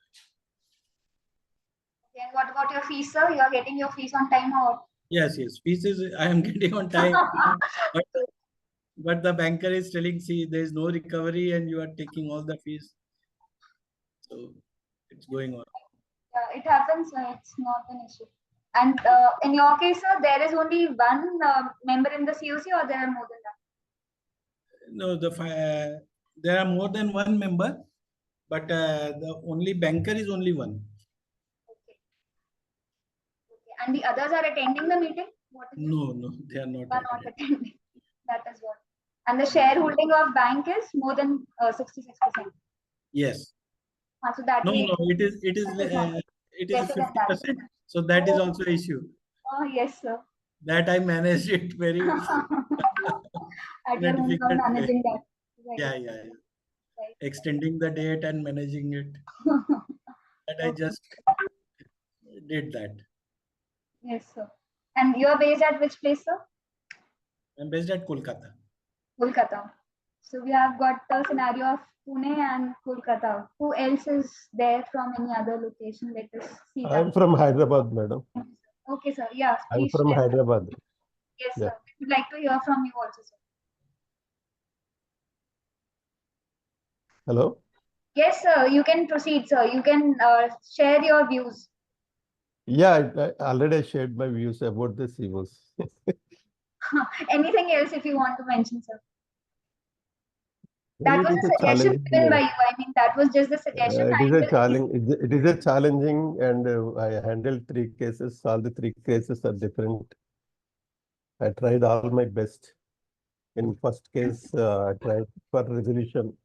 Speaker 1: Okay, and what about your fees, sir? You are getting your fees on time or?
Speaker 7: Yes, fees is I am getting on time. but the banker is telling, see, there is no recovery and you are taking all the fees. So it's going on.
Speaker 1: Yeah, it happens. It's not an issue. And in your case, sir, there is only one member in the COC or there are more than that?
Speaker 7: No, there are more than one member, but the only banker is only one.
Speaker 1: Okay. And the others are attending the meeting?
Speaker 7: No, they are not.
Speaker 1: Are not attending. That is what. And the shareholding of bank is more than 66%.
Speaker 7: Yes.
Speaker 1: So that
Speaker 7: No,
Speaker 1: way,
Speaker 7: it is 50%. So that is also issue.
Speaker 1: Oh yes, sir.
Speaker 7: That I managed it very
Speaker 1: At your home ground managing that.
Speaker 7: Right. Yeah. Right. Extending the date and managing it. That I just did that.
Speaker 1: Yes, sir. And you are based at which place, sir?
Speaker 7: I'm based at Kolkata.
Speaker 1: Kolkata. So we have got the scenario of Pune and Kolkata. Who else is there from any other location? Let us see.
Speaker 3: I'm from Hyderabad, madam.
Speaker 1: Okay, sir. Yeah.
Speaker 3: I'm from Hyderabad.
Speaker 1: Yes, sir. We would like to hear from you also, sir.
Speaker 3: Hello?
Speaker 1: Yes, sir. You can proceed, sir. You can share your views.
Speaker 3: Yeah, I already shared my views about the COs.
Speaker 1: Anything else if you want to mention, sir? That
Speaker 3: It
Speaker 1: was
Speaker 3: is
Speaker 1: a
Speaker 3: a
Speaker 1: suggestion
Speaker 3: challenging,
Speaker 1: given by you. I mean, that was just the suggestion.
Speaker 3: it is a challenge. It is a challenging, and I handled 3 cases. All the 3 cases are different. I tried all my best. In first case, I tried for resolution,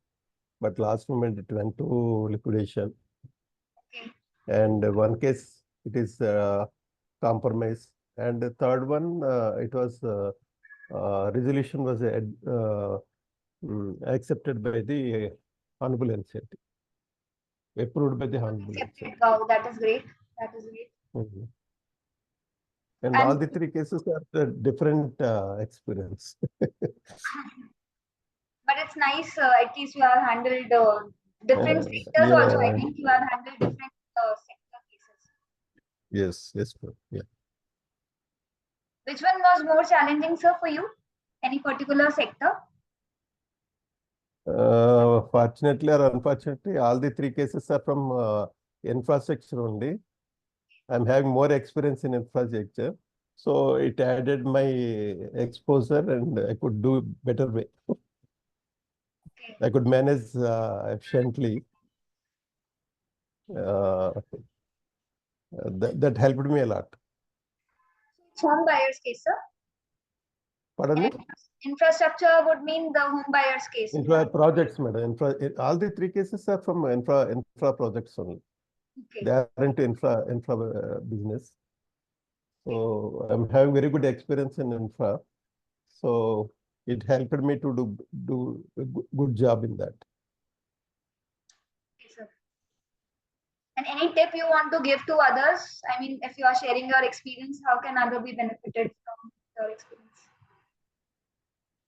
Speaker 3: but last moment it went to liquidation.
Speaker 1: Okay.
Speaker 3: And one case it is compromise. And the third one, it was resolution was accepted by the Honorable NCT. Approved by the Honorable NCT.
Speaker 1: Wow, that is great. That is great.
Speaker 3: Mhm. And all the three cases are the different experience.
Speaker 1: But it's nice, at least you have handled different sectors also. I
Speaker 3: Yeah.
Speaker 1: think you have handled different sector cases.
Speaker 3: Yes, yes, ma'am. Yeah.
Speaker 1: Which one was more challenging, sir, for you? Any particular sector?
Speaker 3: Fortunately or unfortunately, all the three cases are from infrastructure only. I'm having more experience in infrastructure. So it added my exposure and I could do better way.
Speaker 1: Okay.
Speaker 3: I could manage efficiently. That helped me a lot.
Speaker 1: It's home buyers case, sir.
Speaker 3: Pardon me?
Speaker 1: Infrastructure would mean the home buyers case.
Speaker 3: Infra projects, madam. All the three cases are from infra projects only.
Speaker 1: Okay.
Speaker 3: They are into infra business. So I'm having very good experience in infra. So it helped me to do a good job in that.
Speaker 1: Okay, sir. And any tip you want to give to others? I mean, if you are sharing your experience, how can others be benefited from your experience?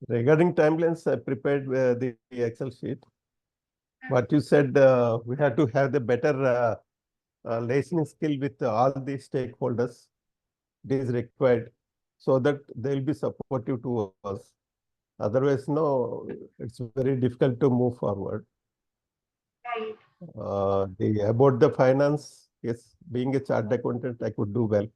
Speaker 3: Regarding timelines, I prepared the Excel sheet. What you said, we have to have the better listening skill with all the stakeholders. It is required so that they will be supportive to us. Otherwise, no, it's very difficult to move forward.
Speaker 1: Right.
Speaker 3: About the finance, yes, being a chartered accountant, I could do well.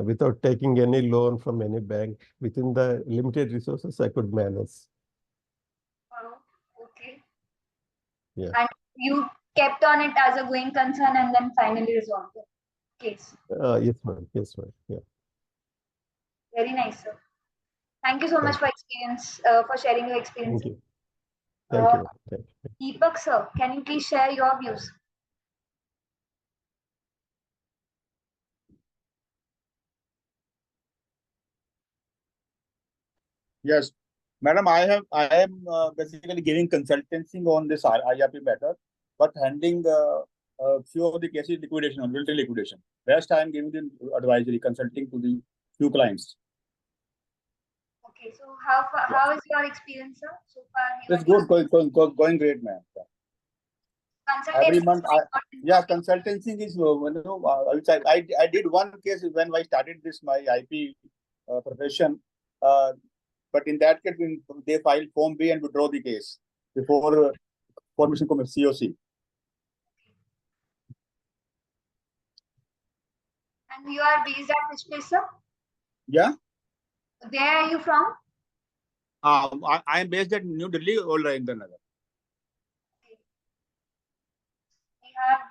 Speaker 3: Without taking any loan from any bank, within the limited resources, I could manage.
Speaker 1: Okay.
Speaker 3: Yeah.
Speaker 1: And you kept on it as a going concern and then finally resolved the case.
Speaker 3: Yes, ma'am. Yes, ma'am. Yeah.
Speaker 1: Very nice, sir. Thank you so much for sharing your experience.
Speaker 3: Thank you. Thank you. Thank you.
Speaker 1: Deepak, sir, can you please share your views?
Speaker 10: Yes, madam, I am basically giving consultancy on this IRP matter, but handling a few of the cases liquidation, voluntary liquidation. Rest I am giving the advisory consulting to the few clients.
Speaker 1: Okay, so how is your experience, sir? So far,
Speaker 10: It's good, going great, ma'am. Every month, consulting is I did one case when I started this my IP profession. But in that case, they filed Form B and withdraw the case before formation committee COC.
Speaker 1: And you are based at which place, sir?
Speaker 10: Yeah.
Speaker 1: Where are you from?
Speaker 10: I am based at New Delhi, Old Rajendra Nagar.
Speaker 1: We have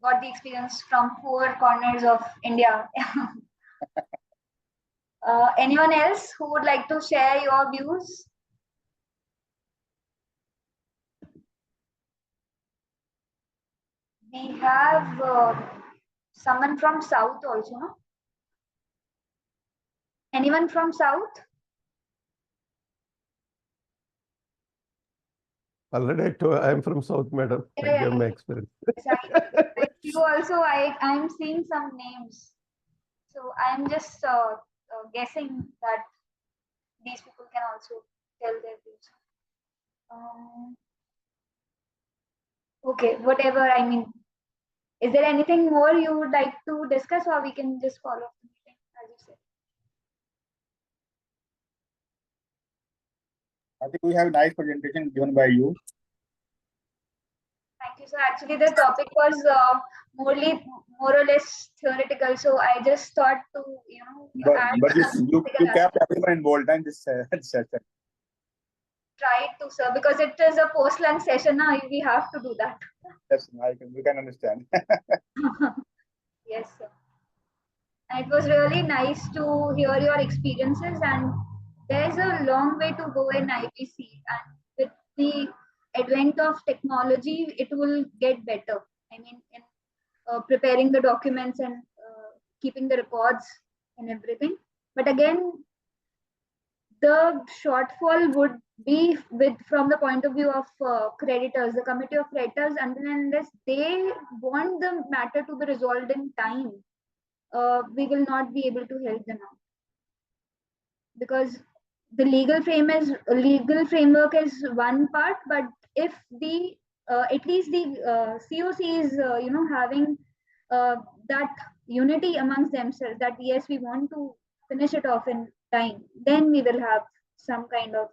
Speaker 1: got the experience from 4 corners of India. Anyone else who would like to share your views? We have someone from South also, no? Anyone from South?
Speaker 3: Already I am from South, madam. I gave my experience.
Speaker 1: You also, I'm seeing some names. So I'm just guessing that these people can also tell their views. Okay, whatever. I mean, is there anything more you would like to discuss, or we can just follow up the meeting, as you said?
Speaker 10: I think we have a nice presentation given by you.
Speaker 1: Thank you, sir. Actually, the topic was more or less theoretical, so I just thought to,
Speaker 10: But you kept everyone involved in this session.
Speaker 1: Try to, sir, because it is a post-lunch session. Now we have to do that.
Speaker 10: Yes, we can understand.
Speaker 1: Yes, sir. And it was really nice to hear your experiences, and there's a long way to go in IBC, and with the advent of technology, it will get better. I mean, in preparing the documents and keeping the records and everything. But again, the shortfall would be from the point of view of creditors, the committee of creditors, until and unless they want the matter to be resolved in time, we will not be able to help them out, because the legal framework is one part, but if the at least the COC is having that unity amongst themselves, that yes, we want to finish it off in time, then we will have some kind of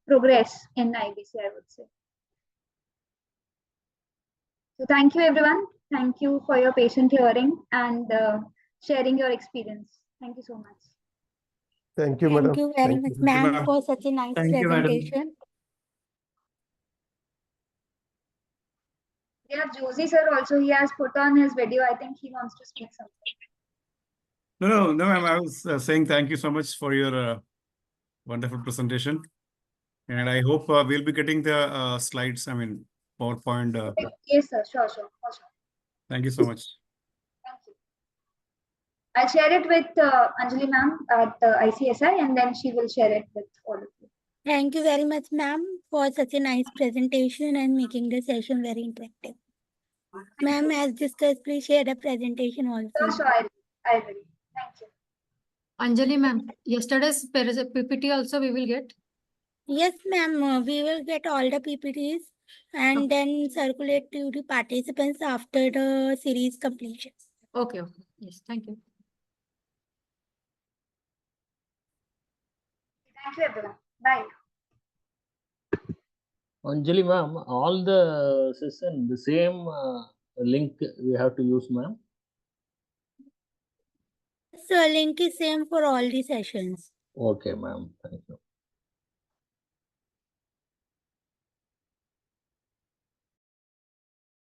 Speaker 1: progress in IBC, I would say. So thank you, everyone. Thank you for your patient hearing and sharing your experience. Thank you so much.
Speaker 3: Thank you, madam.
Speaker 8: Thank you very
Speaker 3: Thank
Speaker 8: much,
Speaker 3: you.
Speaker 8: ma'am,
Speaker 5: ma'am.
Speaker 8: for such a nice
Speaker 7: Thank you, madam.
Speaker 8: presentation.
Speaker 1: We have Josie sir also. He has put on his video. I think he wants to speak something.
Speaker 5: No, ma'am. I was saying thank you so much for your wonderful presentation. And I hope we'll be getting the slides, I mean, PowerPoint.
Speaker 1: Yes, sir. Sure, for sure.
Speaker 5: Thank you so much.
Speaker 1: Thank you. I'll share it with Anjali ma'am at ICSI, and then she will share it with all of you.
Speaker 8: Thank you very much, ma'am, for such a nice presentation and making the session very interactive. Ma'am, as discussed, please share the presentation also.
Speaker 1: Sure, I will. Thank you.
Speaker 9: Anjali ma'am, yesterday's PPT also we will get.
Speaker 8: Yes, ma'am, we will get all the PPTs and then circulate to the participants after the series completion.
Speaker 9: Okay. Yes, thank you.
Speaker 1: Thank you, everyone. Bye.
Speaker 11: Anjali ma'am, all the session, the same link we have to use, ma'am?
Speaker 8: So link is same for all the sessions.
Speaker 11: Okay, ma'am. Thank you.